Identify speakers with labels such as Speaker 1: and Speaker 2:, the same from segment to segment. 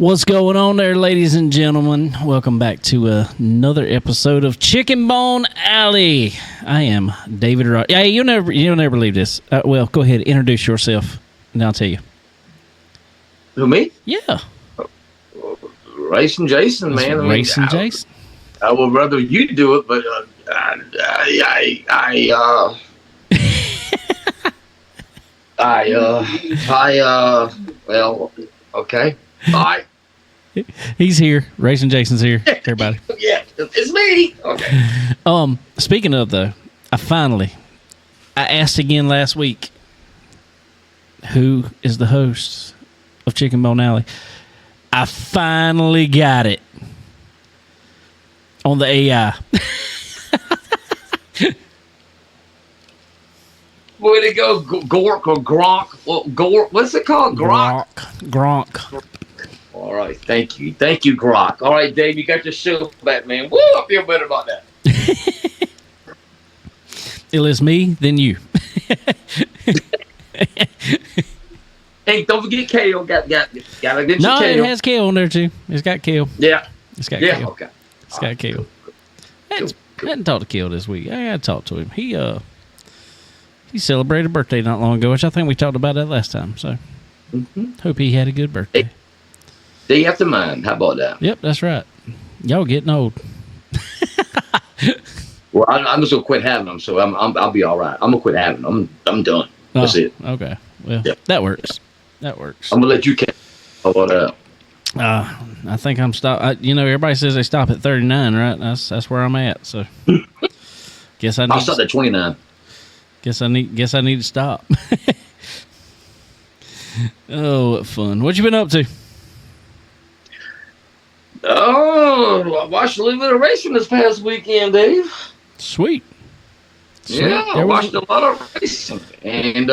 Speaker 1: What's going on there, ladies and gentlemen? Welcome back to another episode of Chicken Bone Alley. I am David Rock. Hey, you'll never believe this. Well, go ahead, introduce yourself, and I'll tell you.
Speaker 2: Who, me?
Speaker 1: Yeah.
Speaker 2: Racin Jason, man.
Speaker 1: Racin Jason.
Speaker 2: I would rather you do it, but well, okay. All right.
Speaker 1: He's here. Racin Jason's here. Everybody.
Speaker 2: Yeah, it's me. Okay.
Speaker 1: Speaking of, though, I asked again last week, who is the host of Chicken Bone Alley? I finally got it on the AI.
Speaker 2: Where'd it go? Gork or Gronk? Well, Gork. What's it called?
Speaker 1: Gronk.
Speaker 2: All right. Thank you, Gronk. All right, Dave, you got your show back, man. Woo, I feel better about that.
Speaker 1: It is me, then you.
Speaker 2: Hey, don't forget kale. Gotta get your kale.
Speaker 1: No, it has kale on there too. It's got kale.
Speaker 2: Yeah.
Speaker 1: It's got kale.
Speaker 2: Okay.
Speaker 1: It's got kale. I hadn't talked to Kale this week. I got to talk to him. He celebrated a birthday not long ago, which I think we talked about that last time. So, Hope he had a good birthday.
Speaker 2: Hey, day after mine. How about that?
Speaker 1: Yep, that's right. Y'all getting old.
Speaker 2: Well, I'm just gonna quit having them, so I'll be all right. I'm gonna quit having them. I'm done. That's it.
Speaker 1: Okay. Well, That works. That works.
Speaker 2: I'm gonna let you catch. How about that?
Speaker 1: I think I'm stopped. Everybody says they stop at 39, right? That's where I'm at. So,
Speaker 2: I'll stop at 29.
Speaker 1: Guess I need to stop. Oh, what fun! What you been up to?
Speaker 2: Oh, I watched a little bit of racing this past weekend, Dave.
Speaker 1: Sweet.
Speaker 2: Yeah, I watched a lot of racing, and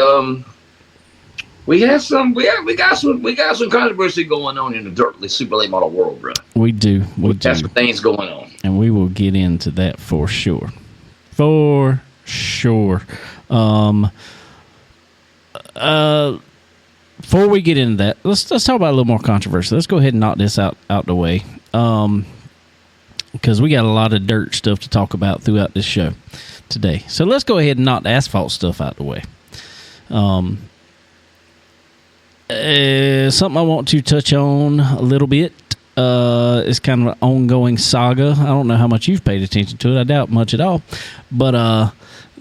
Speaker 2: we got some controversy going on in the dirt super late model world, bro.
Speaker 1: We do. We
Speaker 2: got some things going on,
Speaker 1: and we will get into that for sure. For sure. Before we get into that, let's talk about a little more controversy. Let's go ahead and knock this out the way, because we got a lot of dirt stuff to talk about throughout this show today. So let's go ahead and knock the asphalt stuff out the way. Something I want to touch on a little bit. It's kind of an ongoing saga. I don't know how much you've paid attention to it. I doubt much at all. But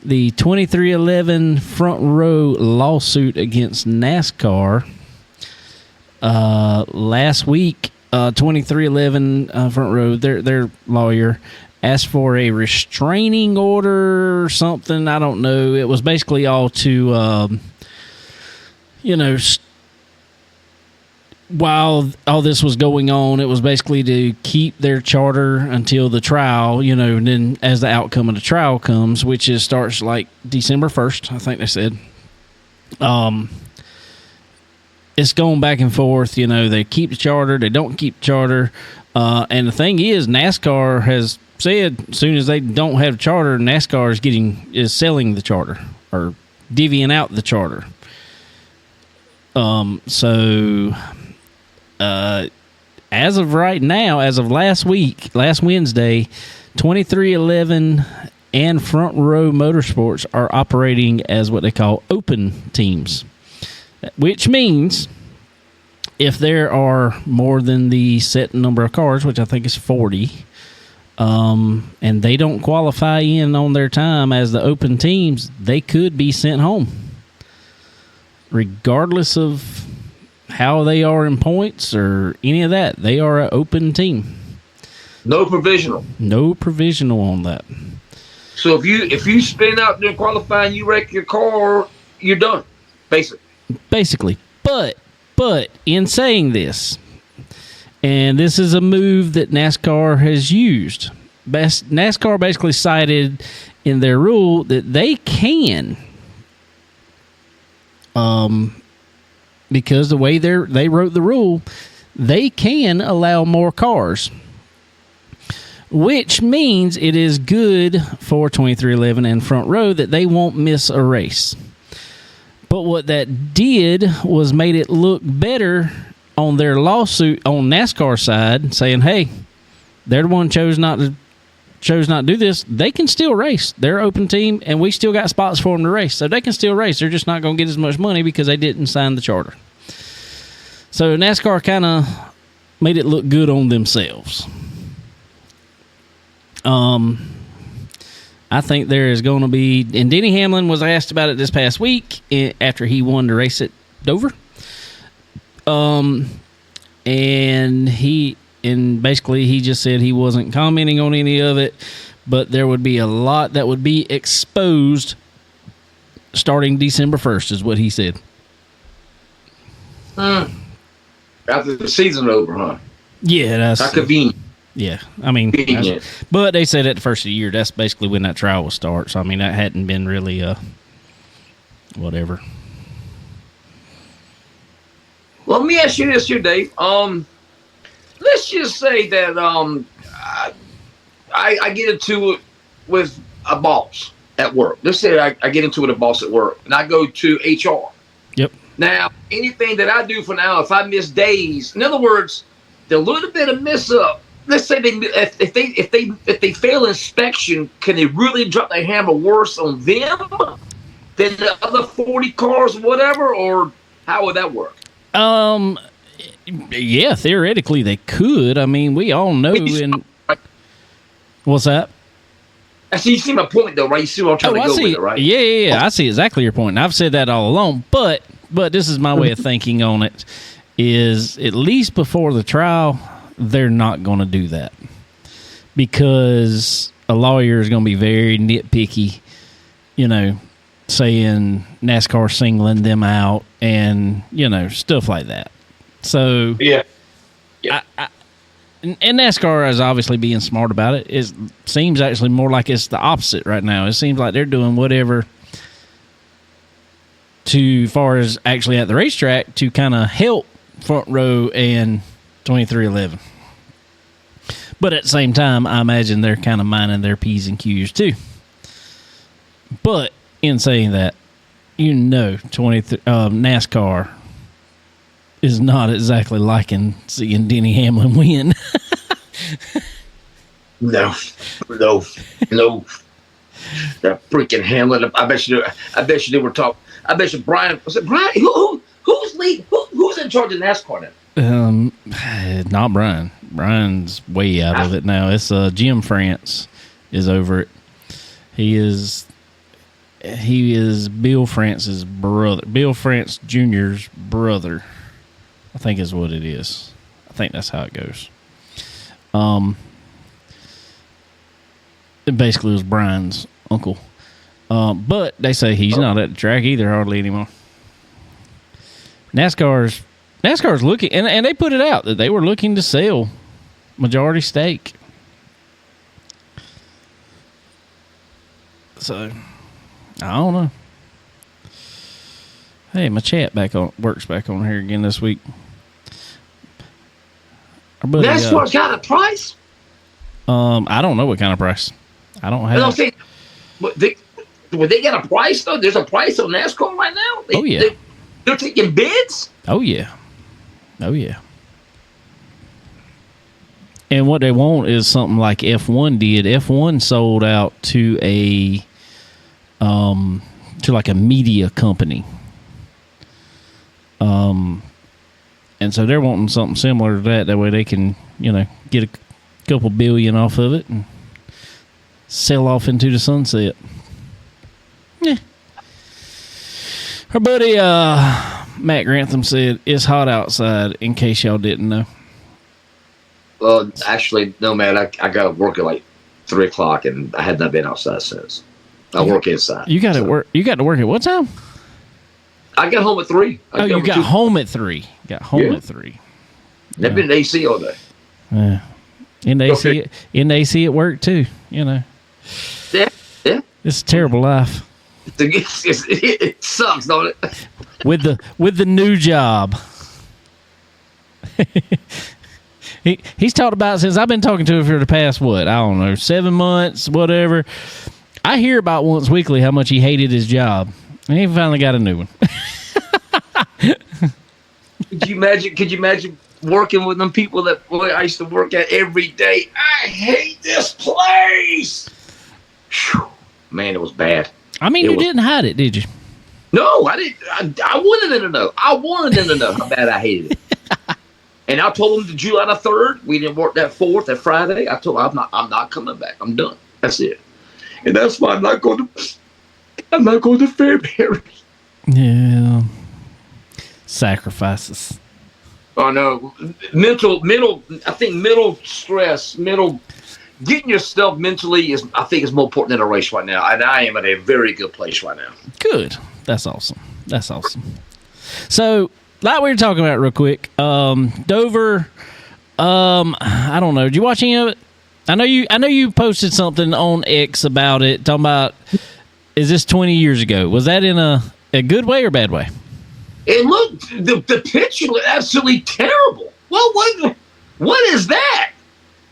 Speaker 1: the 2311 front row lawsuit against NASCAR last week, 2311 front row, their lawyer asked for a restraining order or something. I don't know. It was basically all to, while all this was going on, it was basically to keep their charter until the trial, and then as the outcome of the trial comes, which starts like December 1st, I think they said. It's going back and forth, they keep the charter, they don't keep the charter. And the thing is, NASCAR has said as soon as they don't have a charter, NASCAR is selling the charter or divvying out the charter. As of right now, as of last Wednesday, 2311 and Front Row Motorsports are operating as what they call open teams, which means if there are more than the set number of cars, which I think is 40, and they don't qualify in on their time as the open teams, they could be sent home, regardless of how they are in points or any of that. They are an open team.
Speaker 2: No provisional
Speaker 1: on that.
Speaker 2: So if you spin out there qualifying, you wreck your car, you're done, basically. But in saying this, and this is a move that NASCAR has used, NASCAR basically cited in their rule that they can, because the way they wrote the rule, they can allow more cars, which means it is good for 2311 and Front Row that they won't miss a race. But what that did was made it look better
Speaker 1: on their lawsuit on NASCAR side, saying, "Hey, they're the one chose not to do this. They can still race. They're an open team, and we still got spots for them to race, so they can still race. They're just not going to get as much money because they didn't sign the charter." So NASCAR kind of made it look good on themselves. I think there is going to be, and Denny Hamlin was asked about it this past week after he won the race at Dover. And basically he just said he wasn't commenting on any of it, but there would be a lot that would be exposed starting December 1st, is what he said.
Speaker 2: After the season over, huh?
Speaker 1: Yeah, that's
Speaker 2: not convenient.
Speaker 1: Yeah, I mean, but they said at the first of the year, that's basically when that trial will start. So I mean, that hadn't been really whatever.
Speaker 2: Well, let me ask you this here, Dave. Let's just say that I get into it with a boss at work. Let's say I get into it with a boss at work, and I go to HR.
Speaker 1: Yep.
Speaker 2: Now, anything that I do for now, if I miss days, in other words, the little bit of miss up. Let's say if they fail inspection, can they really drop their hammer worse on them than the other 40 cars, or whatever, or how would that work?
Speaker 1: Yeah, theoretically they could. I mean, we all know. What's that?
Speaker 2: I see. You see my point, though, right? You see what I'm trying to go with it, right?
Speaker 1: Yeah. I see exactly your point. And I've said that all along. But this is my way of thinking on it. Is at least before the trial, they're not going to do that because a lawyer is going to be very nitpicky, saying NASCAR singling them out and, stuff like that. So,
Speaker 2: yeah.
Speaker 1: And NASCAR is obviously being smart about it. It seems actually more like it's the opposite right now. It seems like they're doing whatever to far as actually at the racetrack to kind of help Front Row and 2311. But at the same time, I imagine they're kind of minding their P's and Q's too. But in saying that, NASCAR is not exactly liking seeing Denny Hamlin win. No. That freaking Hamlin. I bet you they were talking. I bet you Brian. Was it Brian? Who's lead? Who's in charge of NASCAR now? Not Brian. Brian's way out of it now. It's Jim France is over it. He is Bill France's brother. Bill France Jr.'s brother, I think is what it is. I think that's how it goes. It basically was Brian's uncle. But they say he's not at the track either hardly anymore. NASCAR's looking, and they put it out that they were looking to sell majority stake. So, I don't know. Hey, my chat works back on here again this week.
Speaker 2: NASCAR's got a price?
Speaker 1: I don't know what kind of price. I don't have.
Speaker 2: Would they get a price though? There's a price on NASCAR right now. They're taking bids.
Speaker 1: Oh yeah. And what they want is something like F1 did. F1 sold out to like a media company. And so they're wanting something similar to that. That way they can, get a couple billion off of it and sell off into the sunset. Yeah. Our buddy Matt Grantham said it's hot outside, in case y'all didn't know.
Speaker 2: Well, actually, no, man. I got to work at like 3 o'clock, and I had not been outside since. I work inside.
Speaker 1: You got to work. You got to work at what time?
Speaker 2: I got home at 3.
Speaker 1: You got home at 3. Got home at 3.
Speaker 2: I've been in AC all day.
Speaker 1: Yeah. In the AC at work too.
Speaker 2: Yeah.
Speaker 1: It's a terrible life.
Speaker 2: It sucks, don't it?
Speaker 1: With the new job. He's talked about it since I've been talking to him for the past 7 months, whatever. I hear about once weekly how much he hated his job, and he finally got a new one.
Speaker 2: Could you imagine? Could you imagine working with them people that I used to work at every day? I hate this place. Whew. Man, it was bad.
Speaker 1: I mean, you didn't hide it, did you?
Speaker 2: No, I didn't. I wanted them to know. I wanted them to know how bad I hated it. And I told them the July the 3rd, we didn't work that 4th, that Friday. I told them I'm not coming back. I'm done. That's it. And that's why I'm not going to Fairbury.
Speaker 1: Yeah. Sacrifices.
Speaker 2: Oh no. I think mental stress, getting yourself mentally is more important than a race right now. And I am at a very good place right now.
Speaker 1: Good. That's awesome. So, like we were talking about real quick, Dover, I don't know. Did you watch any of it? I know you posted something on X about it, talking about, is this 20 years ago? Was that in a good way or bad way?
Speaker 2: It looked, the picture looked absolutely terrible. What is that?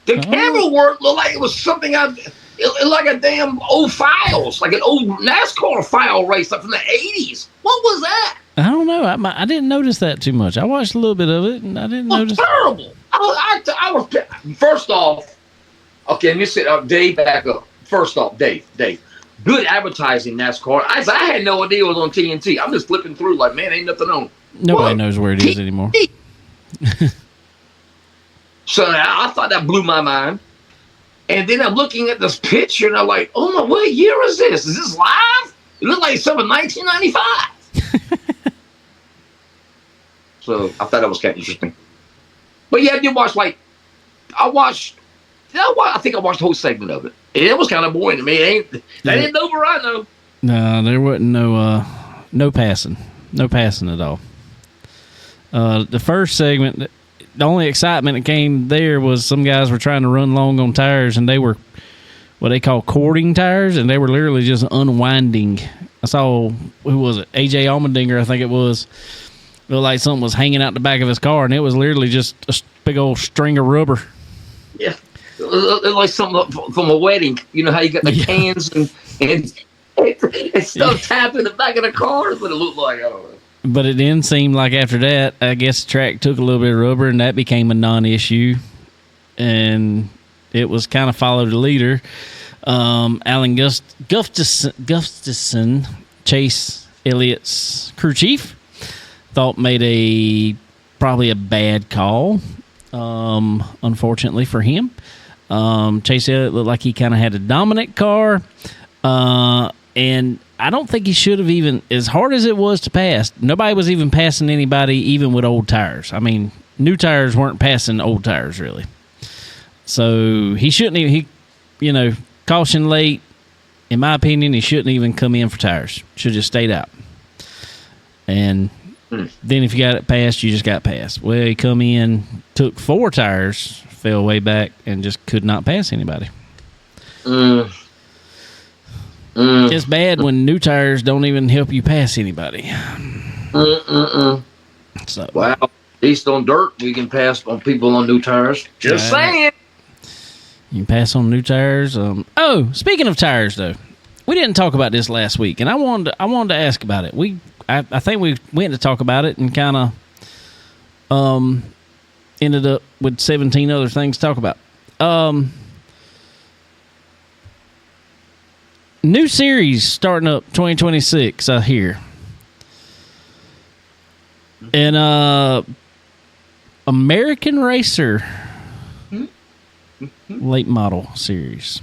Speaker 2: The camera work looked like it was something like a damn old files, like an old NASCAR file race up from the 80s. What was that?
Speaker 1: I don't know. I didn't notice that too much. I watched a little bit of it, and I didn't notice.
Speaker 2: Terrible. I was first off. Okay, let me say, Dave, back up. First off, Dave. Good advertising, NASCAR. I had no idea it was on TNT. I'm just flipping through like, man, ain't nothing on.
Speaker 1: Nobody knows where it is anymore.
Speaker 2: So I thought that blew my mind. And then I'm looking at this picture, and I'm like, oh my, what year is this? Is this live? It looked like something 1995. So I thought that was kind of interesting. But yeah, I did watch, I think I watched the whole segment of it. And it was kind of boring to me. That ain't over, I know.
Speaker 1: No, there wasn't no passing. No passing at all. The first segment, the only excitement that came there was some guys were trying to run long on tires, and they were what they call cording tires, and they were literally just unwinding. I saw, who was it? AJ Allmendinger, I think it was. It looked like something was hanging out the back of his car, and it was literally just a big old string of rubber.
Speaker 2: Yeah. It looked like something from a wedding. You know how you got the cans and stuff tapped in the back of the car? That's what it looked like. I don't know.
Speaker 1: But it didn't seem like after that, I guess the track took a little bit of rubber, and that became a non-issue. And it was kind of follow the leader. Alan Gustafson, Chase Elliott's crew chief, thought made probably a bad call, unfortunately for him. Chase Elliott looked like he kind of had a dominant car, and I don't think he should have even, as hard as it was to pass, nobody was even passing anybody, even with old tires. I mean, new tires weren't passing old tires, really. So he shouldn't even, caution late. In my opinion, he shouldn't even come in for tires. Should have just stayed out. And then if you got it passed, you just got passed. Well, he come in, took 4 tires, fell way back, and just could not pass anybody. It's bad when new tires don't even help you pass anybody. So,
Speaker 2: wow. At least on dirt, we can pass on people on new tires. Just saying.
Speaker 1: You can pass on new tires. Speaking of tires, though, we didn't talk about this last week, and I wanted to ask about it. I think we went to talk about it and kind of ended up with 17 other things to talk about. New series starting up 2026, I hear. And American Racer late model series.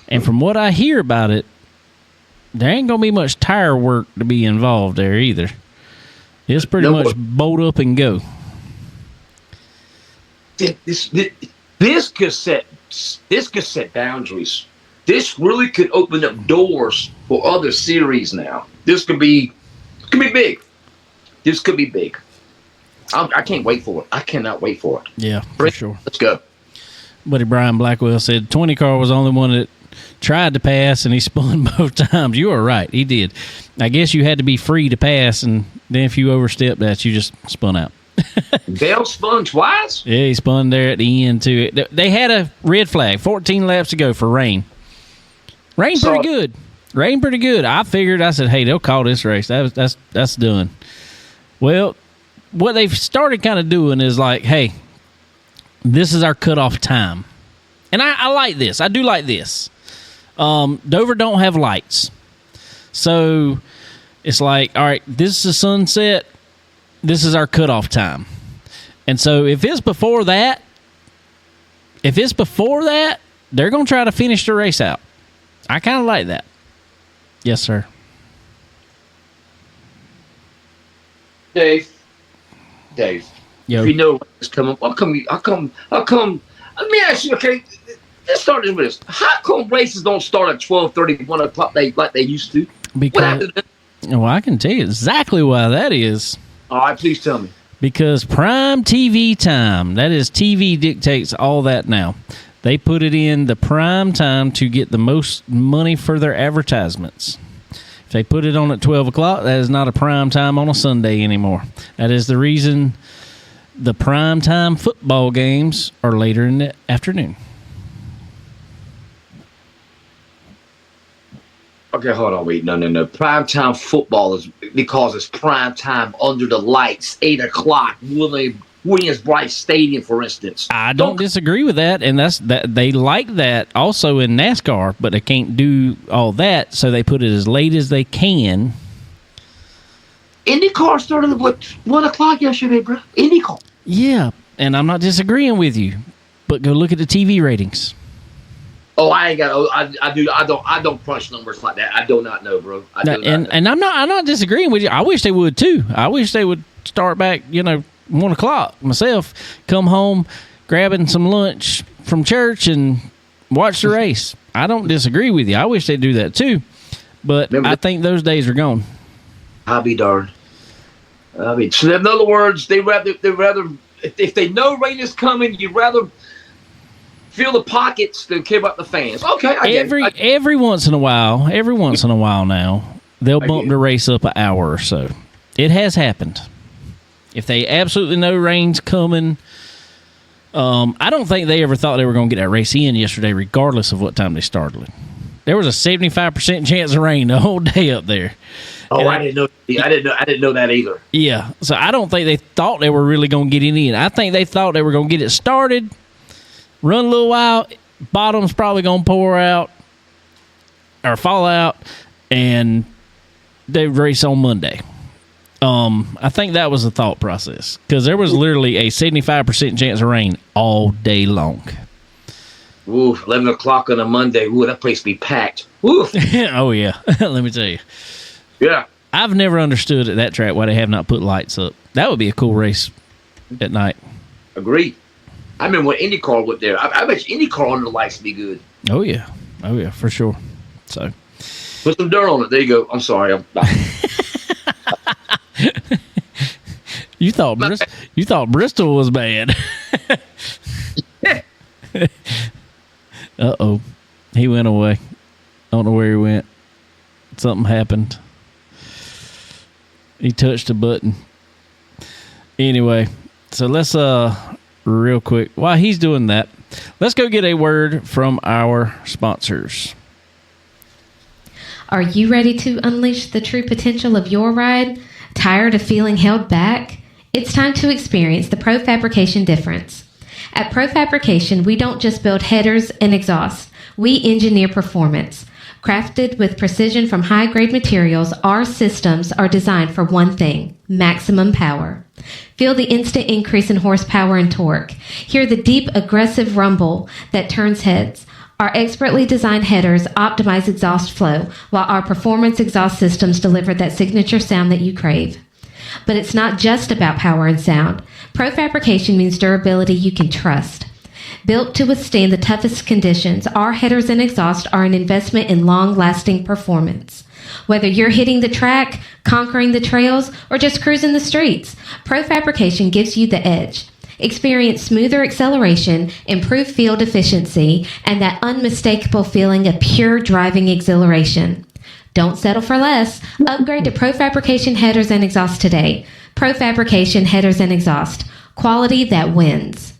Speaker 1: And from what I hear about it, there ain't going to be much tire work to be involved there either. It's pretty much bolt up and go.
Speaker 2: This could set boundaries. This really could open up doors for other series now. This could be big. This could be big. I can't wait for it. I cannot wait for it.
Speaker 1: Yeah, for sure.
Speaker 2: Let's go.
Speaker 1: Buddy Brian Blackwell said 20 car was the only one that tried to pass, and he spun both times. You are right. He did. I guess you had to be free to pass, and then if you overstepped that, you just spun out.
Speaker 2: Bell spun twice?
Speaker 1: Yeah, he spun there at the end, too. They had a red flag, 14 laps to go for rain. Rain pretty good. I said, hey, they'll call this race. That's done. Well, what they've started kind of doing is like, hey, this is our cutoff time. And I like this. I do like this. Dover don't have lights. So it's like, all right, this is the sunset. This is our cutoff time. And so if it's before that, they're going to try to finish the race out. I kind of like that. Yes, sir.
Speaker 2: Dave.
Speaker 1: Yo.
Speaker 2: If you know what's coming, how come? Let me ask you, okay, let's start with this. How come races don't start at 12:30, 1 o'clock like they used to?
Speaker 1: Because, well, I can tell you exactly why that is.
Speaker 2: All right, please tell me.
Speaker 1: Because prime TV time, that is, TV dictates all that now. They put it in the prime time to get the most money for their advertisements. If they put it on at 12 o'clock, that is not a prime time on a Sunday anymore. That is the reason the prime time football games are later in the afternoon.
Speaker 2: Okay, hold on, wait, no. Prime time football is because it's prime time under the lights, 8 o'clock, Williams-Brice Stadium, for instance.
Speaker 1: I don't disagree with that, and that's that. They like that also in NASCAR, but they can't do all that, so they put it as late as they can.
Speaker 2: IndyCar started at 1 o'clock yesterday, bro. IndyCar.
Speaker 1: Yeah, and I'm not disagreeing with you, but go look at the TV ratings.
Speaker 2: Oh, I don't crunch numbers like that. I do not know, bro.
Speaker 1: And I'm not disagreeing with you. I wish they would too. I wish they would start back, 1 o'clock myself, come home, grabbing some lunch from church and watch the race. I don't disagree with you. I wish they'd do that too. But I think those days are gone.
Speaker 2: I'll be darned. So in other words, they rather if they know rain is coming, you'd rather fill the pockets than care about the fans. Okay,
Speaker 1: every once in a while now, they'll bump the race up an hour or so. It has happened. If they absolutely know rain's coming, I don't think they ever thought they were going to get that race in yesterday, regardless of what time they started it. There was a 75% chance of rain the whole day up there.
Speaker 2: Oh, I didn't know. I didn't know that either.
Speaker 1: Yeah, so I don't think they thought they were really going to get it in. I think they thought they were going to get it started, run a little while, bottom's probably going to pour out or fall out, and they race on Monday. I think that was the thought process because there was literally a 75% chance of rain all day long.
Speaker 2: Ooh, 11 o'clock on a Monday. Ooh, that place be packed. Ooh.
Speaker 1: Oh, yeah. Let me tell you.
Speaker 2: Yeah.
Speaker 1: I've never understood at that track why they have not put lights up. That would be a cool race at night.
Speaker 2: Agreed. I remember when IndyCar went there. I bet you IndyCar under the lights would be good.
Speaker 1: Oh, yeah. Oh, yeah, for sure. So,
Speaker 2: put some dirt on it. There you go. I'm sorry.
Speaker 1: You thought Bristol was bad. Uh-oh. He went away. I don't know where he went. Something happened. He touched a button. Anyway, so let's real quick, while he's doing that, let's go get a word from our sponsors.
Speaker 3: Are you ready to unleash the true potential of your ride? Tired of feeling held back? It's time to experience the Pro Fabrication difference. At Pro Fabrication, we don't just build headers and exhausts. We engineer performance. Crafted with precision from high-grade materials, our systems are designed for one thing: maximum power. Feel the instant increase in horsepower and torque. Hear the deep, aggressive rumble that turns heads. Our expertly designed headers optimize exhaust flow, while our performance exhaust systems deliver that signature sound that you crave. But it's not just about power and sound. Pro Fabrication means durability you can trust. Built to withstand the toughest conditions, our headers and exhaust are an investment in long-lasting performance. Whether you're hitting the track, conquering the trails, or just cruising the streets, Pro Fabrication gives you the edge. Experience smoother acceleration, improved field efficiency, and that unmistakable feeling of pure driving exhilaration. Don't settle for less. Upgrade to Pro Fabrication headers and exhaust today. Pro Fabrication headers and exhaust. Quality that wins.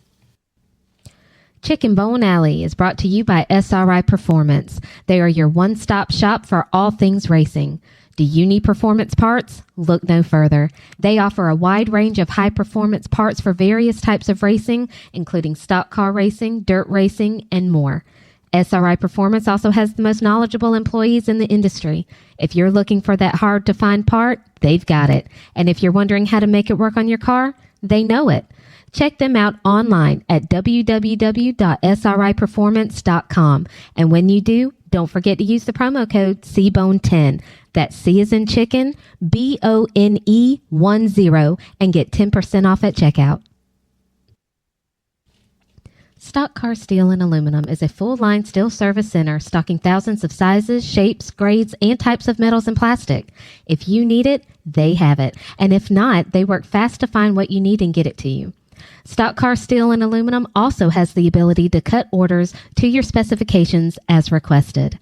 Speaker 3: Chicken Bone Alley is brought to you by SRI Performance. They are your one-stop shop for all things racing. Do you need performance parts? Look no further. They offer a wide range of high-performance parts for various types of racing, including stock car racing, dirt racing, and more. SRI Performance also has the most knowledgeable employees in the industry. If you're looking for that hard-to-find part, they've got it. And if you're wondering how to make it work on your car, they know it. Check them out online at www.sriperformance.com. And when you do, don't forget to use the promo code CBONE10. That's C as in chicken, BONE10, and get 10% off at checkout. Stock Car Steel and Aluminum is a full-line steel service center stocking thousands of sizes, shapes, grades, and types of metals and plastic. If you need it, they have it. And if not, they work fast to find what you need and get it to you. Stock Car Steel and Aluminum also has the ability to cut orders to your specifications as requested.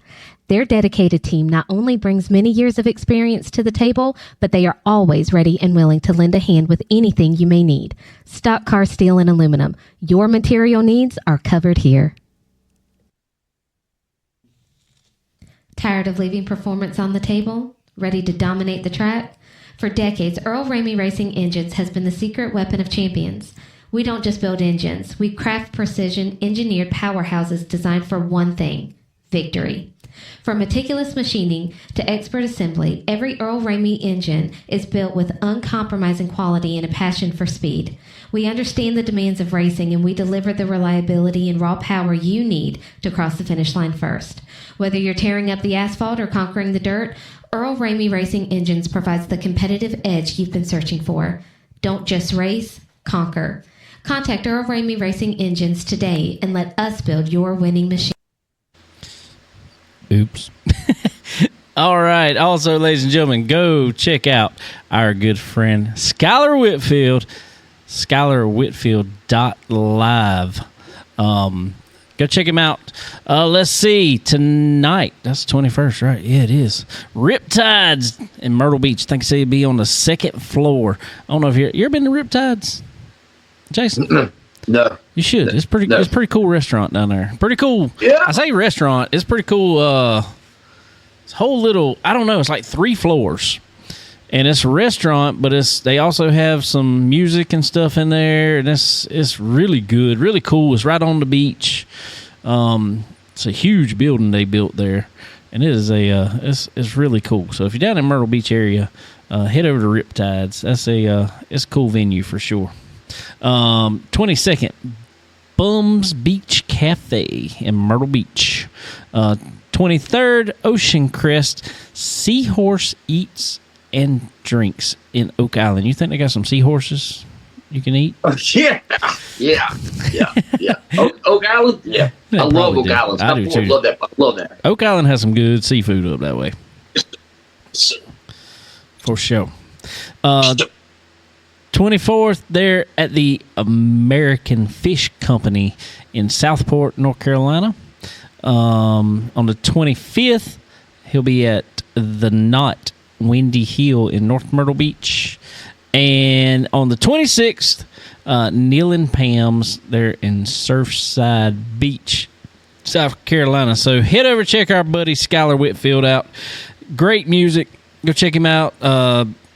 Speaker 3: Their dedicated team not only brings many years of experience to the table, but they are always ready and willing to lend a hand with anything you may need. Stock Car Steel and Aluminum. Your material needs are covered here. Tired of leaving performance on the table? Ready to dominate the track? For decades, Earl Ramey Racing Engines has been the secret weapon of champions. We don't just build engines. We craft precision, engineered powerhouses designed for one thing: victory. From meticulous machining to expert assembly, every Earl Ramey engine is built with uncompromising quality and a passion for speed. We understand the demands of racing, and we deliver the reliability and raw power you need to cross the finish line first. Whether you're tearing up the asphalt or conquering the dirt, Earl Ramey Racing Engines provides the competitive edge you've been searching for. Don't just race, conquer. Contact Earl Ramey Racing Engines today and let us build your winning machine.
Speaker 1: Oops. All right. Also, ladies and gentlemen, go check out our good friend Skylar Whitfield, SkylarWhitfield.live. Go check him out. Let's see. Tonight, that's the 21st, right? Yeah, it is. Riptides in Myrtle Beach. I think he'll be on the second floor. I don't know if you ever been to Riptides, Jason?
Speaker 2: No.
Speaker 1: You should. It's pretty. No. It's a pretty cool restaurant down there. Pretty cool.
Speaker 2: Yeah.
Speaker 1: I say restaurant. It's pretty cool. It's a whole little. I don't know. It's like 3 floors, and it's a restaurant, but they also have some music and stuff in there, and it's really good, really cool. It's right on the beach. It's a huge building they built there, and it is it's really cool. So if you're down in Myrtle Beach area, head over to Riptides. It's a cool venue for sure. 22nd, Bums Beach Cafe in Myrtle Beach. 23rd, Ocean Crest Seahorse Eats and Drinks in Oak Island. You think they got some seahorses you can eat?
Speaker 2: Oh, yeah. Oak Island? Yeah. I love Oak Island. I do too. Love that.
Speaker 1: Oak Island has some good seafood up that way. For sure. 24th, there at the American Fish Company in Southport, North Carolina. On the 25th, he'll be at the Knot Windy Hill in North Myrtle Beach. And on the 26th, Neil and Pam's there in Surfside Beach, South Carolina. So head over, check our buddy Skylar Whitfield out. Great music. Go check him out.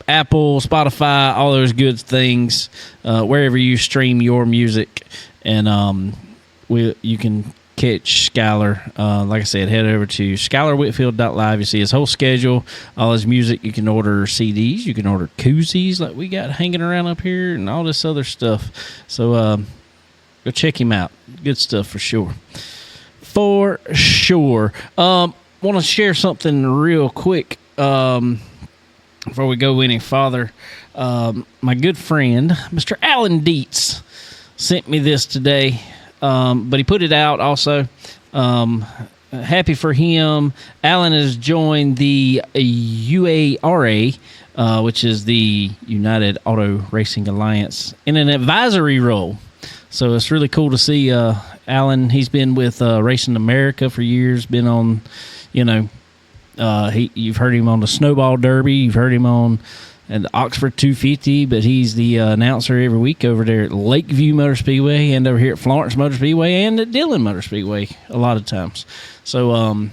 Speaker 1: Apple, Spotify, all those good things, wherever you stream your music. And you can catch Skylar. Like I said, head over to SkylarWhitfield.live. You see his whole schedule, all his music. You can order CDs. You can order koozies like we got hanging around up here and all this other stuff. So go check him out. Good stuff for sure. For sure. Want to share something real quick before we go any farther. My good friend, Mr. Alan Dietz, sent me this today. But he put it out also. Happy for him. Alan has joined the UARA, which is the United Auto Racing Alliance, in an advisory role. So it's really cool to see Alan. He's been with Racing America for years, been on, you've heard him on the Snowball Derby. You've heard him on and the Oxford 250, but he's the announcer every week over there at Lakeview Motor Speedway and over here at Florence Motor Speedway and at Dillon Motor Speedway a lot of times. So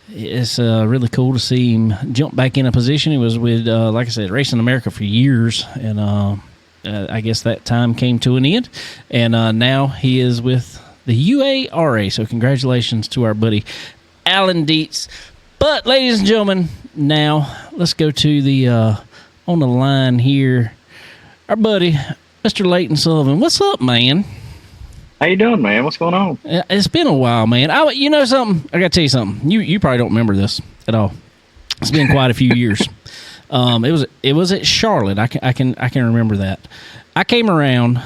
Speaker 1: it's really cool to see him jump back in a position. He was with, like I said, Racing America for years, and I guess that time came to an end, and now he is with the UARA. So congratulations to our buddy Alan Dietz. But, ladies and gentlemen, now let's go to the on the line here, our buddy, Mr. Layton Sullivan. What's up, man?
Speaker 4: How you doing, man? What's going on?
Speaker 1: It's been a while, man. You know something? I got to tell you something. You probably don't remember this at all. It's been quite a few years. It was at Charlotte. I can remember that. I came around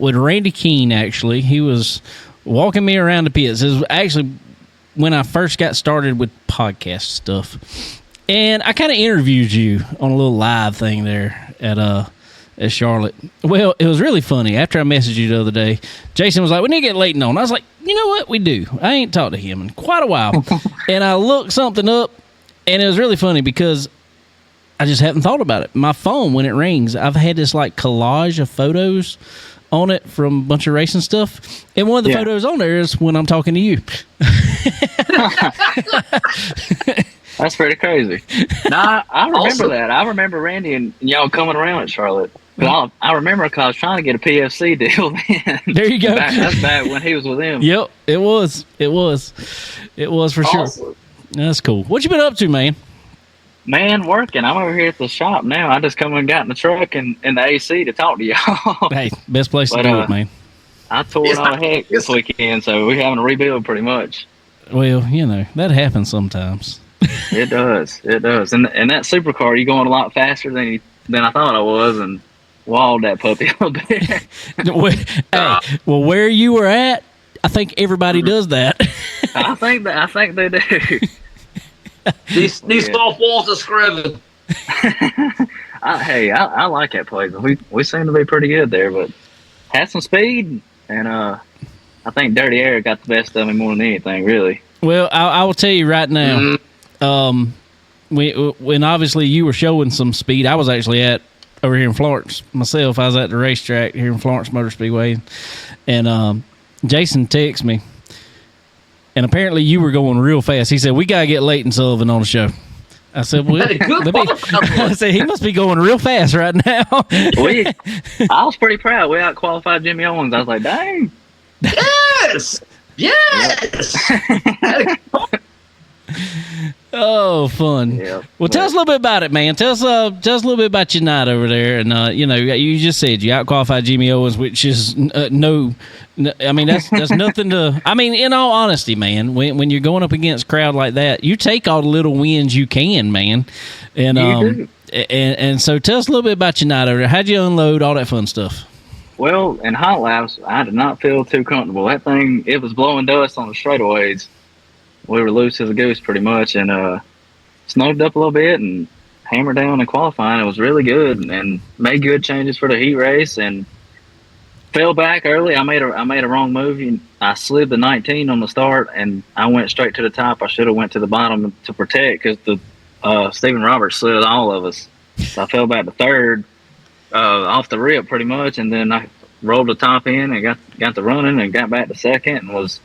Speaker 1: with Randy Keene. Actually, he was walking me around the pits. It was actually when I first got started with podcast stuff, and I kind of interviewed you on a little live thing there at Charlotte. Well, it was really funny. After I messaged you the other day, Jason was like, "We need to get Layton on." I was like, "You know what? We do." I ain't talked to him in quite a while, and I looked something up, and it was really funny because I just haven't thought about it. My phone, when it rings, I've had this like collage of photos on it from a bunch of racing stuff, and one of the photos on there is when I'm talking to you.
Speaker 4: That's pretty crazy. No, I remember that. I remember Randy and y'all coming around at Charlotte. I remember because I was trying to get a PFC deal then.
Speaker 1: There you go.
Speaker 4: That's back when he was with him.
Speaker 1: Yep, it was for sure. That's cool. What you been up to, man?
Speaker 4: Man, working. I'm over here at the shop now. I just come and got in the truck and the AC to talk to y'all.
Speaker 1: Hey, best place to do it, man.
Speaker 4: I tore it all heck this weekend, so we're having to rebuild pretty much.
Speaker 1: Well, you know, that happens sometimes.
Speaker 4: It does. It does. And that supercar, you're going a lot faster than I thought I was, and walled that puppy a little bit.
Speaker 1: Well, where you were at, I think everybody does that.
Speaker 4: I think they do.
Speaker 2: These soft walls are scrubbing.
Speaker 4: I like that place. We seem to be pretty good there, but had some speed, and I think Dirty Air got the best of me more than anything, really.
Speaker 1: Well, I will tell you right now, when obviously you were showing some speed, I was actually over here in Florence myself. I was at the racetrack here in Florence Motor Speedway, and Jason texted me. And apparently you were going real fast. He said, "We got to get Layton Sullivan on the show." I said, "Well, I said, he must be going real fast right now."
Speaker 4: I was pretty proud. We out-qualified Jimmy Owens. I was like, dang.
Speaker 2: Yes!
Speaker 1: Oh, fun.
Speaker 4: Yeah,
Speaker 1: well, tell us a little bit about it, man. Tell us a little bit about your night over there. And, you just said you out-qualified Jimmy Owens, which is no, I mean, that's nothing to, I mean, in all honesty, man, when you're going up against a crowd like that, you take all the little wins you can, man. And, and so tell us a little bit about your night over there. How'd you unload, all that fun stuff?
Speaker 4: Well, in hot laps, I did not feel too comfortable. That thing, it was blowing dust on the straightaways. We were loose as a goose pretty much, and snowed up a little bit and hammered down in qualifying. It was really good and made good changes for the heat race and fell back early. I made a wrong move. I slid the 19 on the start and I went straight to the top. I should have went to the bottom to protect because the Stephen Roberts slid all of us. So I fell back to third off the rip pretty much, and then I rolled the top in and got the running and got back to second and was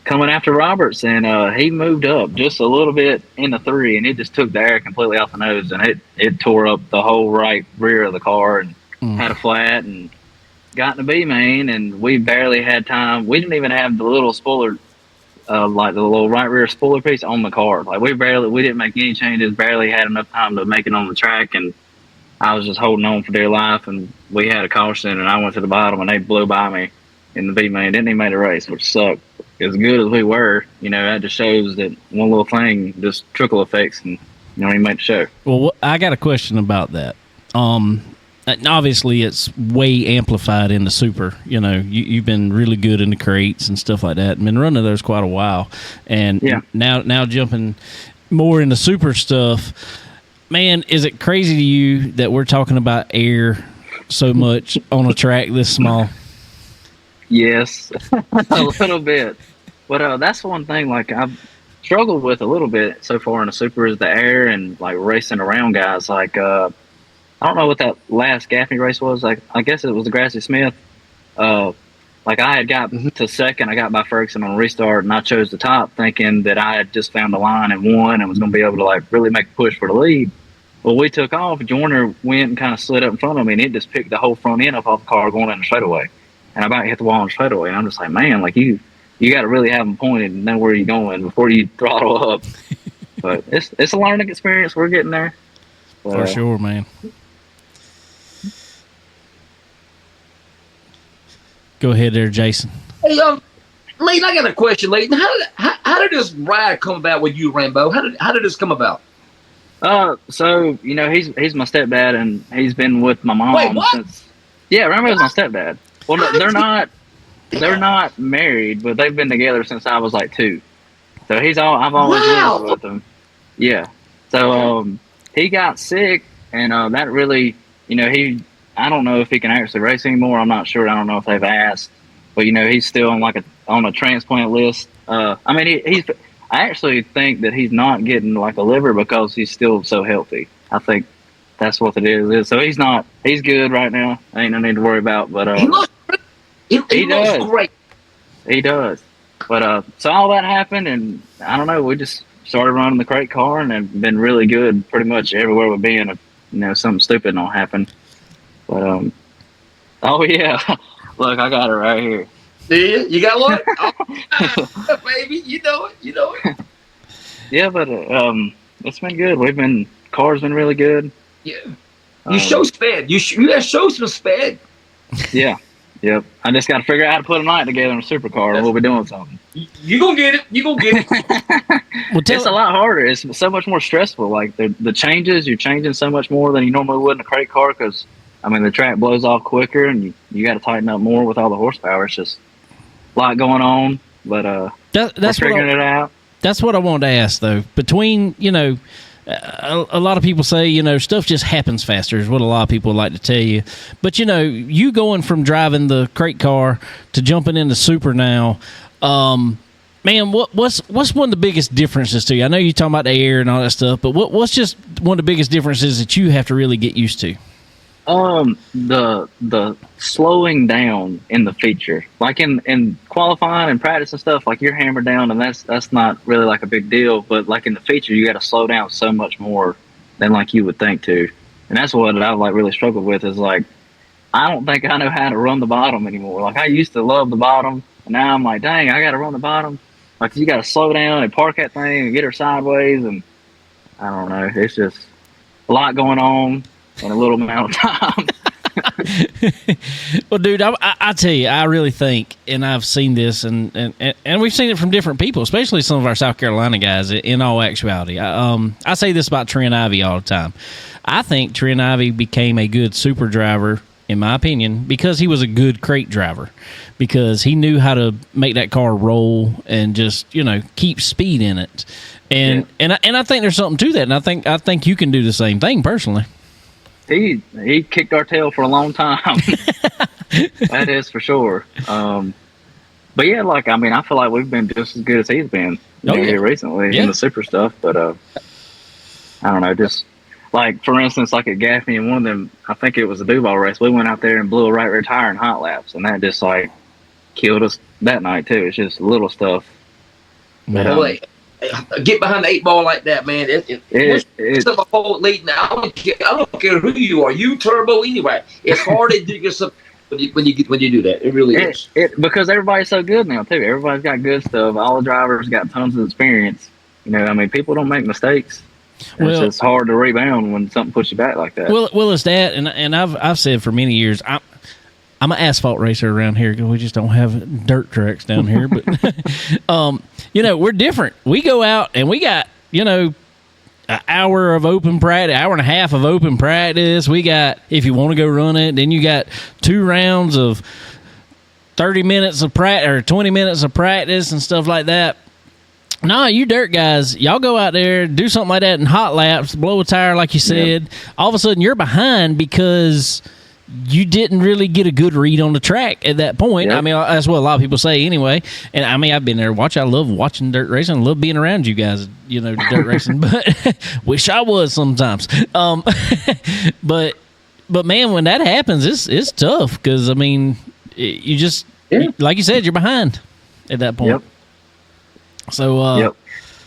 Speaker 4: coming after Roberts, and he moved up just a little bit in the 3, and it just took the air completely off the nose, and it tore up the whole right rear of the car and had a flat and got in the B main, and we barely had time. We didn't even have the little spoiler, like the little right rear spoiler piece on the car. Like we didn't make any changes, barely had enough time to make it on the track, and I was just holding on for dear life, and we had a caution, and I went to the bottom, and they blew by me in the B main. Didn't even make the race, which sucked. As good as we were, that just shows that one little thing just trickle effects and you make the show.
Speaker 1: Well, I got a question about that. Obviously, it's way amplified in the super. You've been really good in the crates and stuff like that. I've been running those quite a while, and now jumping more into super stuff. Man, is it crazy to you that we're talking about air so much on a track this small?
Speaker 4: Yes, a little bit. But that's one thing. Like struggled with a little bit so far in the super is the air and like racing around guys. Like I don't know what that last Gaffney race was. Like I guess it was the Grassy Smith. Like I had got to second, I got by Ferguson on a restart, and I chose the top, thinking that I had just found the line and won, and was going to be able to like really make a push for the lead. Well, we took off. Joyner went and kind of slid up in front of me, and it just picked the whole front end up off the car going in the straightaway, and I about hit the wall in the straightaway. And I'm just like, man, like you got to really have them pointed and know where you're going before you throttle up. But it's a learning experience. We're getting there. But,
Speaker 1: for sure, man. Go ahead there, Jason.
Speaker 2: Hey, Layton, I got a question, Layton. How did this ride come about with you, Rambo? How did this come about?
Speaker 4: So he's my stepdad, and he's been with my mom.
Speaker 2: Wait, what?
Speaker 4: Since. Yeah, Rambo's my stepdad. Well, they're not married, but they've been together since I was like 2. So I've always lived with him. Yeah. So he got sick, and that really, I don't know if he can actually race anymore. I'm not sure. I don't know if they've asked, but he's still on a transplant list. I actually think that he's not getting like a liver because he's still so healthy. I think that's what it is. So he's good right now. Ain't no need to worry about. But
Speaker 2: he looks great.
Speaker 4: He does. But so all that happened, and I don't know. We just started running the crate car and have been really good pretty much everywhere we've been. Something stupid don't happen. But oh yeah, look, I got it right here.
Speaker 2: Yeah, you got one, oh, baby. You know it.
Speaker 4: Yeah, but it's been good. Car's been really good.
Speaker 2: Yeah, you show sped. You have show some sped.
Speaker 4: Yeah, yep. I just got to figure out how to put a night together in a supercar, and we'll be doing something.
Speaker 2: You gonna get it.
Speaker 4: Well, it's a lot harder. It's so much more stressful. Like the changes, you're changing so much more than you normally would in a crate car because. The track blows off quicker, and you got to tighten up more with all the horsepower. It's just a lot going on, but that's figuring it out.
Speaker 1: That's what I wanted to ask, though. Between, a lot of people say, stuff just happens faster is what a lot of people like to tell you. But, you going from driving the crate car to jumping into Super now, man, what's one of the biggest differences to you? I know you're talking about the air and all that stuff, but what's just one of the biggest differences that you have to really get used to?
Speaker 4: The slowing down in the feature, like in qualifying and practice and stuff, like you're hammered down, and that's not really like a big deal. But like in the feature, you got to slow down so much more than like you would think to, and that's what I've like really struggled with. Is like I don't think I know how to run the bottom anymore. Like I used to love the bottom, and now I'm like, dang, I got to run the bottom. Like you got to slow down and park that thing and get her sideways, and I don't know. It's just a lot going on. In a little amount of time.
Speaker 1: Well, dude, I tell you, I really think, and I've seen this, and we've seen it from different people, especially some of our South Carolina guys. In all actuality, I say this about Trent Ivey all the time. I think Trent Ivey became a good super driver, in my opinion, because he was a good crate driver, because he knew how to make that car roll and just keep speed in it, and I think there's something to that, and I think you can do the same thing personally.
Speaker 4: He kicked our tail for a long time. That is for sure. But yeah, I feel like we've been just as good as he's been here recently in the super stuff. But I don't know, just like for instance, like at Gaffney and one of them, I think it was a Duval race. We went out there and blew a right rear tire in hot laps, and that just like killed us that night too. It's just little stuff.
Speaker 2: But, get behind the 8 ball like that, man. It's a whole lead now. I don't care who you are. You turbo anyway. It's hard to do yourself when you do that. It really is.
Speaker 4: Because everybody's so good now too. Everybody's got good stuff. All the drivers got tons of experience. People don't make mistakes. It's just hard to rebound when something puts you back like that.
Speaker 1: Well, it's that, and I've said for many years, I'm an asphalt racer around here because we just don't have dirt tracks down here. But, we're different. We go out and we got, an hour of open practice, hour and a half of open practice. We got, if you want to go run it, then you got 2 rounds of 30 minutes of practice or 20 minutes of practice and stuff like that. No, you dirt guys, y'all go out there, do something like that in hot laps, blow a tire like you said. Yep. All of a sudden you're behind because you didn't really get a good read on the track at that point.
Speaker 4: Yep.
Speaker 1: I mean, that's what a lot of people say anyway. And I mean, I've been there watching. I love watching dirt racing. I love being around you guys, dirt racing. But wish I was sometimes. But man, when that happens, it's tough because I mean, you just like you said, you're behind at that point.
Speaker 4: Yep.
Speaker 1: So
Speaker 4: yep.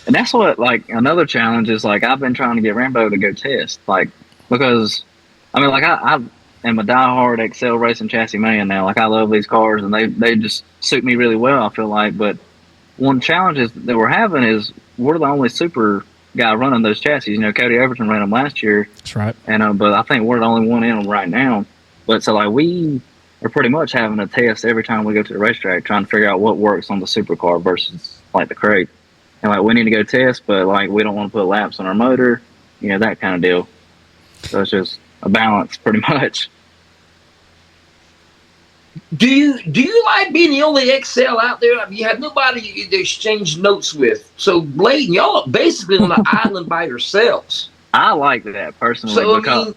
Speaker 4: And that's what, like, another challenge is, like, I've been trying to get Rambo to go test, like, because, I mean, like, I am a diehard Excel racing chassis man now. Like, I love these cars, and they just suit me really well, I feel like. But one challenge that we're having is we're the only super guy running those chassis. Cody Everton ran them last year.
Speaker 1: That's right.
Speaker 4: And but I think we're the only one in them right now. But so, like, we are pretty much having a test every time we go to the racetrack, trying to figure out what works on the supercar versus, like, the crate. And, like, we need to go test, but, like, we don't want to put laps on our motor, that kind of deal. So it's just a balance, pretty much.
Speaker 2: Do you like being the only XL out there? I mean, you have nobody to exchange notes with. So, Layton, y'all are basically on the island by yourselves.
Speaker 4: I like that, personally, because,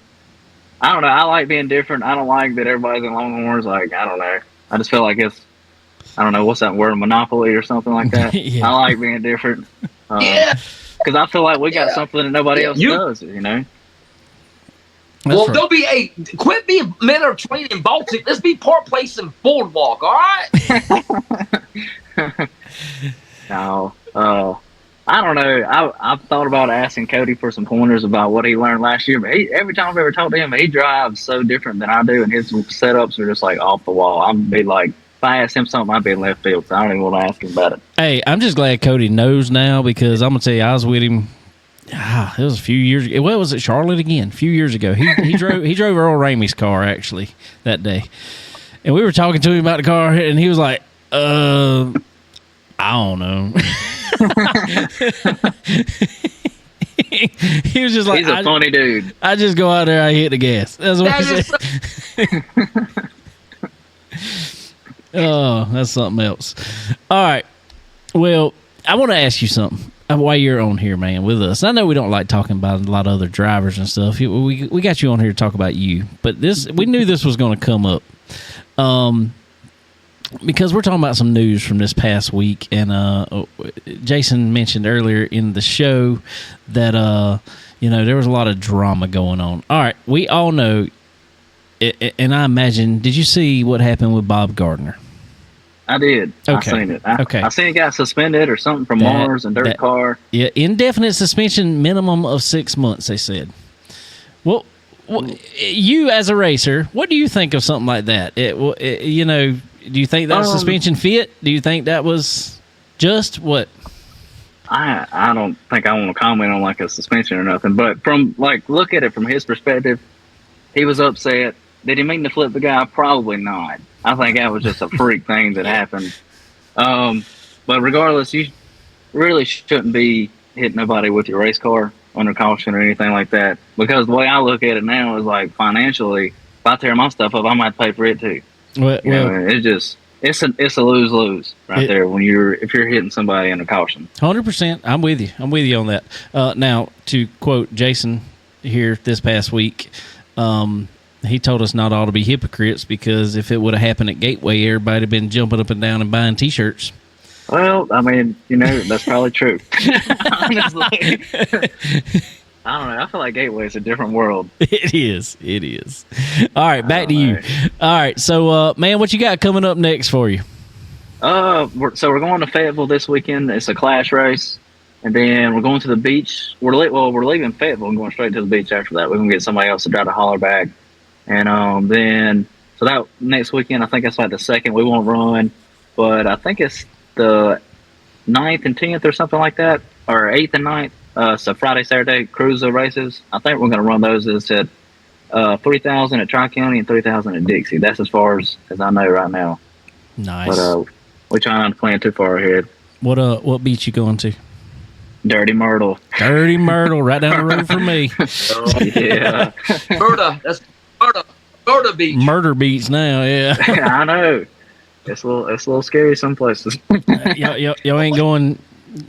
Speaker 4: I don't know, I like being different. I don't like that everybody's in Longhorns. Like, I don't know. I just feel like it's, I don't know, what's that word, monopoly or something like that?
Speaker 1: Yeah.
Speaker 4: I like being different.
Speaker 2: Yeah.
Speaker 4: Because I feel like we got something that nobody else does,
Speaker 1: That's
Speaker 2: well,
Speaker 1: right.
Speaker 2: don't be quit being men are trained in Baltic. Let's be Park Place and Boardwalk, all right?
Speaker 4: No. I don't know. I've thought about asking Cody for some pointers about what he learned last year, but every time I've ever talked to him, he drives so different than I do, and his setups are just, like, off the wall. I'd be like, if I asked him something, I'd be in left field, so I don't even want to ask him about it.
Speaker 1: Hey, I'm just glad Cody knows now because I'm going to tell you, I was with him. It was a few years ago. Well, was it Charlotte again? A few years ago. He drove Earl Ramey's car, actually, that day. And we were talking to him about the car, and he was like, I don't know. He was just like,
Speaker 4: he's a funny dude.
Speaker 1: I just go out there, I hit the gas. That's what he said. Oh, that's something else. All right. Well, I want to ask you something while you're on here, man, with us. I know we don't like talking about a lot of other drivers and stuff. We got you on here to talk about you, but we knew this was going to come up. Because we're talking about some news from this past week, and Jason mentioned earlier in the show that there was a lot of drama going on. All right, we all know, and I imagine, did you see what happened with Bob Gardner?
Speaker 4: I did.
Speaker 1: Okay.
Speaker 4: I seen it.
Speaker 1: Okay.
Speaker 4: I seen he got suspended or something from Mars and Dirt Car.
Speaker 1: Yeah, indefinite suspension, minimum of 6 months, they said. Well, you as a racer, what do you think of something like that? Do you think that suspension fit? Do you think that was just what?
Speaker 4: I don't think I want to comment on like a suspension or nothing, but from look at it from his perspective, he was upset. Did he mean to flip the guy? Probably not. I think that was just a freak thing that happened. But regardless, you really shouldn't be hitting nobody with your race car under caution or anything like that. Because the way I look at it now is like financially, if I tear my stuff up, I might pay for it too. It's a lose-lose there if you're hitting somebody under caution.
Speaker 1: 100%. I'm with you. I'm with you on that. Now, to quote Jason here this past week, he told us not all to be hypocrites because if it would have happened at Gateway, everybody would have been jumping up and down and buying T-shirts.
Speaker 4: Well, I mean, that's probably true. Honestly. I don't know. I feel like Gateway is a different world.
Speaker 1: It is. All right, back to you. All right, so, man, what you got coming up next for you?
Speaker 4: We're going to Fayetteville this weekend. It's a clash race. And then we're going to the beach. We're leaving Fayetteville and going straight to the beach after that. We're going to get somebody else to drive the holler back. And then, so that next weekend, I think that's like the second we won't run. But I think it's the 9th and 10th or something like that, or 8th and 9th. So Friday, Saturday cruiser races. I think we're going to run those at 3,000 at Tri-County and 3,000 at Dixie. That's as far as I know right now.
Speaker 1: Nice.
Speaker 4: But we try not to plan too far ahead.
Speaker 1: What beach you going to?
Speaker 4: Dirty Myrtle.
Speaker 1: Dirty Myrtle, right down the road from me.
Speaker 2: Oh,
Speaker 4: yeah.
Speaker 2: That's Murder Beach.
Speaker 1: Murder Beach now, yeah.
Speaker 4: I know. It's a little scary some places.
Speaker 1: Y'all ain't going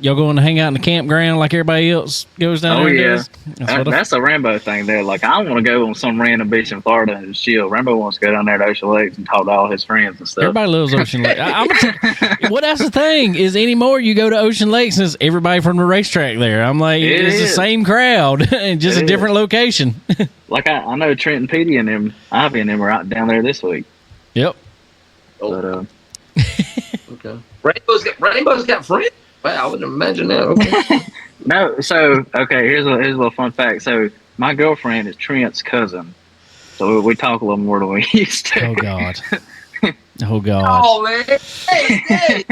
Speaker 1: Y'all going to hang out in the campground like everybody else goes down there?
Speaker 4: Yeah.
Speaker 1: Does?
Speaker 4: That's a Rambo thing there. Like, I want to go on some random beach in Florida and just chill. Rambo wants to go down there to Ocean Lakes and talk to all his friends and stuff.
Speaker 1: Everybody loves Ocean Lakes. Well, that's the thing is anymore you go to Ocean Lakes and it's everybody from the racetrack there. I'm like, it's the same crowd and just a different location.
Speaker 4: Like, I know Trent and Petey and them, Ivy and them were out down there this week.
Speaker 1: Yep.
Speaker 4: But,
Speaker 2: okay. Rainbow's got friends? Wow, I wouldn't imagine that. Okay.
Speaker 4: No, so, okay, here's a little fun fact. So, my girlfriend is Trent's cousin. So, we talk a little more than we used to.
Speaker 1: Oh, God. Oh, God.
Speaker 2: Oh, man. Hey.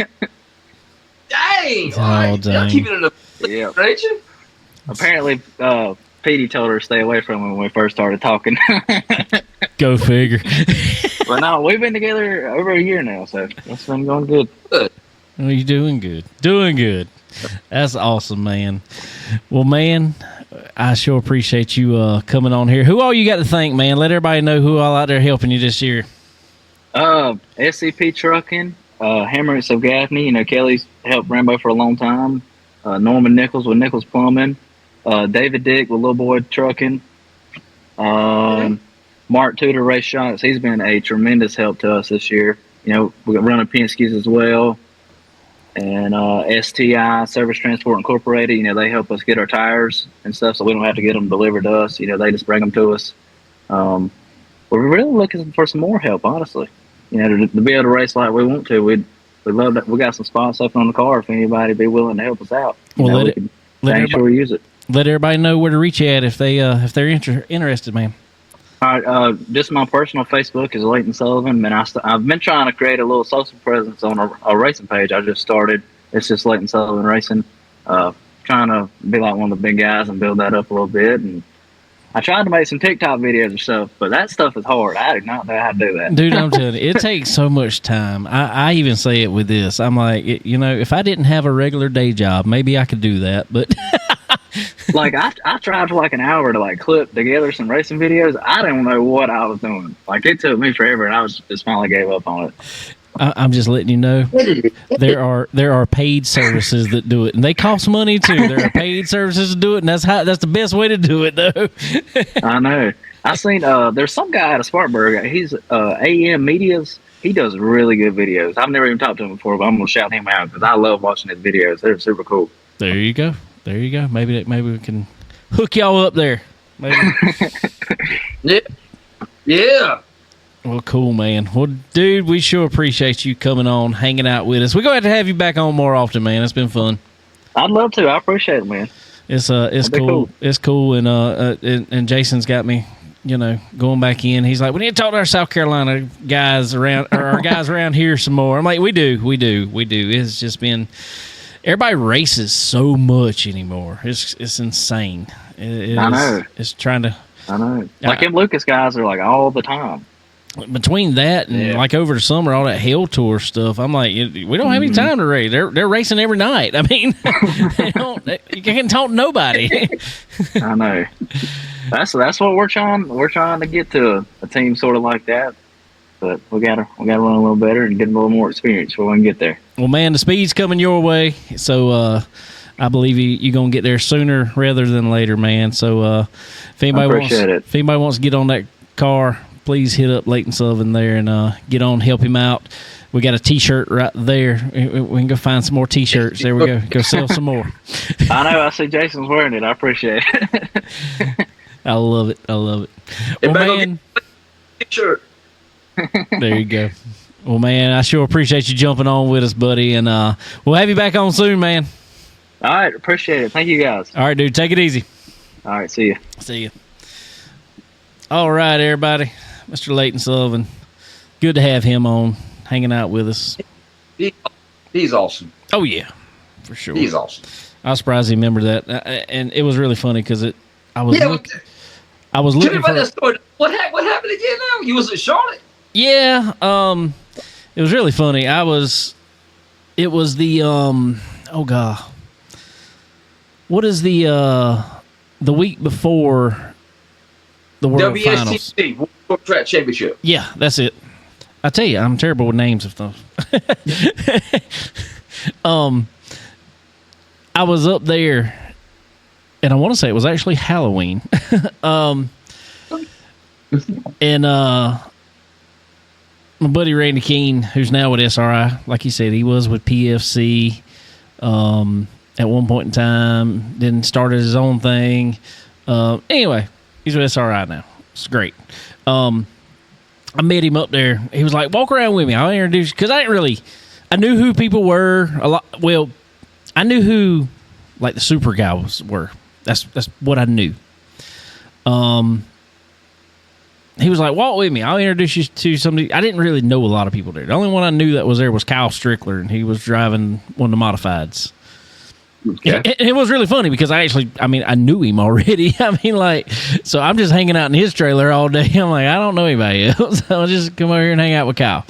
Speaker 2: Dang.
Speaker 1: Oh,
Speaker 2: right.
Speaker 1: dang.
Speaker 2: Y'all keeping it
Speaker 4: Yeah.
Speaker 2: ain't you?
Speaker 4: Apparently, Petey told her to stay away from him when we first started talking.
Speaker 1: Go figure.
Speaker 4: But no, we've been together over a year now, so that's been going good.
Speaker 2: Good.
Speaker 1: Well, you're doing good. Doing good. That's awesome, man. Well, man, I sure appreciate you coming on here. Who all you got to thank, man? Let everybody know who all out there helping you this year.
Speaker 4: SCP Trucking, Hammerits of Gaffney. You know, Kelly's helped Rambo for a long time. Norman Nichols with Nichols Plumbing. David Dick with Little Boy Trucking. Mark Tudor Race Shots. He's been a tremendous help to us this year. You know, we got running Penske's as well. And STI, Service Transport Incorporated, you know, they help us get our tires and stuff so we don't have to get them delivered to us. You know, they just bring them to us. We're really looking for some more help, honestly. You know, to be able to race like we want to, we'd love that. We got some spots up on the car if anybody be willing to help us out.
Speaker 1: Well,
Speaker 4: let sure we use it.
Speaker 1: Let everybody know where to reach you at if they're interested, man.
Speaker 4: All right, just my personal Facebook is Layton Sullivan, and I've been trying to create a little social presence on a racing page I just started. It's just Layton Sullivan Racing. Trying to be like one of the big guys and build that up a little bit. And I tried to make some TikTok videos and stuff, but that stuff is hard. I do not know how to do that.
Speaker 1: Dude, I'm telling you, it takes so much time. I even say it with this. I'm like, if I didn't have a regular day job, maybe I could do that, but...
Speaker 4: Like, I tried for like an hour to like clip together some racing videos. I don't know what I was doing. Like, it took me forever, and I just finally gave up on it.
Speaker 1: I'm just letting you know there are paid services that do it, and they cost money too. There are paid services to do it, and that's the best way to do it, though.
Speaker 4: I know. I seen there's some guy out of Spartanburg. He's AM Medias. He does really good videos. I've never even talked to him before, but I'm gonna shout him out because I love watching his videos. They're super cool.
Speaker 1: There you go. Maybe we can hook y'all up there. Maybe.
Speaker 2: Yeah.
Speaker 1: Well, cool, man. Well, dude, we sure appreciate you coming on, hanging out with us. We're going to have you back on more often, man. It's been fun.
Speaker 4: I'd love to. I appreciate it, man.
Speaker 1: It's cool. It's cool, and Jason's got me, going back in. He's like, we need to talk to our South Carolina guys around, or our guys around here some more. I'm like, we do. It's just been. Everybody races so much anymore. It's insane.
Speaker 4: I know.
Speaker 1: It's trying to.
Speaker 4: I know. Like, them Lucas guys are like all the time.
Speaker 1: Between that and like over the summer, all that Hell Tour stuff, I'm like, we don't have any time to race. They're racing every night. I mean, you can't talk to nobody.
Speaker 4: I know. That's what we're trying. We're trying to get to a team sort of like that. But we gotta run a little better and get a little more experience before we can get there.
Speaker 1: Well, man, the speed's coming your way, so I believe you're gonna get there sooner rather than later, man. So if anybody wants to get on that car, please hit up Layton Sullivan there and get on, help him out. We got a T-shirt right there. We can go find some more T-shirts. There we go. Go sell some more.
Speaker 4: I know. I see Jason's wearing it. I appreciate it.
Speaker 1: I love it. Well, man.
Speaker 2: T-shirt.
Speaker 1: There you go. Well, man, I sure appreciate you jumping on with us, buddy, and we'll have you back on soon, man.
Speaker 4: All right, appreciate it. Thank you, guys.
Speaker 1: All right, dude, take it easy.
Speaker 4: All right, see you.
Speaker 1: See you. All right, everybody, Mr. Layton Sullivan. Good to have him on, hanging out with us.
Speaker 2: He's awesome.
Speaker 1: Oh yeah, for sure.
Speaker 2: He's awesome.
Speaker 1: I was surprised he remembered that, and it was really funny because I was looking for
Speaker 2: that story. What happened again? Now you was in Charlotte.
Speaker 1: Yeah, it was really funny. It was the oh god, what is the week before the World Finals?
Speaker 2: World Track Championship.
Speaker 1: Yeah, that's it. I tell you, I'm terrible with names of stuff. I was up there, and I want to say it was actually Halloween. And my buddy Randy Keene, who's now with SRI, like he said, he was with PFC at one point in time, then started his own thing. Anyway, he's with SRI now. It's great. I met him up there. He was like, walk around with me. I'll introduce you. Because I knew who people were a lot. Well, I knew who, like, the super guys were. That's what I knew. He was like, walk with me. I'll introduce you to somebody. I didn't really know a lot of people there. The only one I knew that was there was Kyle Strickler, and he was driving one of the modifieds. Okay. It was really funny because I knew him already. So I'm just hanging out in his trailer all day. I'm like, I don't know anybody else. I'll just come over here and hang out with Kyle.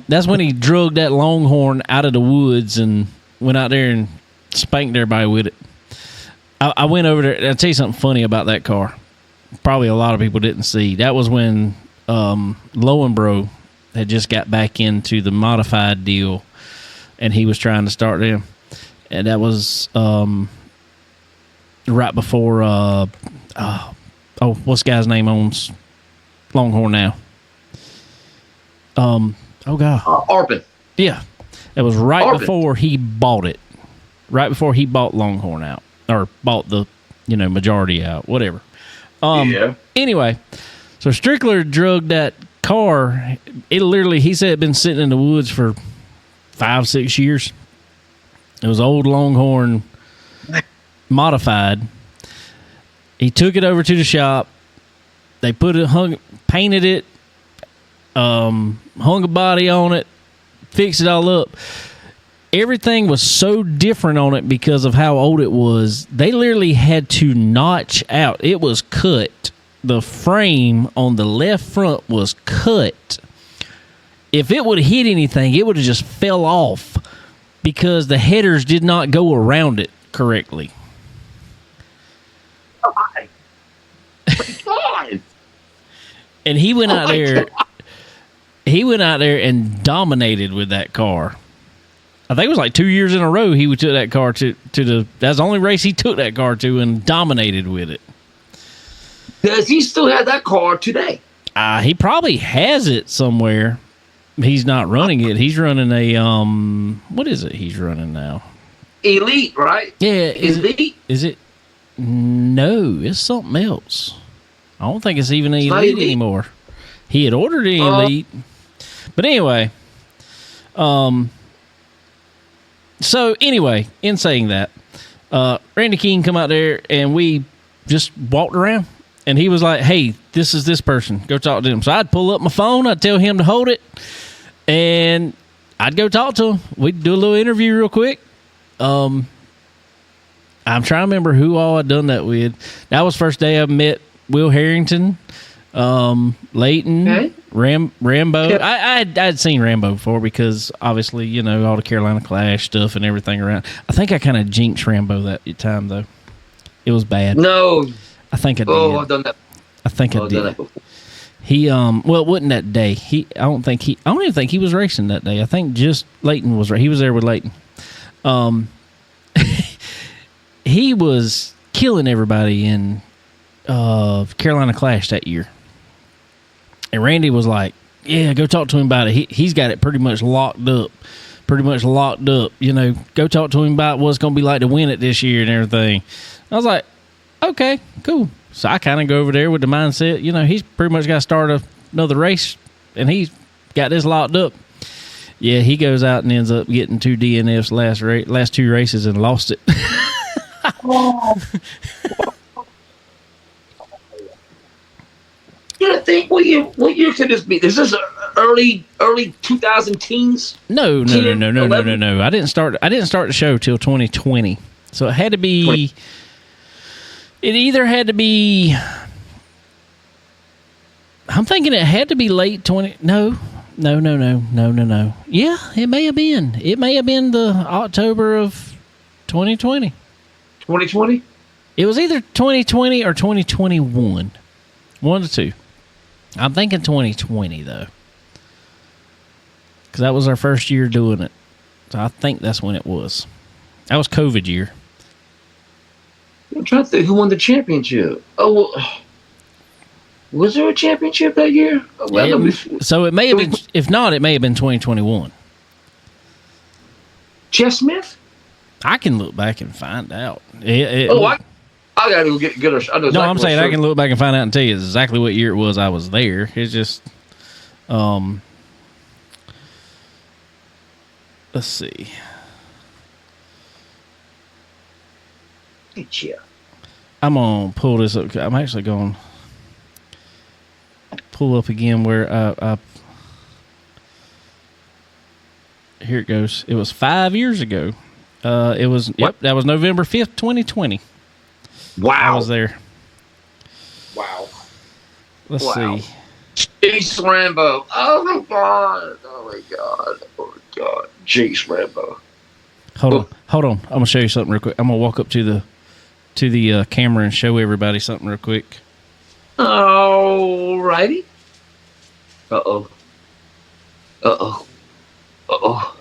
Speaker 1: That's when he drugged that Longhorn out of the woods and went out there and spanked everybody with it. I went over there. I'll tell you something funny about that car. Probably a lot of people didn't see. That was when Lowenbro had just got back into the modified deal, and he was trying to start them. And that was right before what's the guy's name owns Longhorn now? God.
Speaker 2: Arpin.
Speaker 1: Yeah. It was right before he bought it. Right before he bought Longhorn out. Or bought the, majority out. Whatever. Anyway, so Strickler drugged that car. It literally, he said, it had been sitting in the woods for 5-6 years. It was old Longhorn modified. He took it over to the shop. They painted it, hung a body on it, fixed it all up. Everything was so different on it because of how old it was. They literally had to notch out. It was cut. The frame on the left front was cut. If it would have hit anything, it would have just fell off because the headers did not go around it correctly.
Speaker 2: God.
Speaker 1: And he went out there. God. He went out there and dominated with that car. I think it was like 2 years in a row he took that car to the. That's the only race he took that car to and dominated with it.
Speaker 2: Does he still have that car today?
Speaker 1: He probably has it somewhere. He's not running it. He's running a what is it he's running now?
Speaker 2: Elite, right?
Speaker 1: Yeah,
Speaker 2: Elite.
Speaker 1: Is it? No, it's something else. I don't think it's even Elite anymore. He had ordered an Elite, but anyway, So anyway, in saying that, Randy Keene come out there and we just walked around. And he was like, hey, this is this person. Go talk to him. So I'd pull up my phone. I'd tell him to hold it. And I'd go talk to him. We'd do a little interview real quick. I'm trying to remember who all I'd done that with. That was first day I met Will Harrington, Layton, okay. Rambo. Yep. I'd seen Rambo before because obviously, all the Carolina Clash stuff and everything around. I think I kind of jinxed Rambo that time, though. It was bad.
Speaker 2: No.
Speaker 1: I think I did.
Speaker 2: Oh, I've done that.
Speaker 1: I think I did. He well, it wasn't that day. I don't even think he was racing that day. I think just Layton was. He was there with Layton. He was killing everybody in Carolina Clash that year. And Randy was like, "Yeah, go talk to him about it. He's got it pretty much locked up. Go talk to him about what it's going to be like to win it this year and everything." I was like, okay, cool. So I kind of go over there with the mindset, he's pretty much got to start another race, and he's got this locked up. Yeah, he goes out and ends up getting 2 DNFs last 2 races and lost it.
Speaker 2: I think what year could this be? Is this early 2010s?
Speaker 1: No. I didn't start the show till 2020, so it had to be. It either had to be. I'm thinking it had to be late 20. No. Yeah, it may have been. It may have been the October of 2020.
Speaker 2: 2020?
Speaker 1: It was either 2020 or 2021. One of the two. I'm thinking 2020, though. Because that was our first year doing it. So I think that's when it was. That was COVID year.
Speaker 2: I'm trying to think who won the championship. Oh, well, was there a championship that year? Well,
Speaker 1: so it may have been. If not, it may have been 2021.
Speaker 2: Jeff Smith?
Speaker 1: I can look back and find out.
Speaker 2: I gotta go get her.
Speaker 1: No, I'm saying I can look back and find out and tell you exactly what year it was I was there. It's just, let's see.
Speaker 2: Yeah.
Speaker 1: I'm gonna pull this up. I'm actually gonna pull up again where I here it goes. It was 5 years ago. It was that was November 5th, 2020.
Speaker 2: Wow.
Speaker 1: I was there.
Speaker 2: Wow.
Speaker 1: Let's see.
Speaker 2: Jace Rambo. Oh my god. Oh my god. Oh my god. Jace Rambo.
Speaker 1: Hold on. I'm gonna show you something real quick. I'm gonna walk up to the camera and show everybody something real quick.
Speaker 2: Alrighty. Uh-oh. Uh-oh. Uh-oh.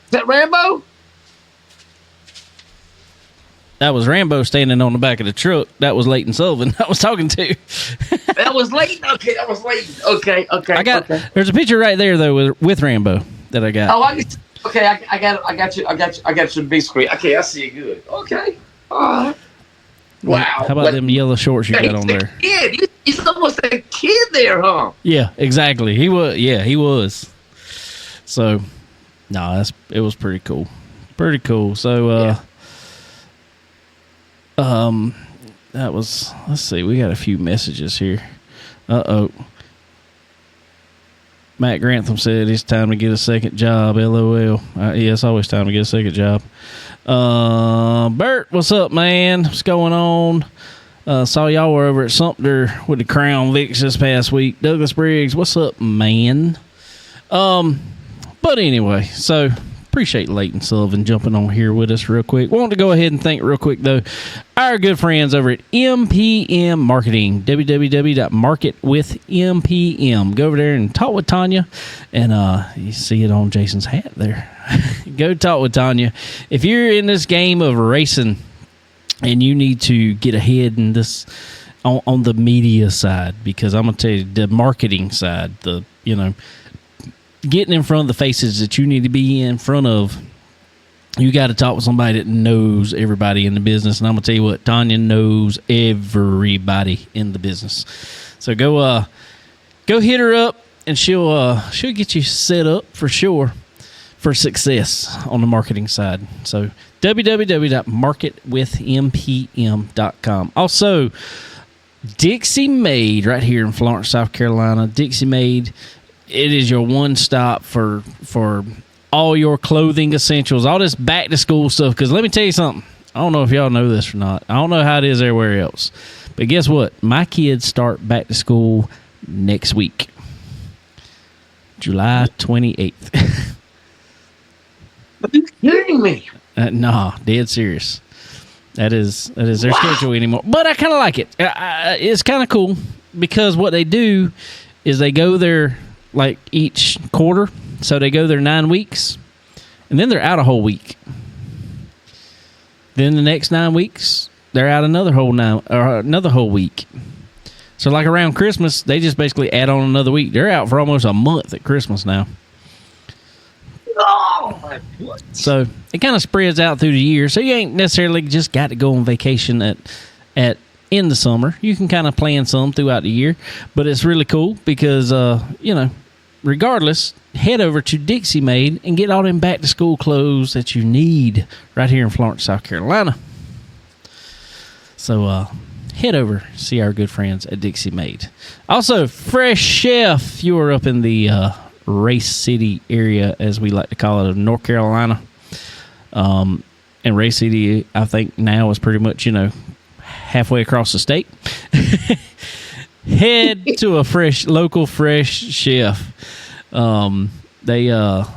Speaker 2: Is that Rambo?
Speaker 1: That was Rambo standing on the back of the truck. That was Layton Sullivan I was talking to.
Speaker 2: That was Layton? Okay, that was Layton. Okay.
Speaker 1: There's a picture right there, though, with Rambo that I got.
Speaker 2: Oh, I got you on the big screen. Okay, I see it good. Okay. All right. Wow.
Speaker 1: How about them yellow shorts you got on there?
Speaker 2: Kid. He's almost a kid there, huh?
Speaker 1: Yeah, exactly. He was. Yeah, he was. So, no, it was pretty cool. Pretty cool. So, that was. Let's see. We got a few messages here. Matt Grantham said it's time to get a second job. LOL. Yeah, it's always time to get a second job. Bert, what's up, man? What's going on? Saw y'all were over at Sumter with the Crown Vics this past week. Douglas Briggs, what's up, man? But anyway, so appreciate Layton Sullivan jumping on here with us real quick. Want to go ahead and thank real quick, though, our good friends over at MPM Marketing, www.marketwithmpm. Go over there and talk with Tanya, and you see it on Jason's hat there. Go talk with Tanya. If you're in this game of racing and you need to get ahead in this on the media side, because I'm going to tell you, the marketing side, getting in front of the faces that you need to be in front of, you got to talk with somebody that knows everybody in the business. And I'm going to tell you what, Tanya knows everybody in the business. So go hit her up, and she'll get you set up for sure for success on the marketing side. So www.marketwithmpm.com. Also, Dixie Made right here in Florence, South Carolina. Dixie Made, it is your one stop for all your clothing essentials, all this back to school stuff. Because let me tell you something. I don't know if y'all know this or not. I don't know how it is everywhere else. But guess what? My kids start back to school next week, July 28th.
Speaker 2: Are you kidding me?
Speaker 1: Nah, dead serious. That is their schedule anymore. But I kind of like it. It's kind of cool because what they do is they go there like each quarter. So they go there 9 weeks, and then they're out a whole week. Then the next 9 weeks, they're out another whole week. So like around Christmas, they just basically add on another week. They're out for almost a month at Christmas now.
Speaker 2: Oh,
Speaker 1: so it kind of spreads out through the year. So you ain't necessarily just got to go on vacation at in the summer. You can kind of plan some throughout the year, but it's really cool because regardless, head over to Dixie Made and get all them back to school clothes that you need right here in Florence, South Carolina. So head over, see our good friends at Dixie Made. Also, Fresh Chef, you are up in the Race City area, as we like to call it, of North Carolina. And Race City, I think now is pretty much, halfway across the state. Head to a local Fresh Chef. They are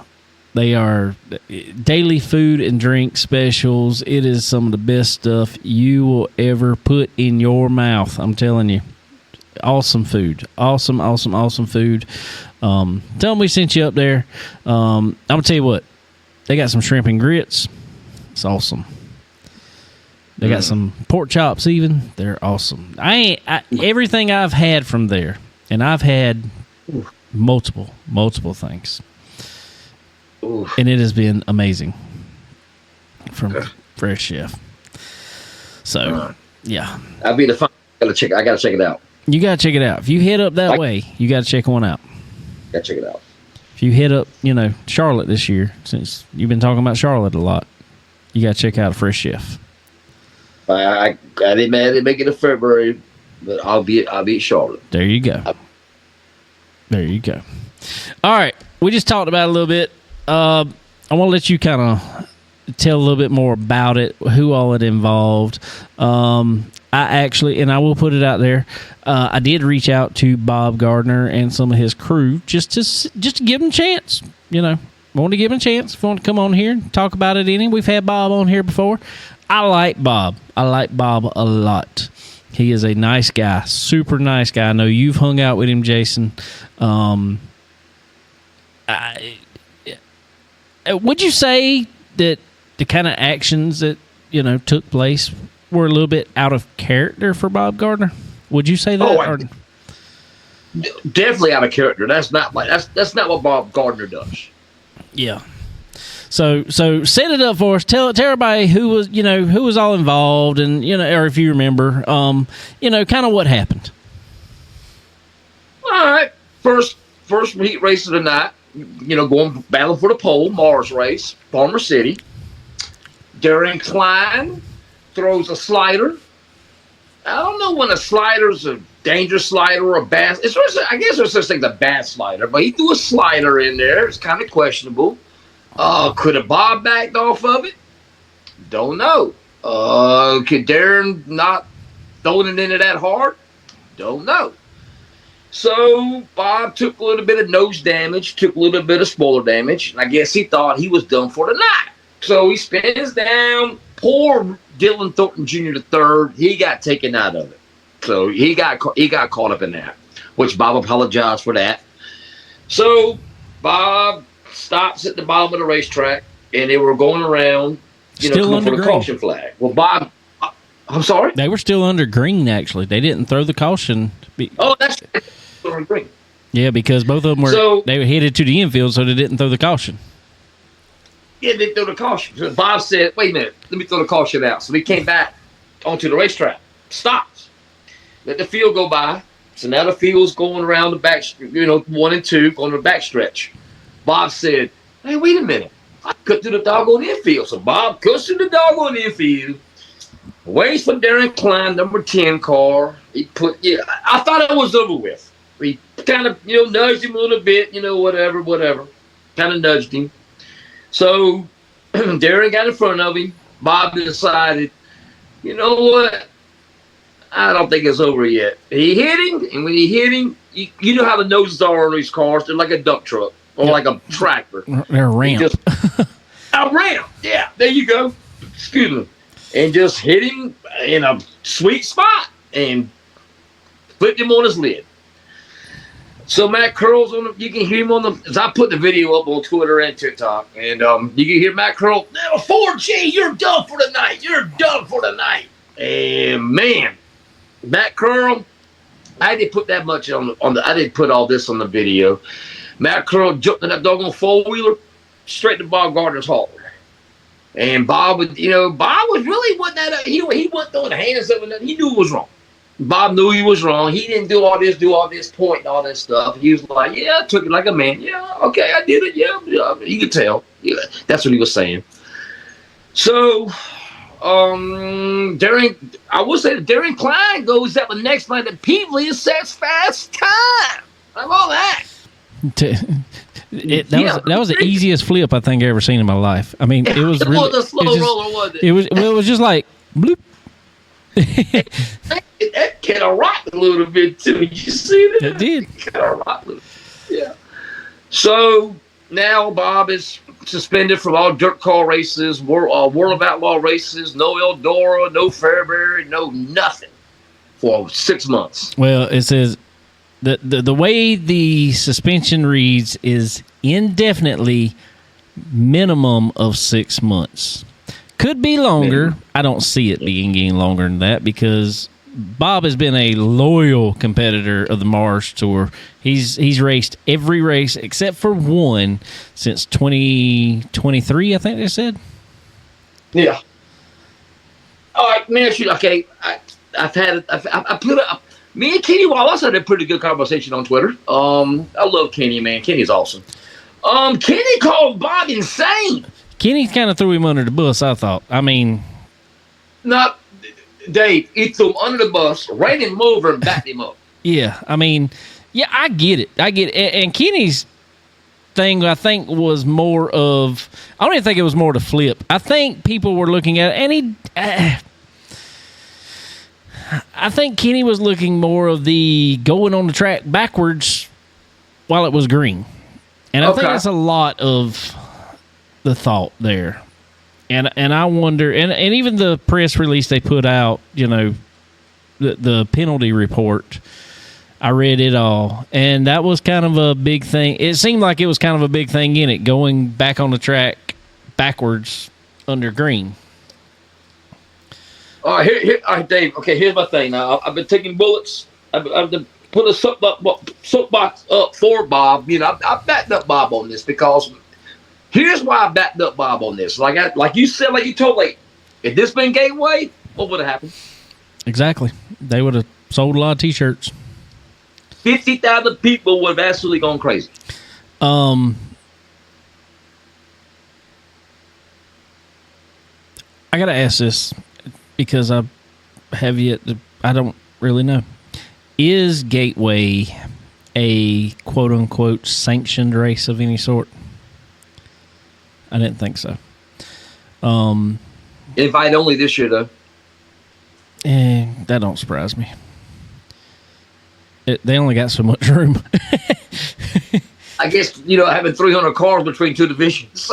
Speaker 1: daily food and drink specials. It is some of the best stuff you will ever put in your mouth. I'm telling you. Awesome food. Awesome food. Tell them we sent you up there. I'm going to tell you what. They got some shrimp and grits. It's awesome. They got some pork chops even. They're awesome. Everything I've had from there, and I've had multiple things.
Speaker 2: Oof.
Speaker 1: And it has been amazing from Fresh Chef. So, yeah.
Speaker 2: I'll be the fun. I gotta check it out.
Speaker 1: You got to check it out. If you head up that way, you got to check one out.
Speaker 2: Gotta check it out.
Speaker 1: If you head up, Charlotte this year, since you've been talking about Charlotte a lot, you got to check out a Fresh Chef.
Speaker 2: I didn't make it in February, but I'll be at Charlotte.
Speaker 1: There you go. There you go. All right. We just talked about it a little bit. I want to let you kind of tell a little bit more about it, who all it involved. I will put it out there, I did reach out to Bob Gardner and some of his crew just to give them a chance. Want to give him a chance. If you want to come on here and talk about it any. We've had Bob on here before. I like Bob. I like Bob a lot. He is a nice guy, super nice guy. I know you've hung out with him, Jason. Would you say that the kind of actions that took place were a little bit out of character for Bob Gardner? Would you say that?
Speaker 2: Definitely out of character. That's not what Bob Gardner does.
Speaker 1: Yeah. So set it up for us. Tell everybody who was all involved, and or if you remember, kind of what happened.
Speaker 2: All right. First heat race of the night. Going battling for the pole, Mars race, Farmer City. Darren Klein throws a slider. I don't know when a slider's a dangerous slider or a bad. I guess there's such thing as a bad slider, but he threw a slider in there. It's kind of questionable. Could have Bob backed off of it? Don't know. Could Darren not throw it in it that hard? Don't know. So Bob took a little bit of nose damage, took a little bit of spoiler damage, and I guess he thought he was done for the night. So he spins down. Poor Dylan Thornton Jr. III, he got taken out of it. So he got caught up in that, which Bob apologized for that. So Bob stops at the bottom of the racetrack, and they were going around, coming for the caution flag. Well, Bob, I'm sorry?
Speaker 1: They were still under green, actually. They didn't throw the caution.
Speaker 2: Oh, that's under green.
Speaker 1: Yeah, because both of them they were headed to the infield, so they didn't throw the caution.
Speaker 2: Yeah, they threw the caution. So Bob said, wait a minute, let me throw the caution out. So he came back onto the racetrack, stops, let the field go by. So now the field's going around the back, 1 and 2, going to the back stretch. Bob said, hey, wait a minute. I cut through the doggone infield. So Bob cuts through the doggone infield, waits for Darren Klein, number 10 car. I thought it was over with. He kind of, nudged him a little bit, whatever. Kind of nudged him. So Darren got in front of him. Bob decided, you know what? I don't think it's over yet. He hit him, and when he hit him, you know how the noses are on these cars. They're like a dump truck or like a tractor.
Speaker 1: They're a ramp.
Speaker 2: A ramp. Yeah, there you go. Excuse me. And just hit him in a sweet spot and flipped him on his lid. So Matt Curl's you can hear him I put the video up on Twitter and TikTok, and you can hear Matt Curl, 4G, you're done for the night. You're done for the night. And man, Matt Curl, I didn't put that much I didn't put all this on the video. Matt Curl jumped in that doggone four-wheeler straight to Bob Gardner's hall. And Bob was really wasn't that, he wasn't throwing hands up and nothing. He knew it was wrong. Bob knew he was wrong. He didn't do all this point and all that stuff. He was like, yeah, I took it like a man. Yeah, okay, I did it. Yeah, you could tell. Yeah, that's what he was saying. So, Darren Klein goes up the next night at Peevely and sets fast time. How about that?
Speaker 1: That was the easiest flip I think I ever seen in my life. I mean, it was really.
Speaker 2: It was a slow roller, wasn't it?
Speaker 1: It was just like bloop.
Speaker 2: That kind of rocked a little bit too. Did you see that?
Speaker 1: It did.
Speaker 2: Kind of rocked a little bit. Yeah. So now Bob is suspended from all dirt car races, World of Outlaw races, no Eldora, no Fairbury, no nothing for 6 months.
Speaker 1: Well, it says the way the suspension reads is indefinitely, minimum of 6 months. Could be longer. I don't see it being any longer than that because Bob has been a loyal competitor of the Mars Tour. He's raced every race except for one since 2023, I think they said.
Speaker 2: Yeah. All right, man. Okay, I put up. Me and Kenny Wallace had a pretty good conversation on Twitter. I love Kenny, man. Kenny's awesome. Kenny called Bob insane.
Speaker 1: Kenny kind of threw him under the bus, I thought. I mean,
Speaker 2: not Dave. He threw him under the bus, ran him over, and backed him up.
Speaker 1: Yeah, I mean, yeah, I get it. And Kenny's thing, I think, was more of. I don't even think it was more to flip. I think people were looking at it, and he. I think Kenny was looking more of the going on the track backwards while it was green. And I think that's a lot of the thought there. And I wonder, and even the press release they put out, you know, the penalty report, I read it all. And that was kind of a big thing. It seemed like it was kind of a big thing in it, going back on the track backwards under green.
Speaker 2: All right, Dave. Okay, here's my thing. Now, I've been taking bullets. I've been put a soapbox up for Bob. You know, I backed up Bob on this because here's why I backed up Bob on this. Like you said, like you told Layton, if this been Gateway, what would have happened?
Speaker 1: Exactly. They would have sold a lot of T-shirts.
Speaker 2: 50,000 people would have absolutely gone crazy.
Speaker 1: I got to ask this because I have yet to, I don't really know. Is Gateway a quote-unquote sanctioned race of any sort? I didn't think so.
Speaker 2: Invite only this year, though.
Speaker 1: That don't surprise me. They only got so much room.
Speaker 2: I guess, you know, having 300 cars between two divisions.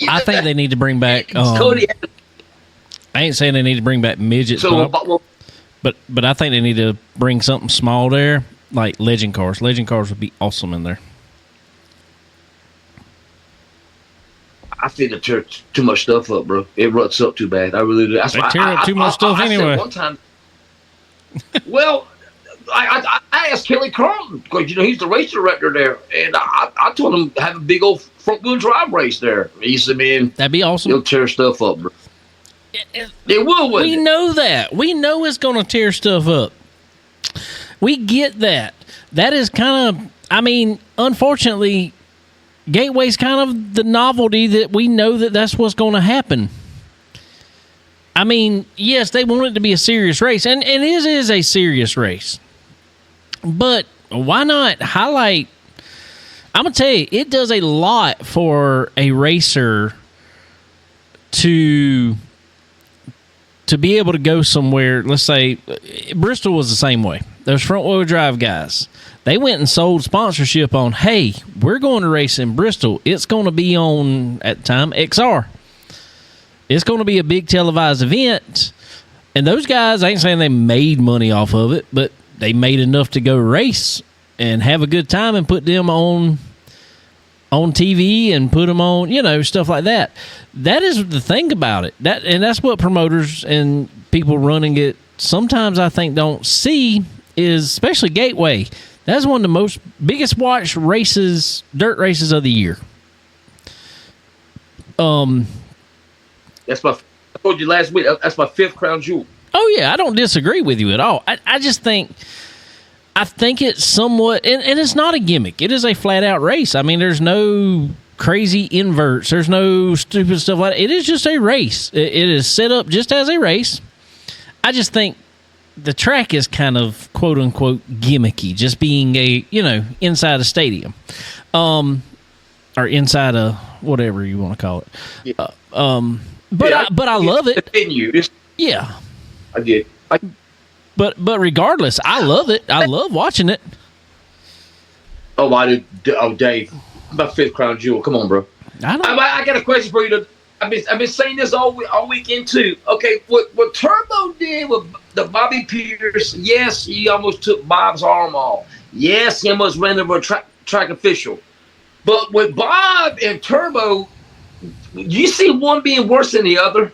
Speaker 1: I think they need to bring back. Cody. I ain't saying they need to bring back midgets, but I think they need to bring something small there, like legend cars. Legend cars would be awesome in there.
Speaker 2: I think they tear too much stuff up, bro. It ruts up too bad. I really do. That's
Speaker 1: they tear up too much stuff anyway.
Speaker 2: One time, well, I asked Kelly Carlton because you know he's the race director there, and I told him to have a big old front wheel drive race there. He said, "Man,
Speaker 1: that'd be awesome.
Speaker 2: He'll tear stuff up, bro." It will.
Speaker 1: We know that. We know it's going to tear stuff up. We get that. That is kind of. I mean, unfortunately, Gateway's kind of the novelty that we know that that's what's going to happen. I mean, yes, they want it to be a serious race, and it is a serious race. But why not highlight? I'm going to tell you, it does a lot for a racer to be able to go somewhere. Let's say Bristol was the same way. Those front-wheel drive guys, they went and sold sponsorship on, hey, we're going to race in Bristol. It's going to be on, at the time, XR. It's going to be a big televised event. And those guys, I ain't saying they made money off of it, but they made enough to go race and have a good time and put them on TV and put them on, you know, stuff like that. That is the thing about it. And that's what promoters and people running it sometimes I think don't see is, especially Gateway, that's one of the most biggest watched races, dirt races of the year.
Speaker 2: That's I told you last week, that's my 5th crown jewel.
Speaker 1: Oh, yeah, I don't disagree with you at all. I just think it's somewhat, and it's not a gimmick. It is a flat-out race. I mean, there's no crazy inverts. There's no stupid stuff like that. It is just a race. It is set up just as a race. I just think the track is kind of quote-unquote gimmicky, just being a, you know, inside a stadium. Or inside a whatever you want to call it.
Speaker 2: Yeah.
Speaker 1: But I love it. Yeah.
Speaker 2: I get it.
Speaker 1: But regardless, I love it. I love watching it.
Speaker 2: Oh, I do. Oh, Dave, my 5th crown jewel. Come on, bro.
Speaker 1: I
Speaker 2: got a question for you. I've been saying this all weekend too. Okay, what Turbo did with the Bobby Pierce? Yes, he almost took Bob's arm off. Yes, he almost ran over a track official. But with Bob and Turbo, you see one being worse than the other?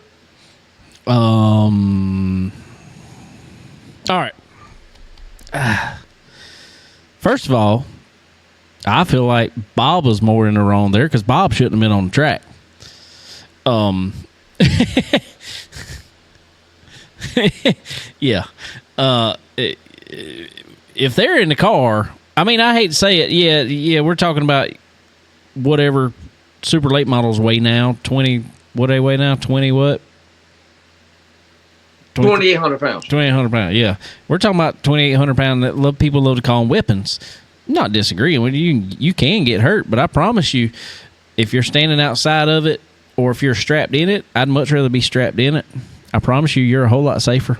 Speaker 1: All right. First of all, I feel like Bob was more in the wrong there because Bob shouldn't have been on the track. Yeah. If they're in the car, I mean, I hate to say it. Yeah, we're talking about whatever super late models weigh now. 20, what do they weigh now? 20 what?
Speaker 2: 2,800 pounds.
Speaker 1: 2,800 pounds, yeah. We're talking about 2,800 pounds that people love to call them weapons. I'm not disagreeing with you. You can get hurt, but I promise you, if you're standing outside of it or if you're strapped in it, I'd much rather be strapped in it. I promise you're a whole lot safer.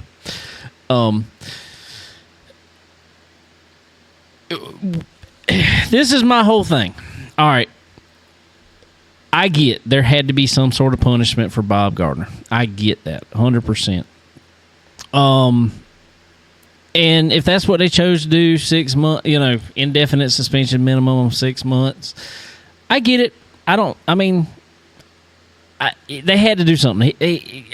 Speaker 1: This is my whole thing. All right. I get there had to be some sort of punishment for Bob Gardner. I get that 100%. And if that's what they chose to do, 6 months, indefinite suspension, minimum of 6 months, I get it. They had to do something.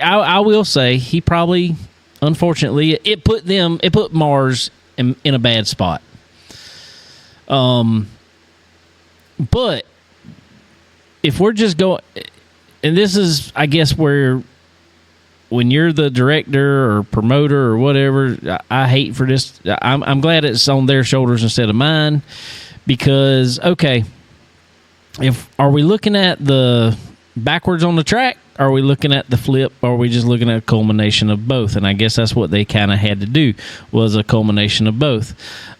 Speaker 1: I will say he probably, unfortunately, it put Mars in a bad spot. But if we're just going, and this is, I guess, where when you're the director or promoter or whatever, I hate for this. I'm glad it's on their shoulders instead of mine because, okay, are we looking at the backwards on the track? Are we looking at the flip? Or are we just looking at a culmination of both? And I guess that's what they kind of had to do was a culmination of both.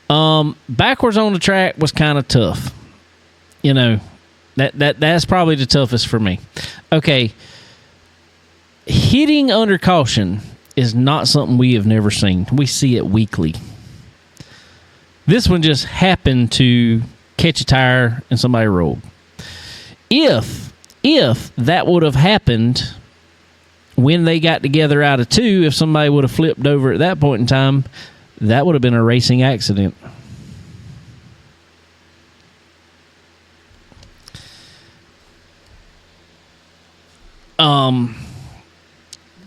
Speaker 1: Backwards on the track was kind of tough. That's probably the toughest for me. Okay. Hitting under caution is not something we have never seen. We see it weekly. This one just happened to catch a tire and somebody rolled. If that would have happened when they got together out of two, if somebody would have flipped over at that point in time, that would have been a racing accident.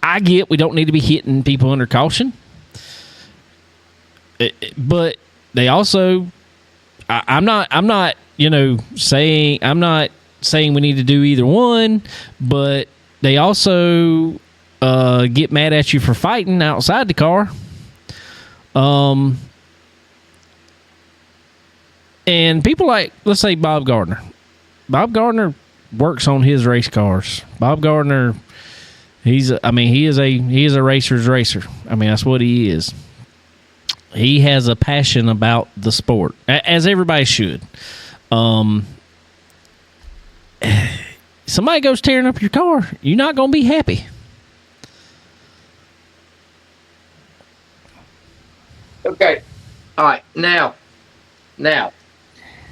Speaker 1: I get we don't need to be hitting people under caution, but they also, I'm not saying we need to do either one, but they also get mad at you for fighting outside the car. And people like, let's say Bob Gardner. Bob Gardner works on his race cars. Bob Gardner, he is a racer's racer. I mean, that's what he is. He has a passion about the sport, as everybody should. Somebody goes tearing up your car, you're not going to be happy.
Speaker 2: Okay. All right. Now,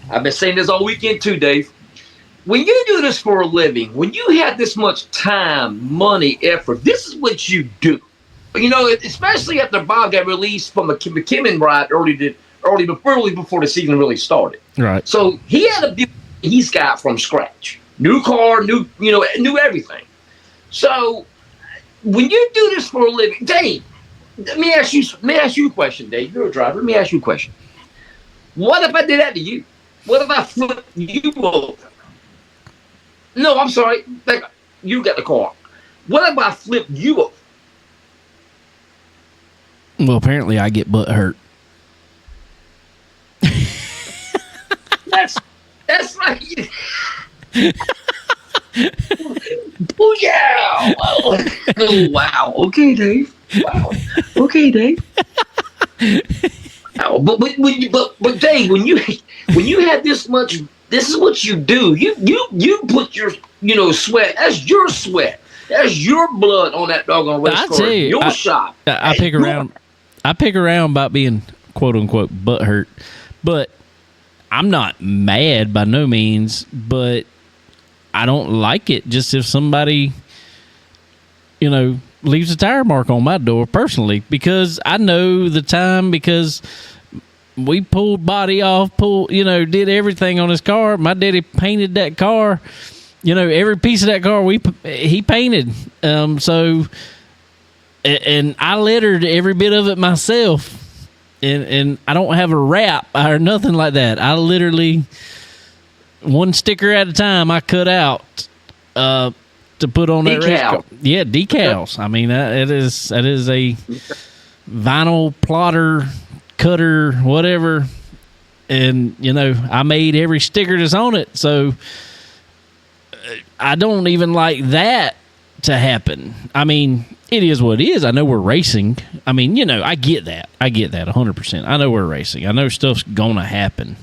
Speaker 2: I've been saying this all weekend too, Dave. When you do this for a living, when you have this much time, money, effort, this is what you do. Especially after Bob got released from a McKinnon ride early before the season really started.
Speaker 1: Right.
Speaker 2: So he had a build he's got from scratch. New car, new everything. So when you do this for a living, Dave, let me ask you a question, Dave. You're a driver. Let me ask you a question. What if I did that to you? What if I flipped you over? No, I'm sorry. You got the car. What if I flipped you over?
Speaker 1: Well, apparently I get butt hurt.
Speaker 2: That's right. Oh yeah! Oh wow! Okay, Dave. Wow. Okay, Dave. But Dave, when you have this much, this is what you do. You put your sweat. That's your sweat. That's your blood on that doggone race car. Your shot.
Speaker 1: I pick around about being quote unquote butt hurt, but I'm not mad by no means. But I don't like it. Just if somebody, leaves a tire mark on my door personally, because I know the time, because we pulled body off, did everything on his car. My daddy painted that car. Every piece of that car he painted. So, and I lettered every bit of it myself. And I don't have a wrap or nothing like that. I literally, one sticker at a time, I cut out to put on that race car. Yeah, decals. I mean, that is a vinyl plotter, cutter, whatever. And, I made every sticker that's on it. So I don't even like that to happen. I mean, it is what it is. I know we're racing. I mean, I get that. 100%. I know we're racing. I know stuff's going to happen.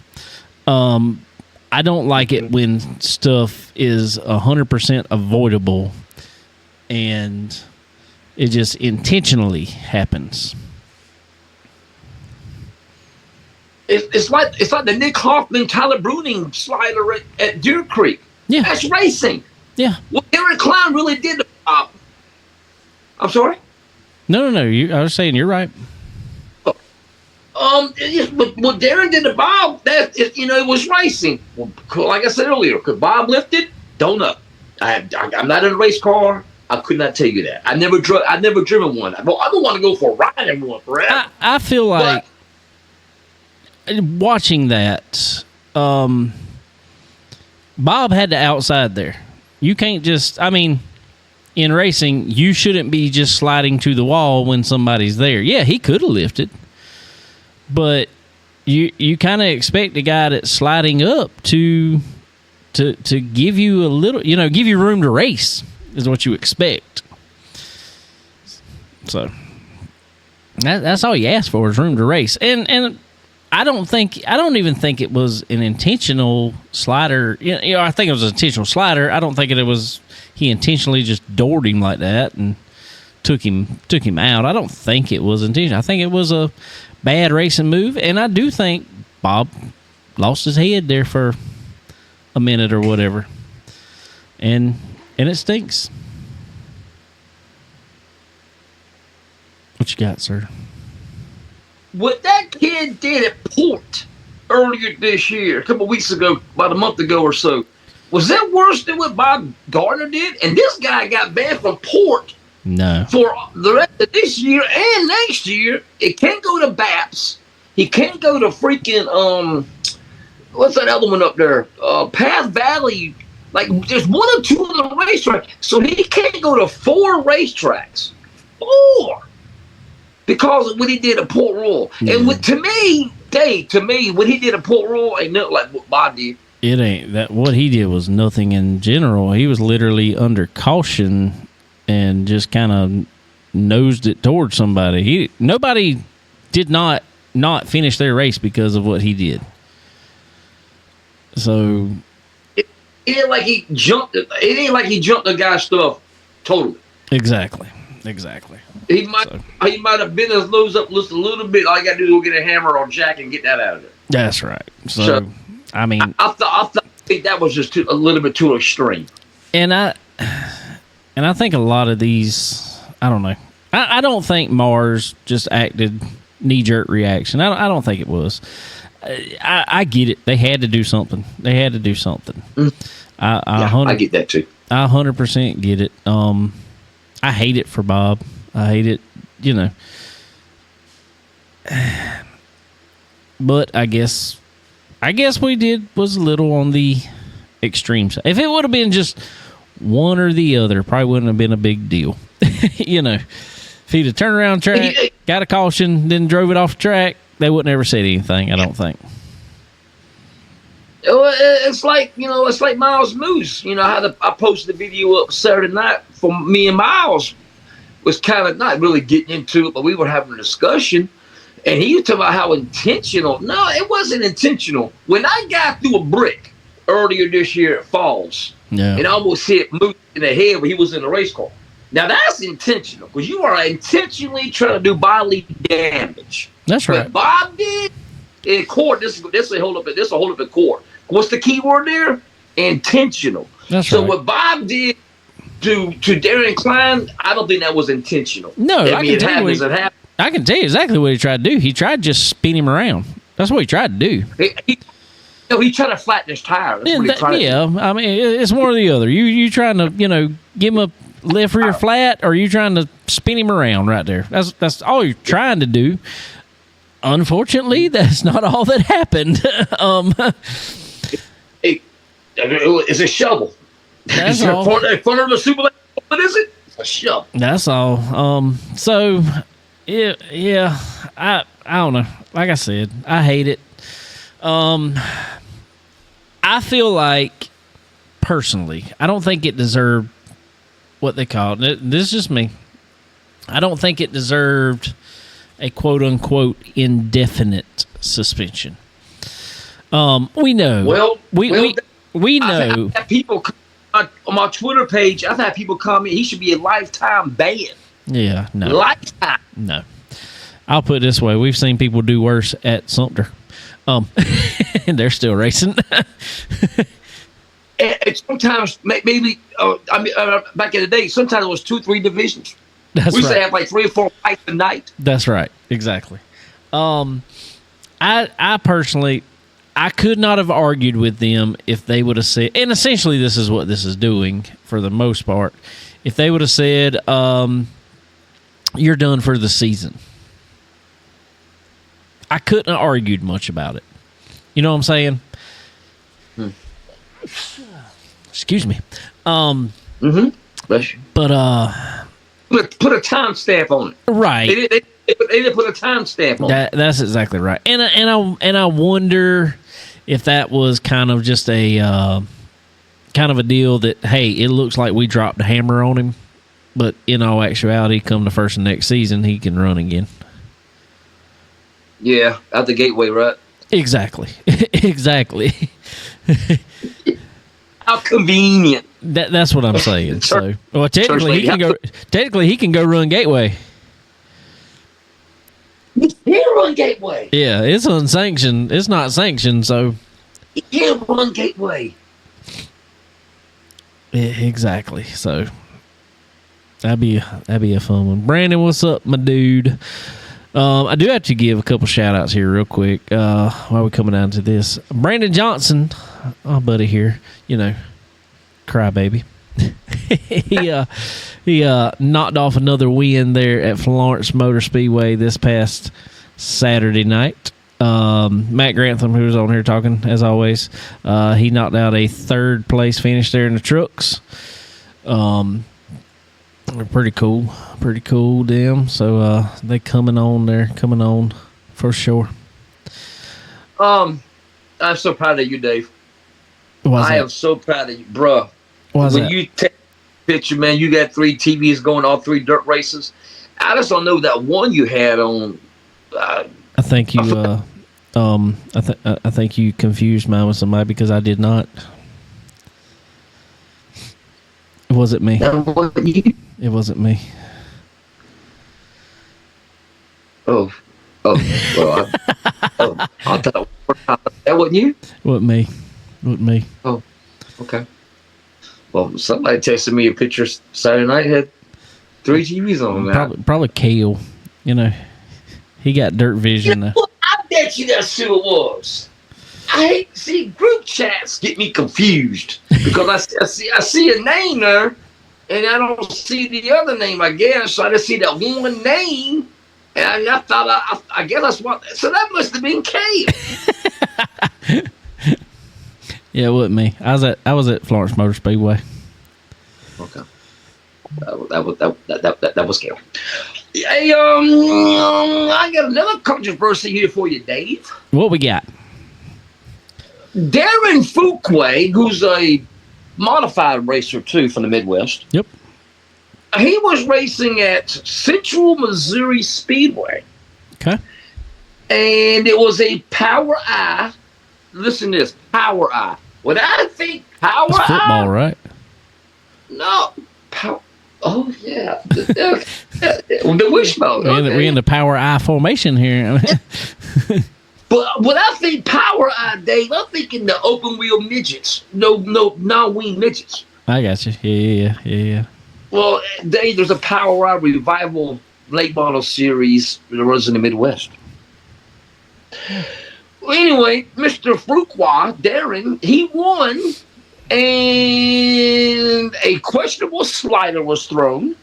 Speaker 1: I don't like it when stuff is 100% avoidable and it just intentionally happens.
Speaker 2: It's like the Nick Hoffman, Tyler Bruning slider at Deer Creek.
Speaker 1: Yeah.
Speaker 2: That's racing.
Speaker 1: Yeah.
Speaker 2: Well, Aaron Klein really did the Bob. I'm sorry?
Speaker 1: No. I was saying you're right.
Speaker 2: But Darren did the Bob, it was racing. Well, like I said earlier, could Bob lift it? Don't know. I'm not in a race car. I could not tell you that. I've never driven one. I don't want to go for a ride in one forever.
Speaker 1: I feel like watching that, Bob had the outside there. You can't just, in racing, you shouldn't be just sliding to the wall when somebody's there. Yeah, he could have lifted, but you kind of expect a guy that's sliding up to give you a little, give you room to race is what you expect. So that's all you ask for is room to race. And I don't even think it was an intentional slider. I think it was an intentional slider. I don't think he intentionally just doored him like that and took him out. I don't think it was intentional. I think it was a bad racing move, and I do think Bob lost his head there for a minute or whatever. And it stinks. What you got, sir?
Speaker 2: What that kid did at Port earlier this year, a couple of weeks ago, about a month ago or so, was that worse than what Bob Gardner did? And this guy got banned from Port for the rest of this year and next year. It can't go to BAPS. He can't go to freaking, what's that other one up there? Path Valley. Like, there's one or two of the racetracks. So he can't go to 4 racetracks. 4! Because of what he did at Port Royal. And to me, what he did at Port Royal ain't nothing like what Bob did.
Speaker 1: It ain't that. What he did was nothing in general. He was literally under caution and just kind of nosed it towards somebody. Nobody did not finish their race because of what he did. So
Speaker 2: it ain't like he jumped. It ain't like he jumped the guy's stuff totally.
Speaker 1: Exactly.
Speaker 2: He might have bent his nose up just a little bit. All you got to do is go get a hammer or jack and get that out of there.
Speaker 1: That's right. So
Speaker 2: I think that was just a little bit too extreme.
Speaker 1: And I think a lot of these, I don't know. I don't think Mars just acted knee-jerk reaction. I don't think it was. I get it. They had to do something. I get that too. I 100% get it. I hate it for Bob. I hate it, But I guess we was a little on the extreme side. If it would have been just one or the other, probably wouldn't have been a big deal. If he'd have turned around track, got a caution, then drove it off the track, they wouldn't ever said anything, I don't think.
Speaker 2: It's like Miles Moose. How I posted the video up Saturday night for me and Miles. Was kind of not really getting into it, but we were having a discussion, and he was talking about how intentional. No, it wasn't intentional. When I got through a brick earlier this year at Falls, and almost hit Moose in the head when he was in the race car. Now that's intentional because you are intentionally trying to do bodily damage.
Speaker 1: That's right.
Speaker 2: What Bob did in court. This will hold up in court. What's the key word there? Intentional.
Speaker 1: That's
Speaker 2: so
Speaker 1: right.
Speaker 2: what Bob did to Darren Klein, I don't think that was intentional.
Speaker 1: No,
Speaker 2: I mean, it happens.
Speaker 1: I can tell you exactly what he tried to do. He tried to just spin him around. That's what he tried to do.
Speaker 2: He tried to flatten his tire. That's what he tried to do.
Speaker 1: I mean, it's one or the other. You trying to, give him a left rear flat, or you trying to spin him around right there. That's all you're trying to do. Unfortunately, that's not all that happened.
Speaker 2: It's a shovel.
Speaker 1: That's all.
Speaker 2: In front of the Super Bowl. What is it? It's a shovel.
Speaker 1: That's all. So, yeah. I don't know. Like I said, I hate it. I feel like, personally, I don't think it deserved what they called it. This is just me. I don't think it deserved a quote-unquote indefinite suspension. We know.
Speaker 2: Well,
Speaker 1: we know.
Speaker 2: I've had people on my Twitter page. I've had people comment he should be a lifetime ban.
Speaker 1: Yeah, no.
Speaker 2: Lifetime.
Speaker 1: No. I'll put it this way. We've seen people do worse at Sumter. And they're still racing.
Speaker 2: And sometimes, maybe, back in the day, sometimes it was 2-3 divisions.
Speaker 1: That's
Speaker 2: we used
Speaker 1: right.
Speaker 2: to have like 3 or 4 fights a night.
Speaker 1: That's right. Exactly. I personally, I could not have argued with them if they would have said, and essentially this is what this is doing for the most part, if they would have said, you're done for the season. I couldn't have argued much about it. You know what I'm saying? Excuse me.
Speaker 2: Bless you.
Speaker 1: But
Speaker 2: put a timestamp on it.
Speaker 1: Right.
Speaker 2: They didn't put a timestamp on it.
Speaker 1: That's exactly right. And I wonder if that was kind of just a deal that, hey, it looks like we dropped the hammer on him, but in all actuality, come the first of next season, he can run again.
Speaker 2: Yeah, out the gateway, right?
Speaker 1: Exactly. Exactly.
Speaker 2: How convenient.
Speaker 1: That's what I'm saying. So, well, technically he can go run gateway.
Speaker 2: He can't run gateway.
Speaker 1: Yeah, it's unsanctioned. It's not sanctioned, so
Speaker 2: he can't run gateway.
Speaker 1: Exactly. So that'd be a fun one. Brandon, what's up, my dude? I do have to give a couple shout-outs here real quick while we're coming down to this. Brandon Johnson, our buddy here, crybaby. he knocked off another win there at Florence Motor Speedway this past Saturday night. Matt Grantham, who was on here talking, as always, he knocked out a third-place finish there in the trucks. They're pretty cool, damn. So they coming on for sure.
Speaker 2: I'm so proud of you, Dave. I am so proud of you, bruh. When you take a picture, man, you got 3 TVs going, all 3 dirt races. I just don't know that one you had on.
Speaker 1: I think you, I think you confused mine with somebody because I did not. It wasn't me. It wasn't me.
Speaker 2: Well, I thought that wasn't you.
Speaker 1: Wasn't me.
Speaker 2: Oh, okay. Well, somebody texted me a picture Saturday night, had 3 TVs on that.
Speaker 1: Probably Kale. He got dirt vision.
Speaker 2: I bet you that's who it was. Group chats get me confused because I see a name there, and I don't see the other name. I guess so. I just see that one name, and I thought I guess that's what. So that must have been Kale.
Speaker 1: Yeah, it wasn't me. I was at Florence Motor Speedway.
Speaker 2: Okay, that was Kale. Hey, I got another controversy here for you, Dave.
Speaker 1: What we got?
Speaker 2: Darren Fuqua, who's a modified racer too from the Midwest.
Speaker 1: Yep.
Speaker 2: He was racing at Central Missouri Speedway.
Speaker 1: Okay.
Speaker 2: And it was a Power I. Listen to this, Power I. When I think Power
Speaker 1: It's football,
Speaker 2: I,
Speaker 1: right?
Speaker 2: No. Oh yeah. The wishbone.
Speaker 1: We're in the Power I formation here.
Speaker 2: But when I think power eye, Dave, I'm thinking the open wheel midgets. No, non-wing midgets.
Speaker 1: I got you. Yeah.
Speaker 2: Well, Dave, there's a power eye revival late model series that runs in the Midwest. Well, anyway, Mr. Fuqua, Darren, he won, and a questionable slider was thrown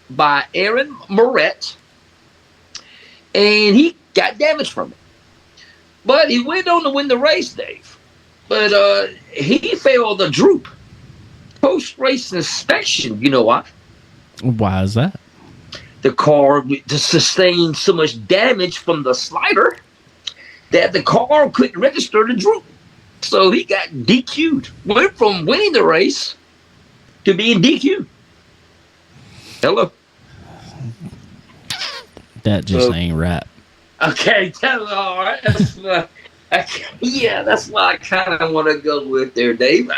Speaker 2: by Aaron Moret, and he got damage from it. But he went on to win the race, Dave. But he failed the droop. Post-race inspection, you know why?
Speaker 1: Why is that?
Speaker 2: The car sustained so much damage from the slider that the car couldn't register the droop. So he got DQ'd. Went from winning the race to being DQ'd. Hello?
Speaker 1: That just ain't right.
Speaker 2: Okay, all right. That's what I kind of want to go with there, Dave.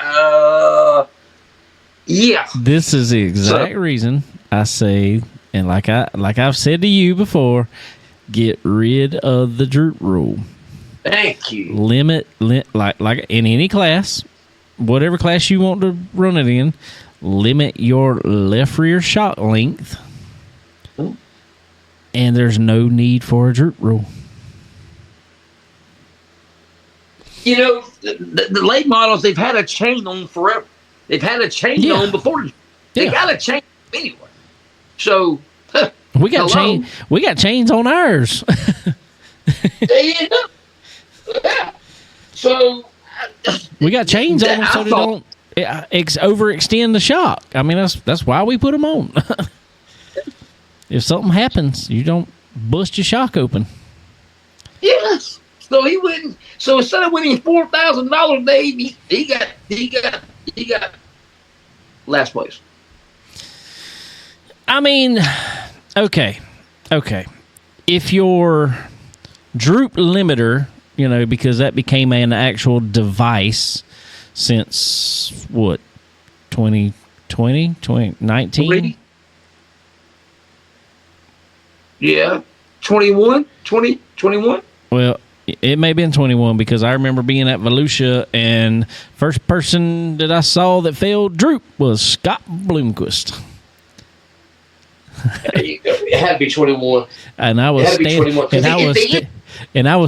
Speaker 2: Yeah.
Speaker 1: This is the exact reason I say, and like I've said to you before, get rid of the droop rule.
Speaker 2: Thank you.
Speaker 1: Limit like in any class, whatever class you want to run it in, limit your left rear shock length. Ooh. And there's no need for a droop rule.
Speaker 2: You know, the late models, they've had a chain on forever. They've had a chain on before. They got a chain anyway. So
Speaker 1: we got chains on ours.
Speaker 2: There you go. Yeah. So
Speaker 1: we got chains on them so they don't overextend the shock. I mean, that's why we put them on. If something happens, you don't bust your shock open.
Speaker 2: Yes. So he wouldn't. So instead of winning $4,000, Dave, he got last place.
Speaker 1: I mean, okay. If your droop limiter, you know, because that became an actual device since what, 2020, 2019?
Speaker 2: Yeah, 2021.
Speaker 1: Well, it may have been 21 because I remember being at Volusia and first person that I saw that failed droop was Scott Bloomquist.
Speaker 2: It had to be 21.
Speaker 1: And I was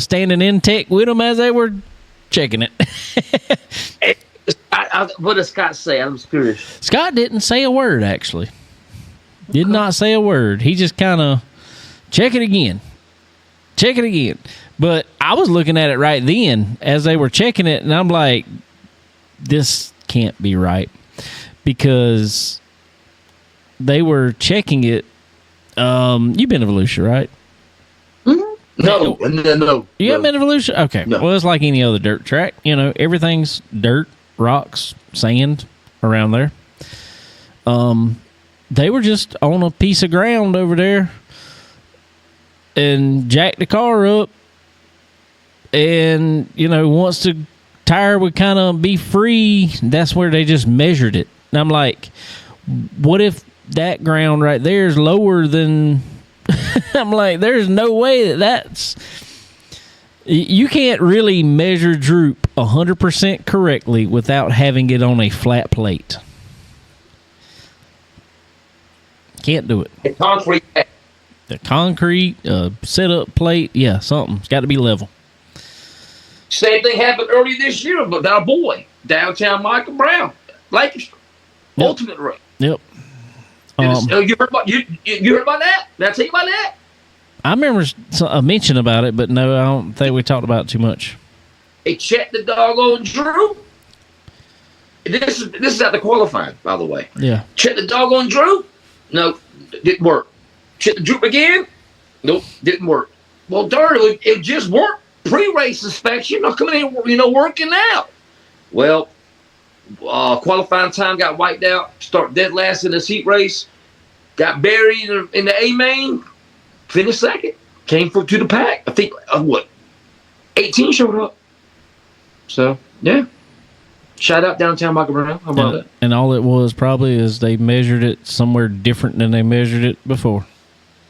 Speaker 1: standing in tech with them as they were checking it.
Speaker 2: What does Scott say? I'm curious.
Speaker 1: Scott didn't say a word, actually. Did not say a word. He just kind of check it again. But I was looking at it right then as they were checking it, and I'm like, this can't be right. Because they were checking it. You've been to Volusia, right?
Speaker 2: Mm-hmm. No.
Speaker 1: You haven't been to Volusia? Okay.
Speaker 2: No.
Speaker 1: Well, it's like any other dirt track. You know, everything's dirt, rocks, sand around there. They were just on a piece of ground over there and jacked the car up. And, you know, once the tire would kind of be free, that's where they just measured it. And I'm like, what if that ground right there is lower than... I'm like, there's no way that's... You can't really measure droop 100% correctly without having it on a flat plate. Can't do it.
Speaker 2: The
Speaker 1: concrete setup plate, yeah, something. It's got to be level.
Speaker 2: Same thing happened early this year, but our boy, downtown Michael Brown, Lakers, Ultimate Race.
Speaker 1: Yep.
Speaker 2: You heard about that? Did I tell you about that?
Speaker 1: I remember a mention about it, but no, I don't think we talked about it too much.
Speaker 2: They checked the doggone Drew. This is at the qualifying, by the way.
Speaker 1: Yeah.
Speaker 2: Check the doggone Drew. No, didn't work. Check the Droop again. Nope, didn't work. Well, darn it just worked. Pre-race inspection. I'm coming in, working out. Well, qualifying time got wiped out. Start dead last in the heat race. Got buried in the A main. Finished second. Came to the pack. I think 18 showed up. So yeah. Shout out downtown Michael Brown. How about that?
Speaker 1: And all it was probably is they measured it somewhere different than they measured it before.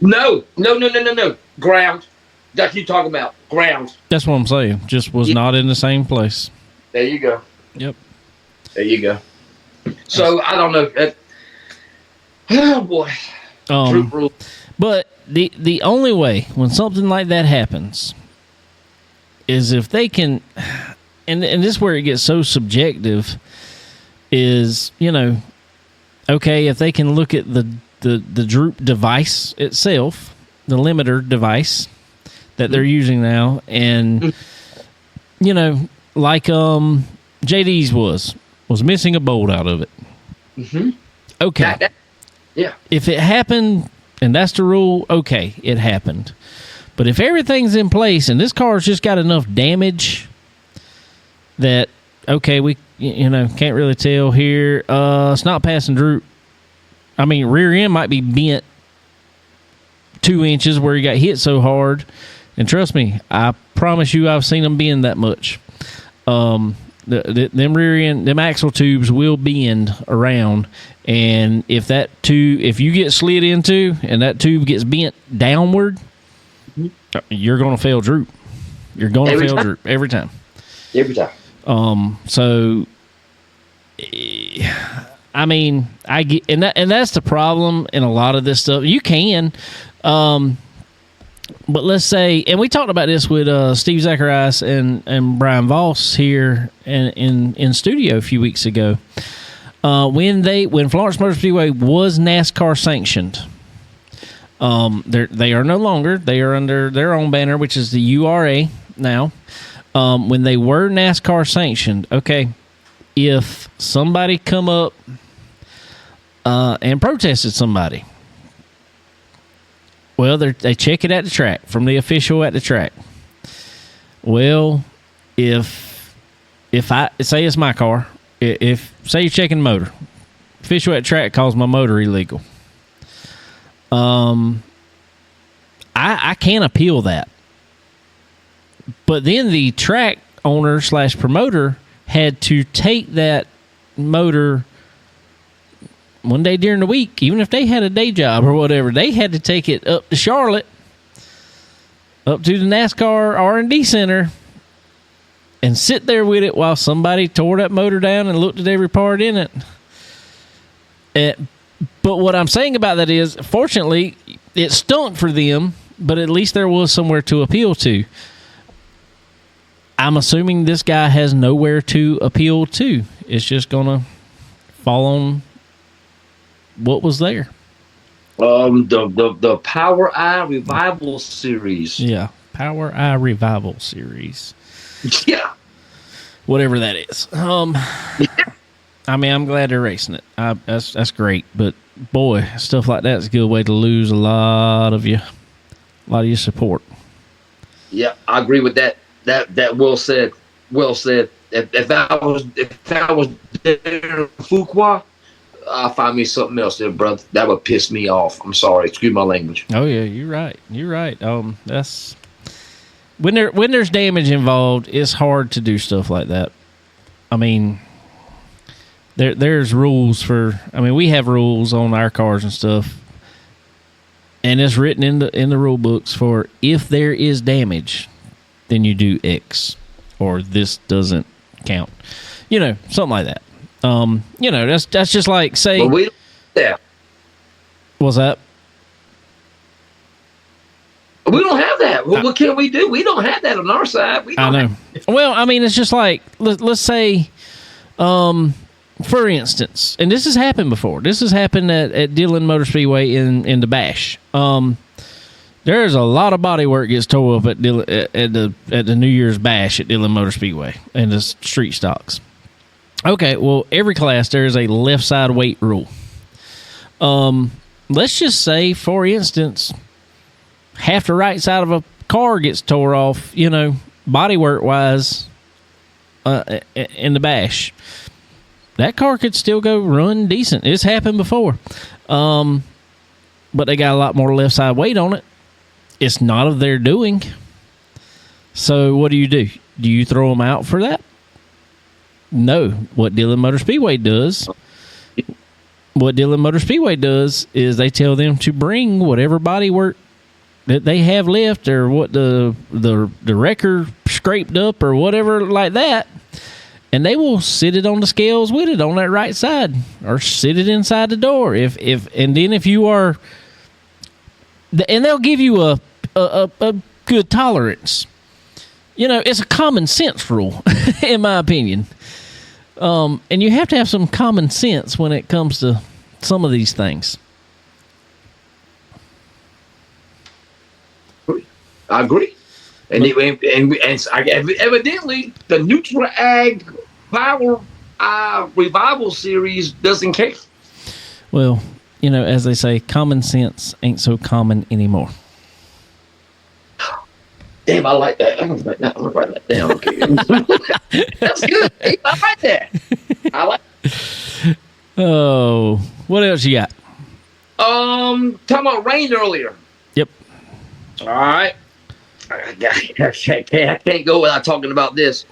Speaker 2: No. Ground. That you talking about grounds.
Speaker 1: That's what I'm saying. Just was not in the same place.
Speaker 2: There you go.
Speaker 1: Yep.
Speaker 2: There you go. So I don't know. Oh boy. Troop rule.
Speaker 1: But the only way when something like that happens is if they can, and this is where it gets so subjective, is, okay, if they can look at the droop device itself, the limiter device that they're using now, and like JD's was missing a bolt out of it. Mm-hmm. Okay.
Speaker 2: Yeah.
Speaker 1: If it happened, and that's the rule, okay, it happened. But if everything's in place and this car's just got enough damage that, okay, we can't really tell here, it's not passing droop. I mean, rear end might be bent 2 inches where you got hit so hard. And trust me, I promise you I've seen them bend that much. Them rear end, them axle tubes will bend around, and if you get slid into and that tube gets bent downward, you're going to fail droop. You're going to fail droop every time.
Speaker 2: Every time.
Speaker 1: So, I mean, I get, and that's the problem in a lot of this stuff. You can, but let's say, and we talked about this with Steve Zacharias and Brian Voss here in studio a few weeks ago. When Florence Motor Speedway was NASCAR sanctioned, they are no longer. They are under their own banner, which is the URA now. When they were NASCAR sanctioned, okay, if somebody come up and protested somebody, well, they check it at the track from the official at the track. Well, if I say it's my car, if say you're checking motor, official at track calls my motor illegal, I can't appeal that. But then the track owner / promoter had to take that motor one day during the week, even if they had a day job or whatever, they had to take it up to Charlotte, up to the NASCAR R&D Center, and sit there with it while somebody tore that motor down and looked at every part in it. But what I'm saying about that is, fortunately, it stunk for them, but at least there was somewhere to appeal to. I'm assuming this guy has nowhere to appeal to. It's just going to fall on what was there.
Speaker 2: The Power Eye Revival Series.
Speaker 1: Yeah, Power Eye Revival Series.
Speaker 2: Yeah.
Speaker 1: Whatever that is.
Speaker 2: Yeah.
Speaker 1: I mean, I'm glad they're racing it. That's great. But boy, stuff like that's a good way to lose a lot of your support.
Speaker 2: Yeah, I agree with that. That well said. Well said. If I was there in Fuqua, I'll find me something else there, brother. That would piss me off. I'm sorry. Excuse my language.
Speaker 1: Oh yeah, you're right. You're right. That's when there's damage involved, it's hard to do stuff like that. I mean, there's rules for. I mean, we have rules on our cars and stuff, and it's written in the rule books for if there is damage, then you do X, or this doesn't count. Something like that. That's just like saying.
Speaker 2: Well, we don't have that.
Speaker 1: What's that?
Speaker 2: We don't have that. Well, what can we do? We don't have that on our side.
Speaker 1: I know. Well, I mean, it's just like let's say, for instance, and this has happened before. This has happened at Dillon Motor Speedway in the Bash. There's a lot of body work gets tore up at the New Year's Bash at Dillon Motor Speedway and the street stocks. Okay, well, every class there is a left side weight rule. Let's just say, for instance, half the right side of a car gets tore off, bodywork wise, in the Bash. That car could still go run decent. It's happened before. But they got a lot more left side weight on it. It's not of their doing. So what do? Do you throw them out for that? No. What Dillon Motor Speedway does is they tell them to bring whatever bodywork that they have left, or what the wrecker scraped up, or whatever like that, and they will sit it on the scales with it on that right side, or sit it inside the door. And then if you are, and they'll give you a good tolerance. It's a common sense rule, in my opinion. And you have to have some common sense when it comes to some of these things.
Speaker 2: I agree. And evidently, the Neutral Ag Power Revival Series doesn't care.
Speaker 1: Well, as they say, common sense ain't so common anymore.
Speaker 2: Damn, I like that. I'm going to write that down. Okay. That's good. I like that. I like that.
Speaker 1: Oh, what else you got?
Speaker 2: Talking about rain earlier.
Speaker 1: Yep.
Speaker 2: All right. I can't go without talking about this.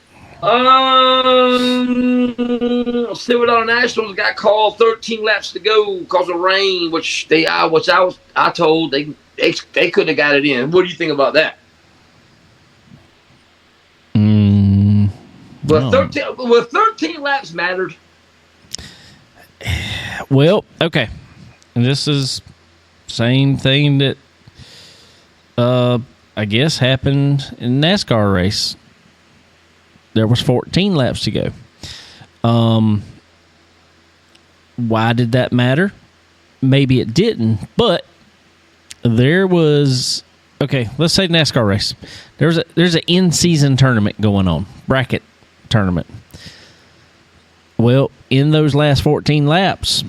Speaker 2: Silver Nationals got called 13 laps to go because of rain, which I told they couldn't have got it in. What do you think about that? Well, 13 laps mattered.
Speaker 1: Well, okay. And this is same thing that I guess happened in NASCAR race. There was 14 laps to go. Why did that matter? Maybe it didn't, but there was, okay, let's say NASCAR race. There's an in-season tournament going on, bracket tournament. Well, in those last 14 laps,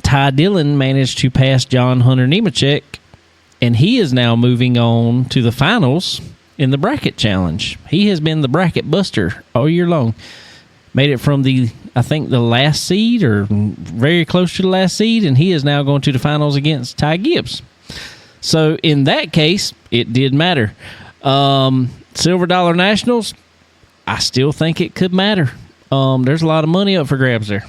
Speaker 1: Ty Dillon managed to pass John Hunter Nemechek, and he is now moving on to the finals in the bracket challenge. He has been the bracket buster all year long. Made it from the last seed, or very close to the last seed, and he is now going to the finals against Ty Gibbs. So in that case, it did matter. Silver Dollar Nationals, I still think it could matter. There's a lot of money up for grabs there.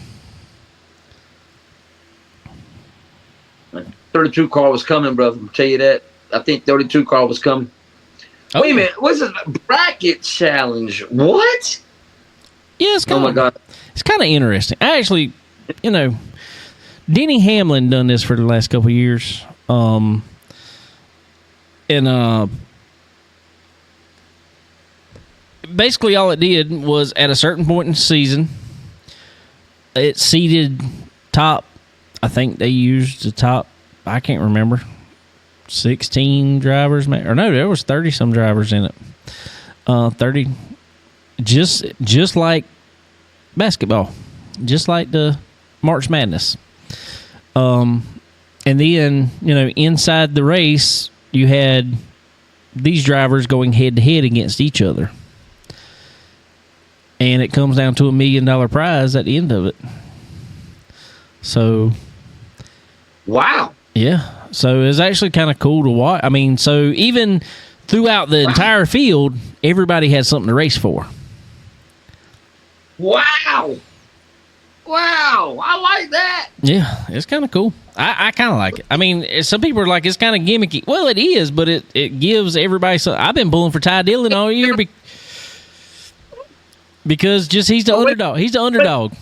Speaker 2: 32 car was coming, brother. I'll tell you that. I think 32 car was coming. Oh. Wait a minute. What's this bracket challenge? What?
Speaker 1: Yeah, it's kind of, oh my God. It's kind of interesting. I actually, Denny Hamlin done this for the last couple of years. Basically all it did was at a certain point in the season, it seeded top, I think they used the top, I can't remember, 16 drivers, or no, there was 30-some drivers in it. 30, just like basketball, just like the March Madness. And then, inside the race, you had these drivers going head-to-head against each other. And it comes down to $1 million prize at the end of it. So,
Speaker 2: wow.
Speaker 1: Yeah. So it's actually kind of cool to watch. I mean, so even throughout the entire field, everybody had something to race for.
Speaker 2: Wow. Wow. I like that.
Speaker 1: Yeah, it's kind of cool. I kind of like it. I mean, some people are like, it's kind of gimmicky. Well, it is, but it gives everybody some. I've been pulling for Ty Dillon all year because he's the underdog. He's the underdog.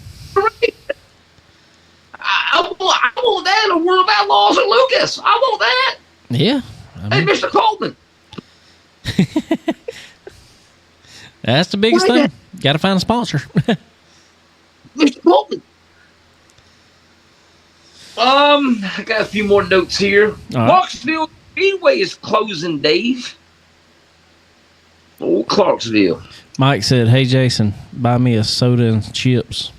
Speaker 2: I want that in a World of Outlaws at Lucas. I want that.
Speaker 1: Yeah.
Speaker 2: Hey, Mr. Coleman.
Speaker 1: That's the biggest thing. Got to find a sponsor.
Speaker 2: Mr. Coleman. I got a few more notes here. Clarksville Speedway is closing, Dave. Old Clarksville.
Speaker 1: Mike said, "Hey Jason, buy me a soda and chips."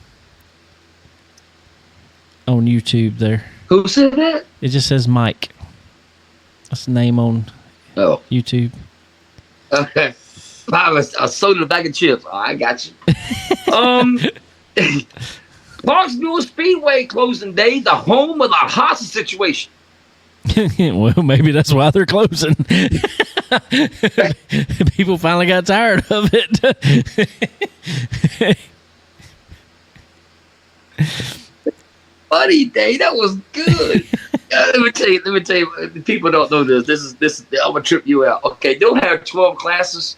Speaker 1: On YouTube there.
Speaker 2: Who said that?
Speaker 1: It just says Mike. That's the name on YouTube.
Speaker 2: Okay. Buy a soda and a bag of chips. Oh, I got you. Clarksville Speedway closing day, the home of the hostage situation.
Speaker 1: Well, maybe that's why they're closing. People finally got tired of it.
Speaker 2: Buddy Day, that was good. Let me tell you. People don't know this. This is. I'm gonna trip you out. Okay, they'll have 12 classes.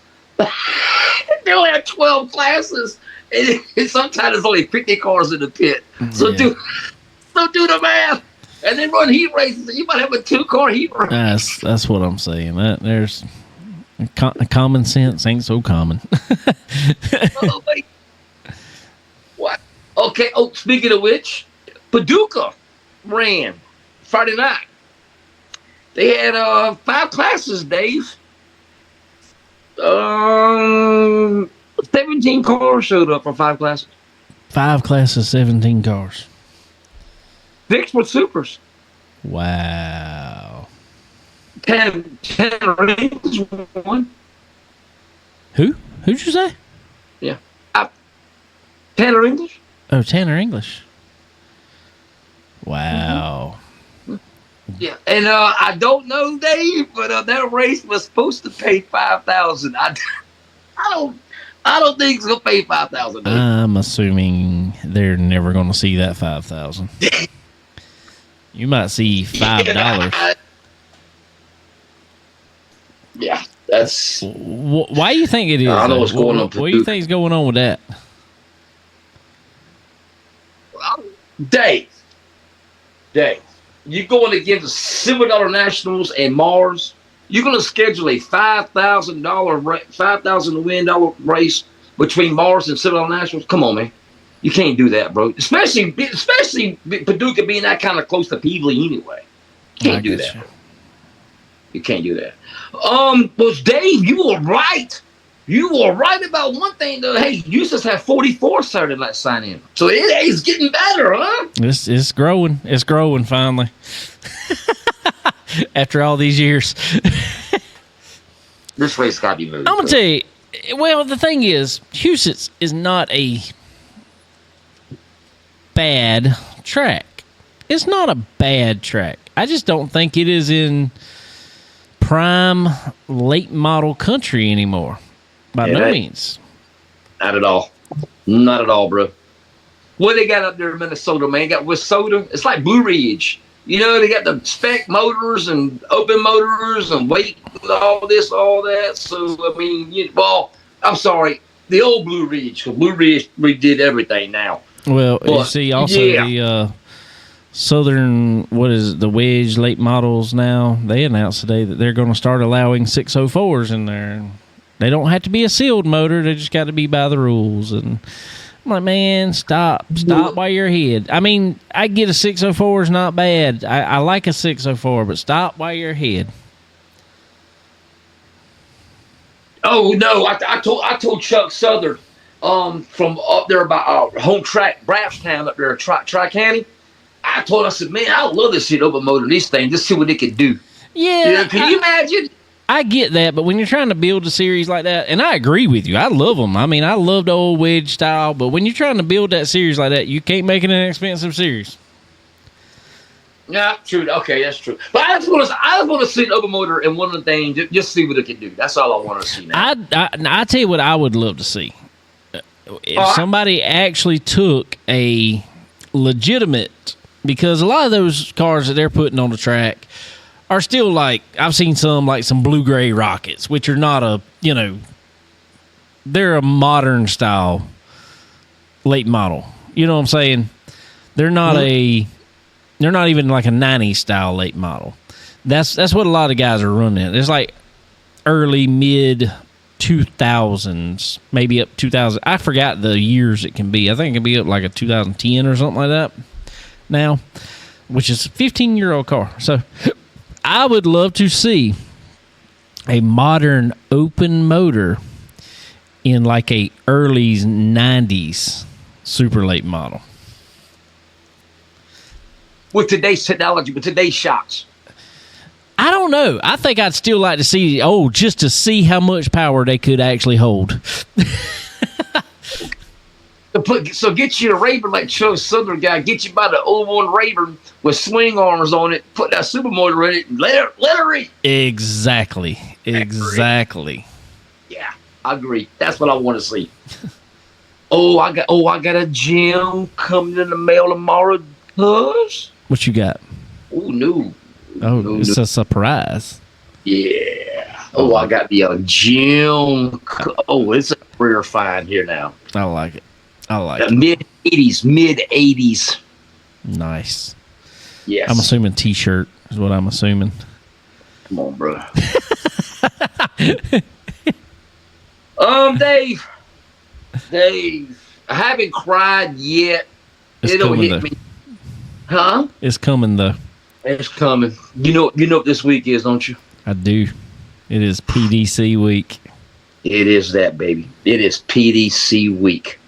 Speaker 2: They'll have 12 classes, and sometimes there's only 50 cars in the pit. So do the math, and then run heat races. You might have a 2-car heat race.
Speaker 1: That's what I'm saying. There's common sense ain't so common.
Speaker 2: Oh, wait. What? Okay. Oh, speaking of which, Paducah ran Friday night. They had 5 classes, Dave. 17 cars showed up for 5 classes.
Speaker 1: 5 classes, 17 cars.
Speaker 2: 6 were supers.
Speaker 1: Wow.
Speaker 2: 10 rings won.
Speaker 1: Who'd you say?
Speaker 2: Yeah. Tanner English.
Speaker 1: Oh, Tanner English. Wow.
Speaker 2: Yeah, and I don't know, Dave, but that race was supposed to pay $5,000. I don't think it's gonna pay $5,000.
Speaker 1: I'm assuming they're never going to see that $5,000. You might see $5.
Speaker 2: Yeah, that's.
Speaker 1: Why do you think it is?
Speaker 2: I know what's going on.
Speaker 1: What do you think is going on with that?
Speaker 2: Dave, you're going against the $7 Nationals and Mars. You're going to schedule a $5,000 to win race between Mars and $7 Nationals. Come on, man, you can't do that, bro. Especially Paducah being that kind of close to Peebly anyway. You can't do that. Bro. You can't do that. Well, Dave, you were right. You were right about one thing, though. Hey, you just had 44 Saturday night sign in. So it's getting better, huh?
Speaker 1: It's growing. It's growing finally. After all these years.
Speaker 2: This race got to be moved.
Speaker 1: I'm going to tell you, well, the thing is, Huset's is not a bad track. It's not a bad track. I just don't think it is in prime late model country anymore. By no means.
Speaker 2: Not at all. Not at all, bro. What they got up there in Minnesota, man? Got Wissota. It's like Blue Ridge. You know, they got the spec motors and open motors and weight, all this, all that. So, I mean, I'm sorry. The old Blue Ridge, because Blue Ridge redid everything now.
Speaker 1: Well, you see also the Southern, the Wedge late models now, they announced today that they're going to start allowing 604s in there. They don't have to be a sealed motor. They just got to be by the rules. And I'm like, man, stop while you're ahead. I mean, I get a 604 is not bad. I like a 604, but stop while you're ahead.
Speaker 2: Oh no, I told Chuck Southern from up there by home track, Braffstown up there, Tri-County. I said, man, I love this shit open motor, this thing, just see what it can do.
Speaker 1: Yeah,
Speaker 2: can you imagine?
Speaker 1: I get that, but when you're trying to build a series like that, and I agree with you, I love them. I mean, I love the old wedge style, but when you're trying to build that series like that, you can't make it an expensive series.
Speaker 2: Yeah, true. Okay, that's true. But I just want to see an open motor and one of the things, just see what it can do. That's all I want to see now.
Speaker 1: I tell you what I would love to see. If somebody actually took a legitimate, because a lot of those cars that they're putting on the track are still like, I've seen some like some blue-gray rockets, which are not they're a modern style late model. You know what I'm saying? They're not they're not even like a 90s style late model. That's what a lot of guys are running. It's like early, mid 2000s, maybe up 2000. I forgot the years it can be. I think it can be up like a 2010 or something like that now, which is a 15-year-old car. So I would love to see a modern open motor in like a early 90s super late model.
Speaker 2: With today's technology, with today's shocks.
Speaker 1: I don't know. I think I'd still like to see, just to see how much power they could actually hold.
Speaker 2: So get you a Rayburn like Chuck Southern guy. Get you by the 01 Rayburn with swing arms on it. Put that supermotor in it. And let her eat.
Speaker 1: Exactly.
Speaker 2: Yeah, I agree. That's what I want to see. I got a gem coming in the mail tomorrow. Cuz
Speaker 1: what you got?
Speaker 2: Oh, no.
Speaker 1: Oh, it's a surprise.
Speaker 2: Yeah. Oh, I got the gym. Oh, it's a rare find here now.
Speaker 1: I like it.
Speaker 2: Mid 80s.
Speaker 1: Nice.
Speaker 2: Yes.
Speaker 1: I'm assuming T-shirt is what I'm assuming.
Speaker 2: Come on, bro. Dave. I haven't cried yet. It'll hit me. Huh?
Speaker 1: It's coming though.
Speaker 2: It's coming. You know what this week is, don't you?
Speaker 1: I do. It is PDC week.
Speaker 2: It is that, baby. It is PDC week.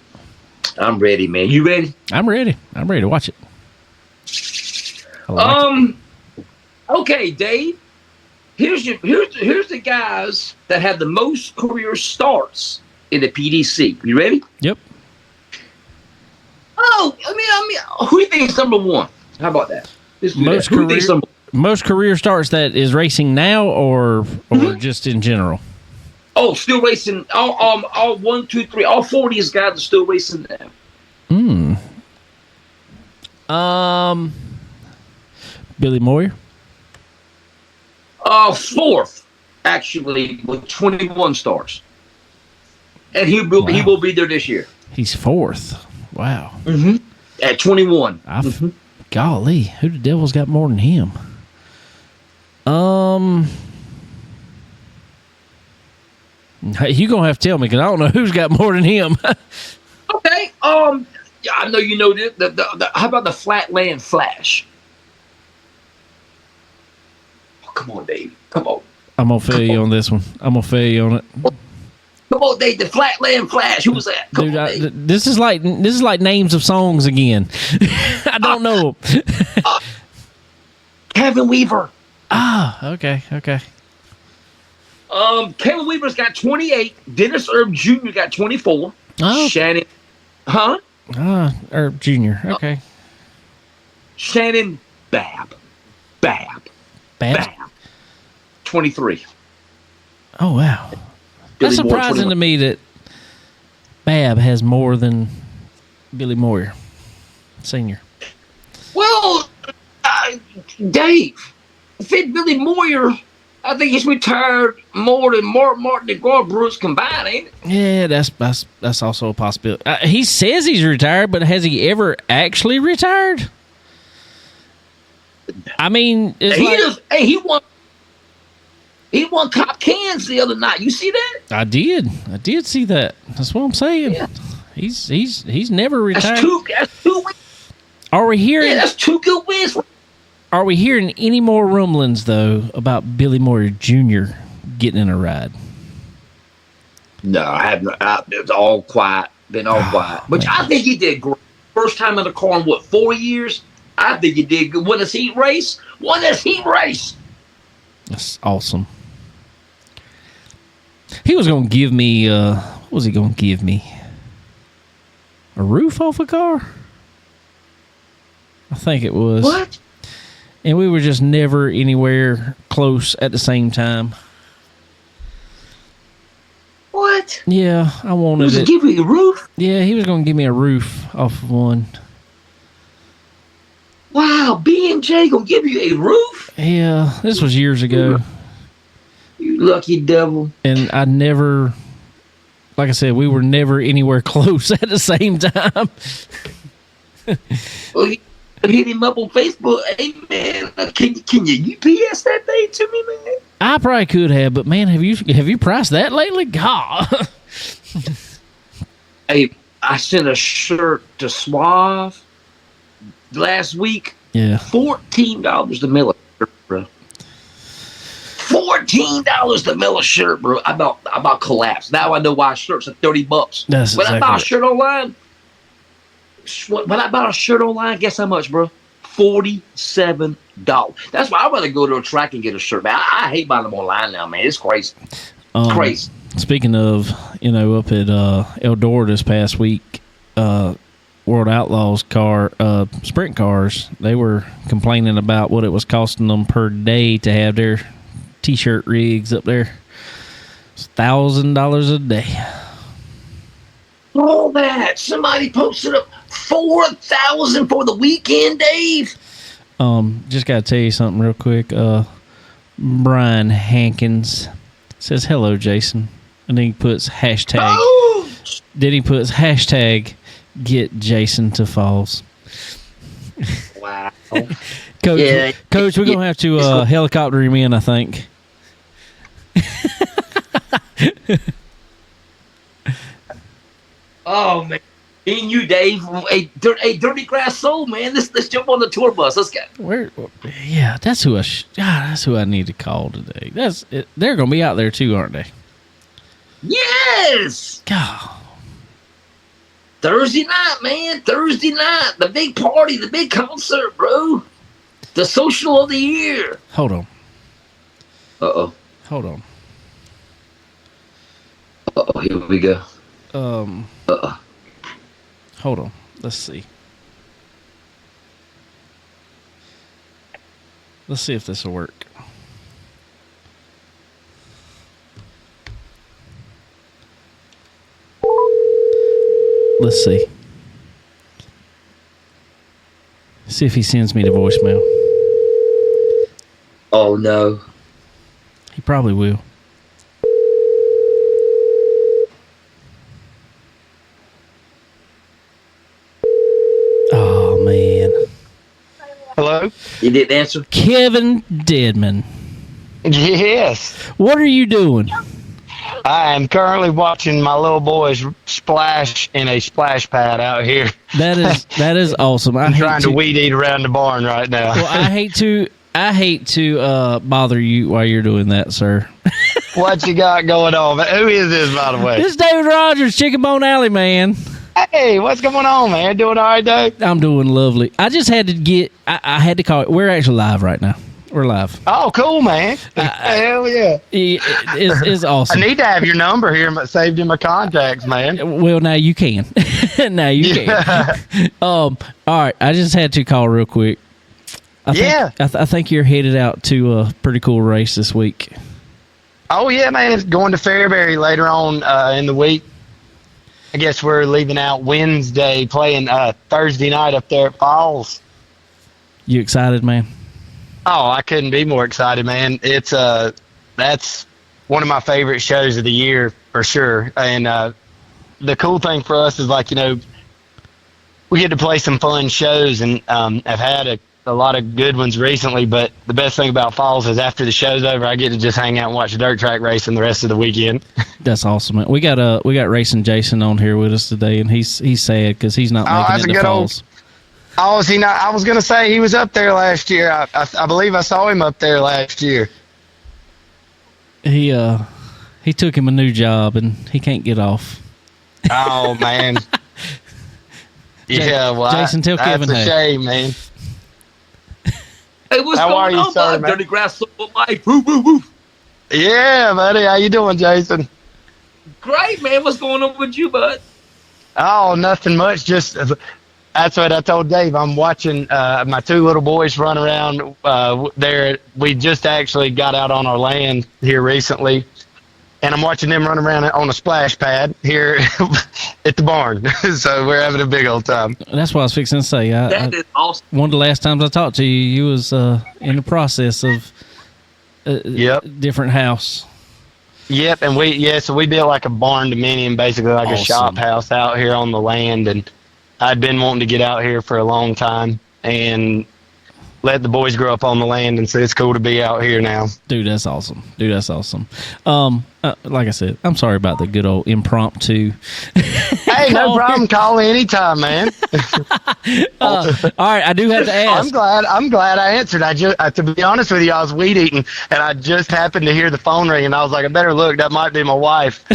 Speaker 2: I'm ready, man. You ready?
Speaker 1: I'm ready. I'm ready to watch it. It.
Speaker 2: Okay, Dave. Here's the guys that have the most career starts in the PDC. You ready?
Speaker 1: Yep.
Speaker 2: Oh, I mean, who do you think is number one? How about that?
Speaker 1: Most career starts that is racing now, or just in general.
Speaker 2: Oh, still racing. All 1, 2, 3, all 4 of these guys are still racing now.
Speaker 1: Billy Moyer.
Speaker 2: Fourth, actually, with 21 starts, and he will be there this year.
Speaker 1: He's fourth. Wow.
Speaker 2: Mm-hmm. At 21.
Speaker 1: Golly, who the devil's got more than him? You gonna have to tell me because I don't know who's got more than him.
Speaker 2: Okay. Yeah, I know you know this. How about the Flatland Flash? Oh, come on, Dave. Come on.
Speaker 1: I'm gonna fail you on this one. I'm gonna fail you on it.
Speaker 2: Come on, Dave. The Flatland Flash. Who was that?
Speaker 1: Dude, this is like names of songs again. I don't know.
Speaker 2: Kevin Weaver.
Speaker 1: Ah, okay.
Speaker 2: Kevin Weaver's got 28. Dennis Erb Jr. got 24.
Speaker 1: Oh.
Speaker 2: Shannon. Huh?
Speaker 1: Erb Jr. Okay.
Speaker 2: Shannon Babb. 23.
Speaker 1: Oh, wow. That's surprising to me that Babb has more than Billy Moyer, Sr.
Speaker 2: Well, Dave, if it's Billy Moyer, I think he's retired more than Martin and Gar Brooks combined, ain't it?
Speaker 1: Yeah, that's also a possibility. He says he's retired, but has he ever actually retired? I mean,
Speaker 2: he won. He won Cop Cans the other night. You see that?
Speaker 1: I did see that. That's what I'm saying. Yeah. He's never retired.
Speaker 2: That's two wins.
Speaker 1: Are we hearing?
Speaker 2: Yeah, that's 2 good wins.
Speaker 1: Are we hearing any more rumblings though about Billy Moyer Jr. getting in a ride?
Speaker 2: No, I haven't. It's all quiet. Been all quiet. But man, I think he did great. First time in the car in 4 years? I think he did good. Won his heat race.
Speaker 1: That's awesome. He was going to give me, what was he going to give me? A roof off a car? I think it was.
Speaker 2: What?
Speaker 1: And we were just never anywhere close at the same time.
Speaker 2: What?
Speaker 1: Yeah, I wanted it.
Speaker 2: He was going to give you a roof?
Speaker 1: Yeah, he was going to give me a roof off of one.
Speaker 2: Wow, B&J going to give you a roof?
Speaker 1: Yeah, this was years ago.
Speaker 2: You lucky devil.
Speaker 1: And I never, like I said, we were never anywhere close at the same time.
Speaker 2: Well, you hit him up on Facebook. Hey, man, can you UPS that thing to me, man?
Speaker 1: I probably could have, but man, have you priced that lately? God.
Speaker 2: Hey, I sent a shirt to Suave last week.
Speaker 1: Yeah.
Speaker 2: $14 to mail a shirt, bro. $14 to mail a shirt, bro. I about collapsed. Now I know why shirts are $30.
Speaker 1: That's
Speaker 2: when
Speaker 1: exactly
Speaker 2: I buy a shirt online, guess how much, bro? $47. That's why I rather go to a track and get a shirt, man. I hate buying them online now, man. It's crazy. It's crazy.
Speaker 1: Speaking of, up at Eldora this past week, World Outlaws sprint cars, they were complaining about what it was costing them per day to have their T-shirt rigs up there. It's $1,000 a day.
Speaker 2: All that. Somebody posted up $4,000 for the weekend, Dave.
Speaker 1: Just got to tell you something real quick. Brian Hankins says, hello, Jason. And then he puts hashtag.
Speaker 2: Oh!
Speaker 1: Then he puts hashtag get Jason to Falls.
Speaker 2: Wow.
Speaker 1: Coach,
Speaker 2: Yeah.
Speaker 1: Coach, we're going to have to helicopter him in, I think.
Speaker 2: Oh, man. Me and you, Dave. Hey, Dirty Grass Soul, man. Let's jump on the tour bus. Let's go.
Speaker 1: Yeah, that's who that's who I need to call today. They're going to be out there too, aren't they?
Speaker 2: Yes.
Speaker 1: God.
Speaker 2: Thursday night, man. Thursday night. The big party, the big concert, bro. The social of the year.
Speaker 1: Hold on.
Speaker 2: Uh-oh.
Speaker 1: Hold on.
Speaker 2: Uh-oh, here we go.
Speaker 1: Uh-oh. Hold on. Let's see. Let's see if this will work. Let's see. See if he sends me the voicemail.
Speaker 2: Oh, no.
Speaker 1: He probably will. Oh, man.
Speaker 5: Hello?
Speaker 2: You didn't answer?
Speaker 1: Kevin Deadman.
Speaker 5: Yes.
Speaker 1: What are you doing?
Speaker 5: I am currently watching my little boys splash in a splash pad out here.
Speaker 1: That is awesome.
Speaker 5: I'm trying to weed eat around the barn right now.
Speaker 1: Well, I hate to bother you while you're doing that, sir.
Speaker 5: What you got going on? Who is this, by the way?
Speaker 1: This is David Rogers, Chicken Bone Alley, man.
Speaker 5: Hey, what's going on, man? Doing all right, Dave?
Speaker 1: I'm doing lovely. I just had to get. I had to call it. We're actually live right now. We're live.
Speaker 5: Oh, cool, man. Hell yeah.
Speaker 1: It's awesome.
Speaker 5: I need to have your number here saved in my contacts, man.
Speaker 1: Well, now you can. Now you can. All right. I just had to call real quick. I think you're headed out to a pretty cool race this week.
Speaker 5: Oh, yeah, man. It's going to Fairbury later on in the week. I guess we're leaving out Wednesday, playing Thursday night up there at Falls.
Speaker 1: You excited, man?
Speaker 5: Oh, I couldn't be more excited, man. It's that's one of my favorite shows of the year for sure. And the cool thing for us is, like, we get to play some fun shows, and I've had a lot of good ones recently. But the best thing about Falls is after the show's over, I get to just hang out and watch the dirt track racing the rest of the weekend. That's
Speaker 1: awesome, man. We got Racin Jason on here with us today, and he's sad because he's not making it to Falls.
Speaker 5: Oh, is he not? I was going to say he was up there last year. I believe I saw him up there last year.
Speaker 1: He took him a new job, and he can't get off.
Speaker 5: Oh, man. Yeah, well,
Speaker 1: Jason, tell Kevin,
Speaker 5: that's a shame, man.
Speaker 2: Hey, what's going on, bud? Dirty Grass Soul Life. Woo, woo, woo.
Speaker 5: Yeah, buddy. How you doing, Jason?
Speaker 2: Great, man. What's going on with you, bud?
Speaker 5: Oh, nothing much. Just that's what I told Dave. I'm watching my two little boys run around there. We just actually got out on our land here recently, and I'm watching them run around on a splash pad here at the barn. So we're having a big old time.
Speaker 1: That's what I was fixing to say.
Speaker 2: That is awesome.
Speaker 1: One of the last times I talked to you, you was in the process of different house.
Speaker 5: Yep, and so we built like a barn dominium, basically like a shop house out here on the land, and I'd been wanting to get out here for a long time and let the boys grow up on the land, and so it's cool to be out here now.
Speaker 1: Dude, that's awesome. Like I said, I'm sorry about the good old impromptu.
Speaker 5: Hey, no problem. Call anytime, man.
Speaker 1: All right, I do have to ask.
Speaker 5: I'm glad I answered. I just, to be honest with you, I was weed eating, and I just happened to hear the phone ring, and I was like, I better look. That might be my wife.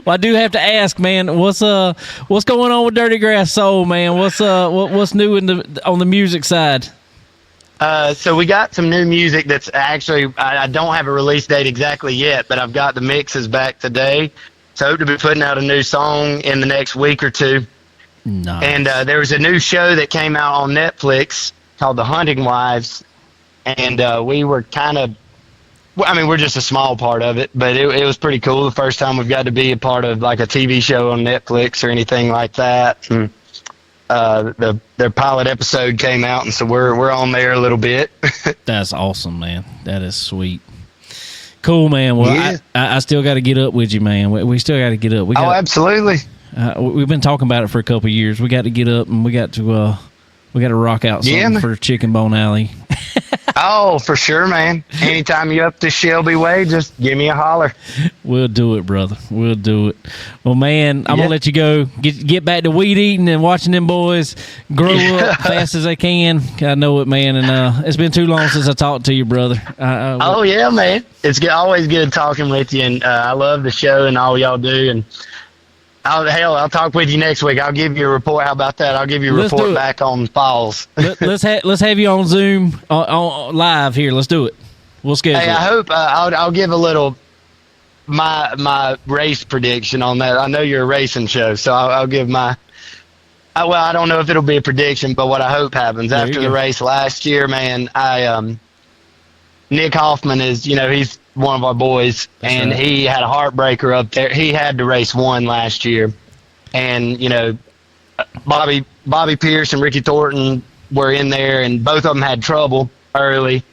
Speaker 1: Well, I do have to ask, man. What's going on with Dirty Grass Soul, man? What's new on the music side?
Speaker 5: So we got some new music that's actually, I don't have a release date exactly yet, but I've got the mixes back today. So I hope to be putting out a new song in the next week or two.
Speaker 1: Nice.
Speaker 5: And there was a new show that came out on Netflix called The Hunting Wives. And we were we're just a small part of it, but it was pretty cool. The first time we've got to be a part of like a TV show on Netflix or anything like that. And, their pilot episode came out, and so we're on there a little bit.
Speaker 1: That's awesome, man. That is sweet. Cool, man. Well,
Speaker 5: Yeah.
Speaker 1: I still got to get up with you, man. We still got to get up.
Speaker 5: Absolutely.
Speaker 1: We've been talking about it for a couple of years. We got to get up and we got to rock out something for Chicken Bone Alley.
Speaker 5: Oh, for sure, man. Anytime you're up to Shelby Way, just give me a holler.
Speaker 1: We'll do it, brother. We'll do it. Well, man, I'm gonna let you go. Get back to weed eating and watching them boys grow up fast as they can. I know it, man. And it's been too long since I talked to you, brother.
Speaker 5: Oh yeah, man. It's always good talking with you, and I love the show and all y'all do. And I'll talk with you next week. I'll give you a report. How about that? I'll give you a report back on Falls.
Speaker 1: let's have you on Zoom on live here. Let's do it. We'll schedule.
Speaker 5: Hey, I hope I'll give a little my race prediction on that. I know you're a racing show, so I'll give my. Well, I don't know if it'll be a prediction, but what I hope happens after the race last year, man. Nick Hoffman is, he's one of our boys, and he had a heartbreaker up there. He had to race one last year, and Bobby Pierce and Ricky Thornton were in there, and both of them had trouble early.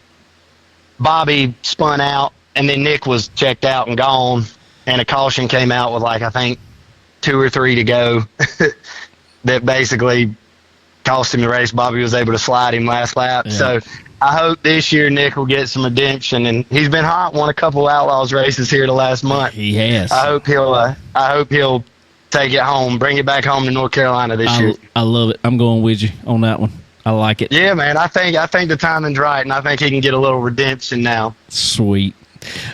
Speaker 5: Bobby spun out, and then Nick was checked out and gone, and a caution came out with I think 2 or 3 to go that basically cost him the race. Bobby was able to slide him last lap. Yeah. So I hope this year Nick will get some redemption, and he's been hot. Won a couple Outlaws races here the last month.
Speaker 1: He has.
Speaker 5: I hope he'll take it home, bring it back home to North Carolina this year.
Speaker 1: I love it. I'm going with you on that one. I like it.
Speaker 5: Yeah, man. I think the timing's right, and I think he can get a little redemption now.
Speaker 1: Sweet.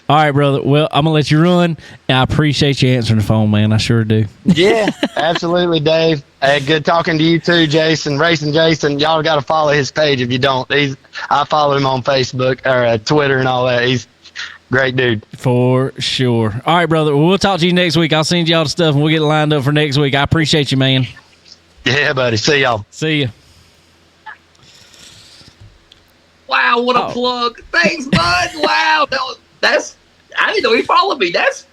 Speaker 1: All right, brother. Well, I'm gonna let you run. I appreciate you answering the phone, man. I sure do.
Speaker 5: Yeah, absolutely, Dave. Good talking to you too, Jason. Racin Jason. Y'all got to follow his page if you don't. I follow him on Facebook or Twitter and all that. He's a great dude.
Speaker 1: For sure. All right, brother. Well, we'll talk to you next week. I'll send y'all the stuff and we'll get it lined up for next week. I appreciate you, man.
Speaker 5: Yeah, buddy. See y'all.
Speaker 1: See ya.
Speaker 2: Wow, what a plug. Thanks, bud. Wow. I didn't know he followed me. That's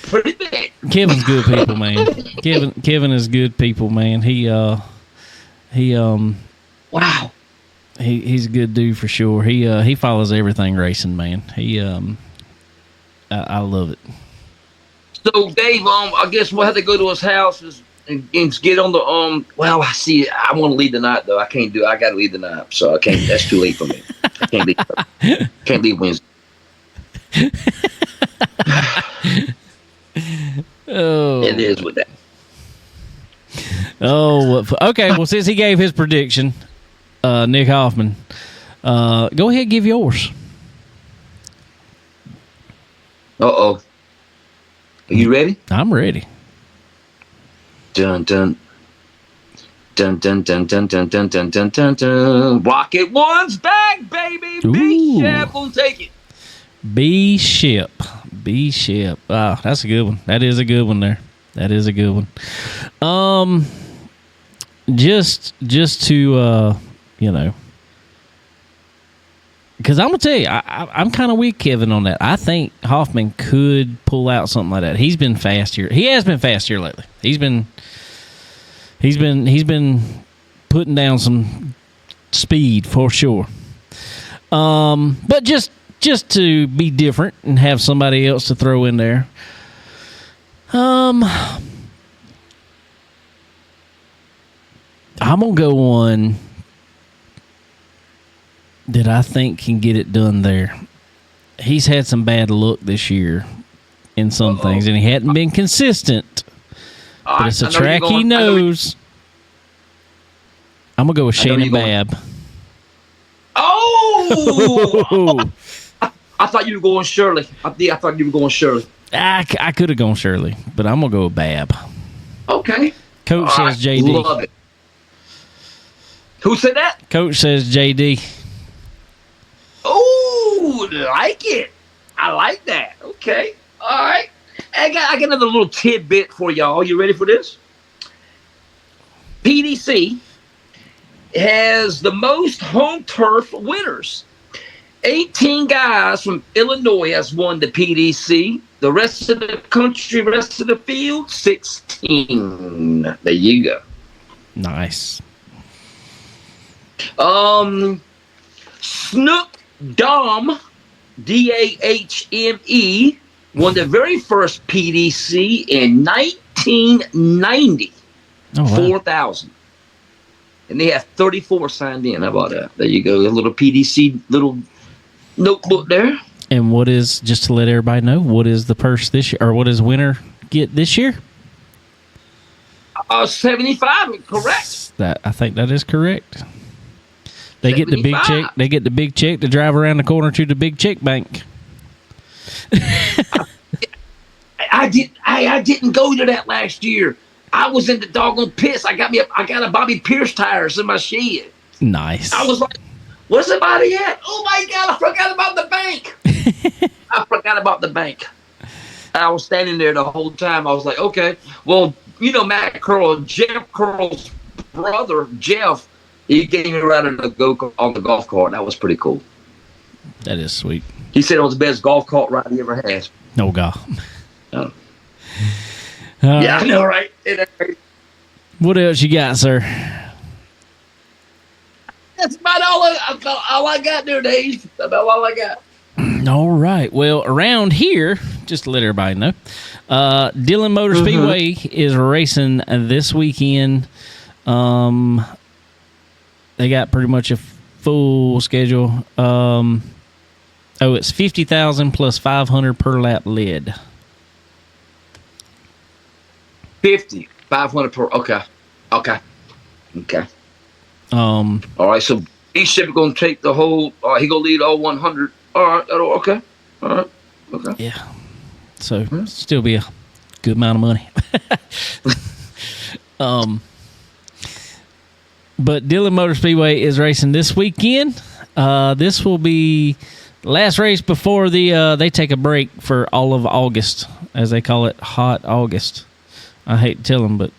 Speaker 2: pretty big.
Speaker 1: Kevin's good people, man. Kevin is good people, man. Wow. He's a good dude for sure. He follows everything racing, man. I love it.
Speaker 2: So Dave, I guess we'll have to go to his house and get on the well, I see. I want to lead the night though. I can't do. I got to lead the night, so I can't. That's too late for me. I can't leave Wednesday.
Speaker 1: Oh,
Speaker 2: it is with that.
Speaker 1: Oh, okay. Well, since he gave his prediction, Nick Hoffman, go ahead and give yours.
Speaker 2: Are you ready?
Speaker 1: I'm ready.
Speaker 2: Dun dun dun dun dun dun dun dun dun dun dun dun. Rocket One's back, baby. B-Shep will take it.
Speaker 1: B-Ship. Ah, that's a good one. That is a good one there. That is a good one. Just to because I'm gonna tell you, I'm kind of with Kevin on that. I think Hoffman could pull out something like that. He's been fast here. He has been fast here lately. He's been putting down some speed for sure. But just to be different and have somebody else to throw in there. I'm gonna go on that I think can get it done there. He's had some bad luck this year in some things, and he hadn't been consistent. But it's a track he knows. I'm gonna go with Shannon Babb.
Speaker 2: Oh! I thought you were going Shirley. I thought you were going Shirley.
Speaker 1: I could have gone Shirley, but I'm gonna go with Babb.
Speaker 2: Okay.
Speaker 1: Coach says JD.
Speaker 2: Love it. Who said that?
Speaker 1: Coach says JD.
Speaker 2: Oh, like it. I like that. Okay. All right. I got another little tidbit for y'all. You ready for this? PDC has the most home turf winners. 18 guys from Illinois has won the PDC. The rest of the country, rest of the field, 16. There you go.
Speaker 1: Nice.
Speaker 2: Snook Dom, Dahme, won the very first PDC in 1990.
Speaker 1: Oh, wow.
Speaker 2: 4,000. And they have 34 signed in. How about that? There you go. A little PDC little notebook there.
Speaker 1: And what is, just to let everybody know, what is the purse this year, or what does winner get this year?
Speaker 2: 75, correct.
Speaker 1: I think that is correct. They
Speaker 2: 75.
Speaker 1: get the big check. They get the big check to drive around the corner to the big check bank.
Speaker 2: I didn't go to that last year. I was in the doggone pits. I got a Bobby Pierce tires in my shed.
Speaker 1: Nice.
Speaker 2: I was like, where's the body at? Oh my God, I forgot about the bank. I forgot about the bank. I was standing there the whole time. I was like, okay. Well, Matt Curl, Jeff Curl's brother, Jeff, he gave me a ride on the golf cart. That was pretty cool.
Speaker 1: That is sweet.
Speaker 2: He said it was the best golf cart ride he ever had.
Speaker 1: Oh, God.
Speaker 2: Oh. Yeah, I know, right?
Speaker 1: What else you got, sir?
Speaker 2: That's about all I got there, Dave. That's about all I got.
Speaker 1: All right. Well, around here, just to let everybody know, Dillon Motor Speedway is racing this weekend. They got pretty much a full schedule. It's 50,000 plus 500 per lap lead.
Speaker 2: 50, 500 per. Okay. All right. So each ship going to take the whole. He going to lead all 100. All right. Okay. All right. Okay.
Speaker 1: Yeah. So still be a good amount of money. But Dillon Motor Speedway is racing this weekend. This will be last race before they take a break for all of August, as they call it, hot August. I hate to tell them, but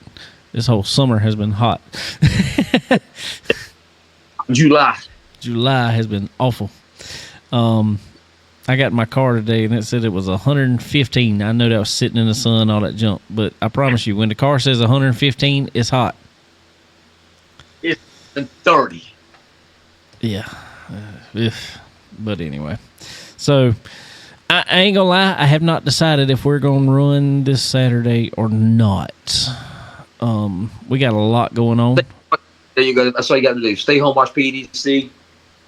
Speaker 1: this whole summer has been hot.
Speaker 2: July
Speaker 1: has been awful. I got in my car today, and it said it was 115. I know that was sitting in the sun, all that junk. But I promise you, when the car says 115, it's hot.
Speaker 2: It's 30.
Speaker 1: Yeah. But anyway. So, I ain't going to lie. I have not decided if we're going to run this Saturday or not. We got a lot going on.
Speaker 2: There you go. That's all you got to do. Stay home, watch PDC.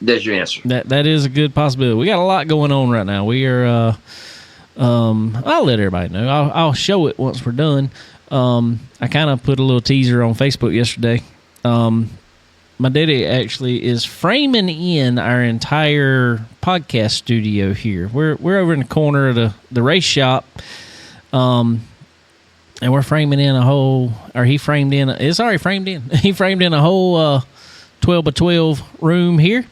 Speaker 2: There's your answer.
Speaker 1: That is a good possibility. We got a lot going on right now. We are. I'll let everybody know. I'll show it once we're done. I kind of put a little teaser on Facebook yesterday. My daddy actually is framing in our entire podcast studio here. We're over in the corner of the race shop. And we're framing in a whole, or he framed in, it's already framed in. He framed in a whole 12 by 12 room here.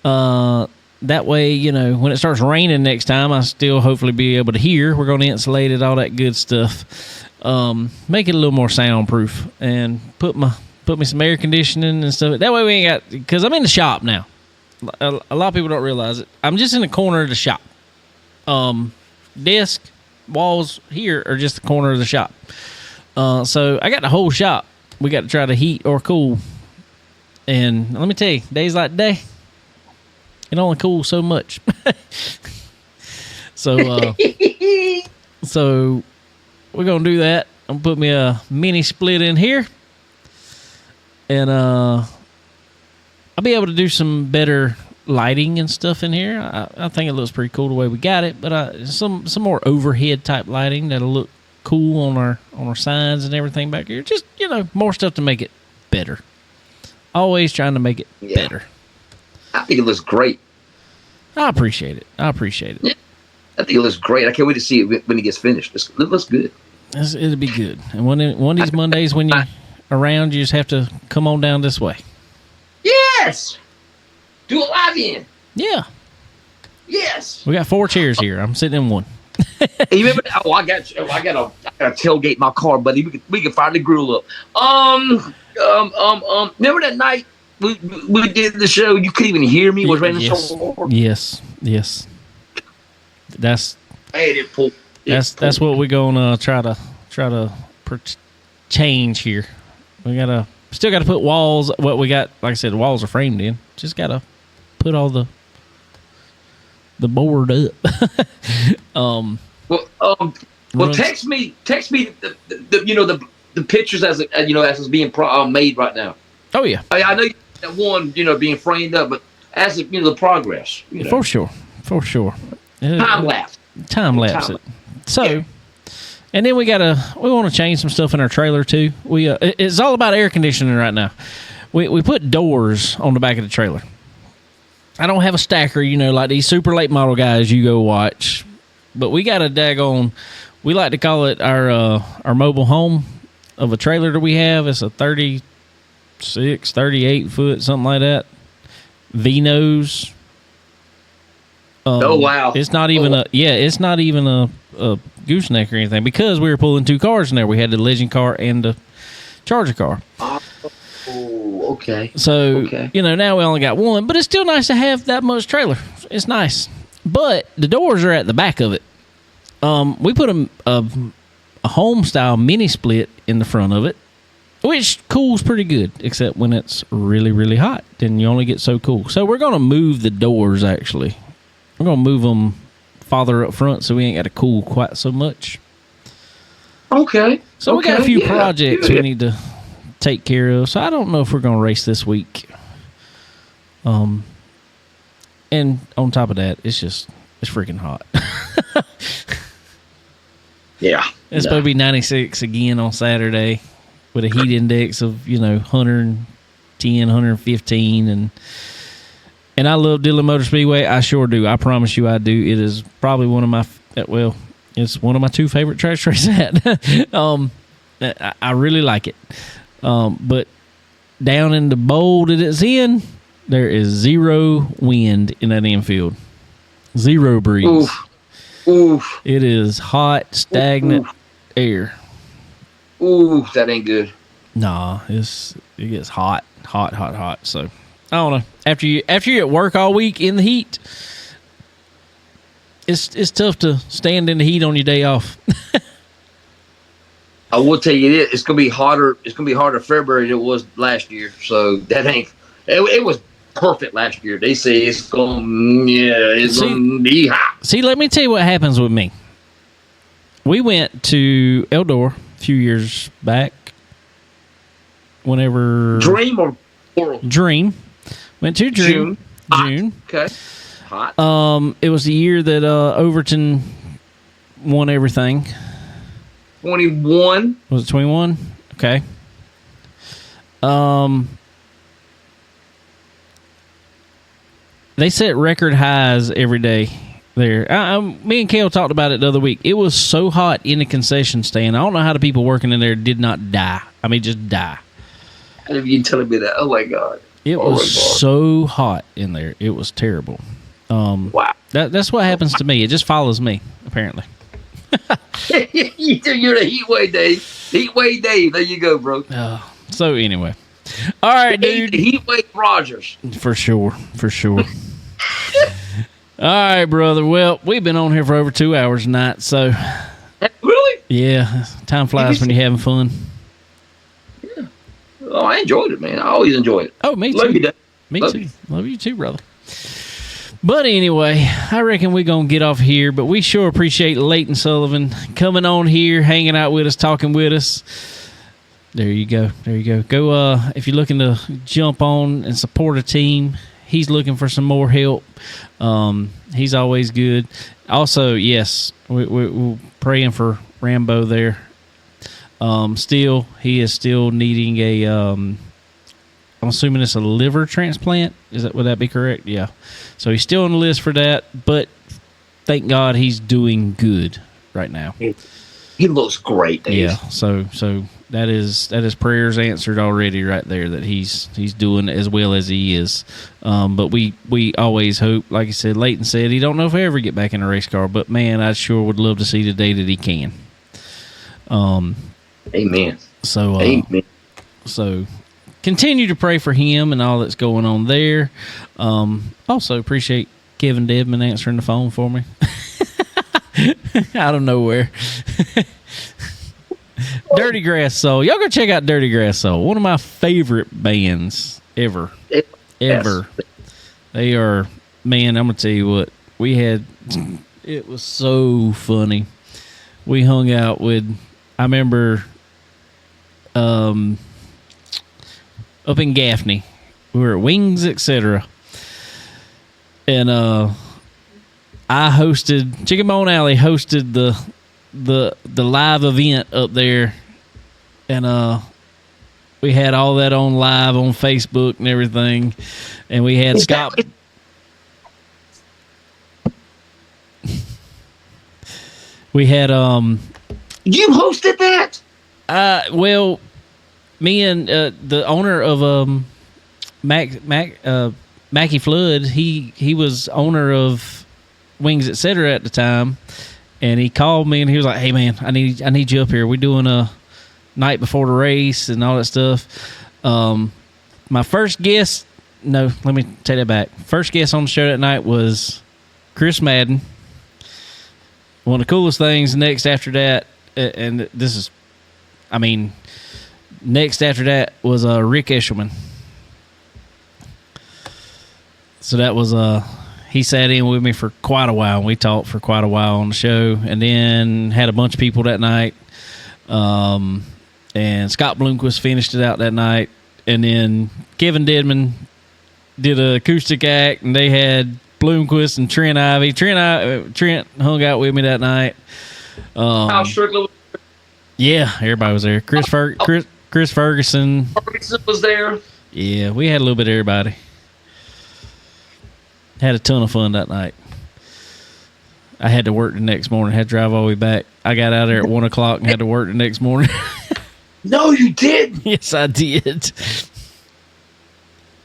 Speaker 1: That way, when it starts raining next time, I still hopefully be able to hear. We're going to insulate it, all that good stuff. Make it a little more soundproof, and put me some air conditioning and stuff. That way we ain't got, because I'm in the shop now. A lot of people don't realize it. I'm just in the corner of the shop. Desk, walls here are just the corner of the shop. So I got the whole shop. We got to try to heat or cool. And let me tell you, days like today, it only cools so much. So we're going to do that. I'm going to put me a mini split in here. And I'll be able to do some better lighting and stuff in here. I think it looks pretty cool the way we got it. But some more overhead type lighting that'll look cool on our signs and everything back here. Just, more stuff to make it better. Always trying to make it better.
Speaker 2: I think it looks great.
Speaker 1: I appreciate it.
Speaker 2: Yeah, I think it looks great. I can't wait to see it when it gets finished. It looks good.
Speaker 1: It'll be good. And one of these Mondays when you're around, you just have to come on down this way.
Speaker 2: Yes! Do it live in.
Speaker 1: Yeah.
Speaker 2: Yes.
Speaker 1: We got 4 chairs here. I'm sitting in one.
Speaker 2: Hey, you remember? I got to tailgate my car, buddy. We can fire the grill up. Remember that night we did the show? You couldn't even hear me. It was raining so hard.
Speaker 1: Yes. That's what we're gonna try to change here. We gotta Still got to put walls. What we got, like I said, the walls are framed in. Just got to put all the board up.
Speaker 2: Well, text me the pictures as it's being made right now.
Speaker 1: Oh yeah,
Speaker 2: I know that one being framed up, but as the progress.
Speaker 1: For sure.
Speaker 2: Time lapse.
Speaker 1: It. So, yeah. And then we want to change some stuff in our trailer too. It's all about air conditioning right now. We put doors on the back of the trailer. I don't have a stacker, like these super late model guys you go watch, but we got a daggone. We like to call it our mobile home of a trailer that we have. It's a 36, 38 foot, something like that. V-nose.
Speaker 2: Oh wow!
Speaker 1: It's not even it's not even a gooseneck or anything, because we were pulling two cars in there. We had the Legend car and the Charger car.
Speaker 2: Oh, okay.
Speaker 1: So now we only got one, but it's still nice to have that much trailer. It's nice, but the doors are at the back of it. We put a home style mini split in the front of it, which cools pretty good, except when it's really, really hot. Then you only get so cool. So we're going to move the doors, actually. We're going to move them farther up front so we ain't got to cool quite so much.
Speaker 2: Okay.
Speaker 1: So we got a few projects we need to take care of. So I don't know if we're going to race this week. And on top of that, it's freaking hot.
Speaker 2: Yeah.
Speaker 1: It's supposed to be 96 again on Saturday with a heat index of, 110, 115. And I love Dillon Motor Speedway. I sure do. I promise you I do. It is probably one of my, it's one of my two favorite track races I really like it. But down in the bowl that it's in, there is zero wind in that infield. Zero breeze.
Speaker 2: Oof.
Speaker 1: It is hot, stagnant air.
Speaker 2: Ooh, that ain't good.
Speaker 1: Nah, it gets hot. So I don't know. After you're at work all week in the heat, it's tough to stand in the heat on your day off.
Speaker 2: I will tell you this: it's gonna be hotter. It's gonna be hotter February than it was last year. So that ain't. It was perfect last year. They say it's gonna be hot.
Speaker 1: See, let me tell you what happens with me. We went to Eldor a few years back. Whenever
Speaker 2: Dream or Oral?
Speaker 1: Dream. Went to June.
Speaker 2: Okay. Hot.
Speaker 1: It was the year that Overton won everything.
Speaker 2: 21.
Speaker 1: Was it 21? Okay. They set record highs every day there. Me and Kale talked about it the other week. It was so hot in the concession stand. I don't know how the people working in there did not die. I mean, just die.
Speaker 2: How have you telling me that? Oh my God.
Speaker 1: It was so hot in there. It was terrible.
Speaker 2: Wow.
Speaker 1: That's what happens to me. It just follows me, apparently.
Speaker 2: You're the heat wave Dave. Heat wave Dave. There you go, bro.
Speaker 1: So anyway. All right, dude.
Speaker 2: Heat wave Rogers.
Speaker 1: For sure. All right, brother. Well, we've been on here for over 2 hours tonight, so.
Speaker 2: Really?
Speaker 1: Yeah. Time flies when you're having fun.
Speaker 2: Yeah. Oh, I enjoyed it, man. I always enjoy it.
Speaker 1: Oh, me too.
Speaker 2: Love you, Dave.
Speaker 1: Me too. Love you too, brother. But anyway, I reckon we're going to get off here, but we sure appreciate Layton Sullivan coming on here, hanging out with us, talking with us. There you go. Go, if you're looking to jump on and support a team, he's looking for some more help. He's always good. Also, yes, we're praying for Rambo there. He is still needing a, I'm assuming it's a liver transplant. Would that be correct? Yeah. So he's still on the list for that, but thank God he's doing good right now.
Speaker 2: He looks great, Dave.
Speaker 1: Yeah. So that is prayers answered already right there, that he's doing as well as he is. But we always hope, like I said, Layton said, he don't know if he'll ever get back in a race car, but man, I sure would love to see the day that he can.
Speaker 2: Amen.
Speaker 1: So
Speaker 2: Amen.
Speaker 1: So continue to pray for him and all that's going on there. Also appreciate Kevin Dedman answering the phone for me out of nowhere. Dirty Grass Soul. Y'all go check out Dirty Grass Soul. One of my favorite bands ever. Ever. They are, man, I'm going to tell you what. It was so funny. We hung out with, I remember, up in Gaffney. We were at Wings, etc. And I hosted, Chicken Bone Alley hosted the live event up there, and we had all that on live on Facebook and everything, and we had Scott. We had
Speaker 2: You hosted that?
Speaker 1: well, me and the owner of Mackie Flood, he was owner of Wings Etc. at the time, and he called me and he was like, "Hey man, I need you up here. We're doing a night before the race and all that stuff." My first guest, no, let me take that back. First guest on the show that night was Chris Madden. One of the coolest things next after that, and this is, I mean, next after that was Rick Eshelman. So that was he sat in with me for quite a while. We talked for quite a while on the show, and then had a bunch of people that night. And Scott Bloomquist finished it out that night, and then Kevin Dedman did an acoustic act, and they had Bloomquist and Trent Ivy. Trent hung out with me that night.
Speaker 2: How Strickland?
Speaker 1: Yeah, everybody was there. Chris Ferguson.
Speaker 2: Ferguson was there.
Speaker 1: Yeah, we had a little bit of everybody. Had a ton of fun that night. I had to work the next morning. Had to drive all the way back. I got out there at 1 o'clock and had to work the next morning.
Speaker 2: No, you did.
Speaker 1: Yes, I did.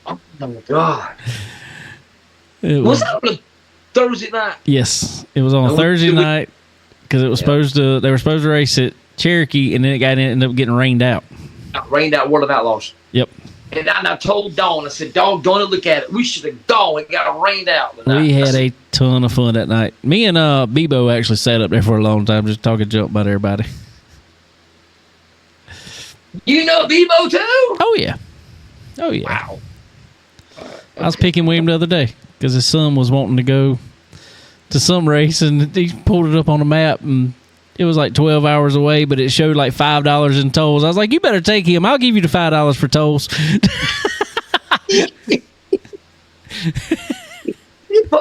Speaker 2: Oh my God.
Speaker 1: Was
Speaker 2: that on a Thursday night?
Speaker 1: Yes, it was on a Thursday night because it was supposed to. They were supposed to race at Cherokee, and then it ended up getting rained out.
Speaker 2: Rained out. World of Outlaws.
Speaker 1: Yep.
Speaker 2: And I told Dawn, I said, "Dawn, go and look at it. We should have gone. It got rained out tonight."
Speaker 1: We had a ton of fun that night. Me and Bebo actually sat up there for a long time, just talking junk about everybody.
Speaker 2: You know Bebo too?
Speaker 1: Oh yeah.
Speaker 2: Wow.
Speaker 1: I was picking with him the other day because his son was wanting to go to some race, and he pulled it up on the map, and it was like 12 hours away, but it showed like $5 in tolls. I was like, "You better take him. I'll give you the $5 for tolls."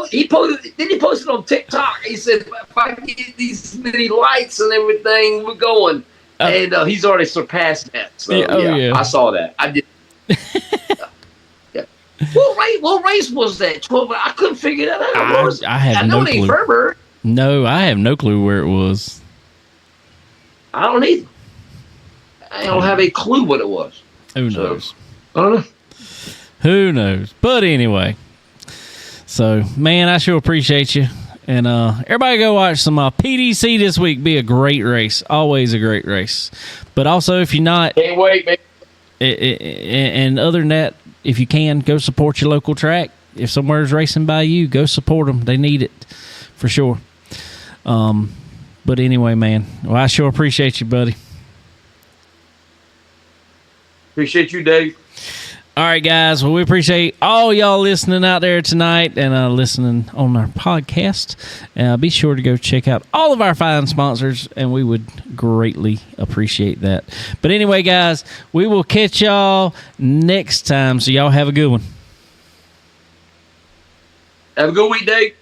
Speaker 2: He posted on TikTok. He said, "If I get these many likes and everything, we're going." And he's already surpassed that. So yeah, I saw that. I did. Yeah. What race was that? 12. I couldn't figure that out.
Speaker 1: I have no clue.
Speaker 2: Ferber.
Speaker 1: No, I have no clue where it was.
Speaker 2: I don't either. I don't have a clue what it was.
Speaker 1: Who knows?
Speaker 2: So, I don't know.
Speaker 1: Who knows? But anyway, so man, I sure appreciate you. And everybody go watch some PDC this week. Be a great race. Always a great race. But also, if you're not...
Speaker 2: Can't wait, man.
Speaker 1: And other than that, if you can, go support your local track. If somewhere's racing by you, go support them. They need it, for sure. But anyway, man, well, I sure appreciate you, buddy.
Speaker 2: Appreciate you, Dave.
Speaker 1: All right, guys. Well, we appreciate all y'all listening out there tonight and listening on our podcast. Be sure to go check out all of our fine sponsors, and we would greatly appreciate that. But anyway, guys, we will catch y'all next time. So y'all have a good one.
Speaker 2: Have a good week, Dave.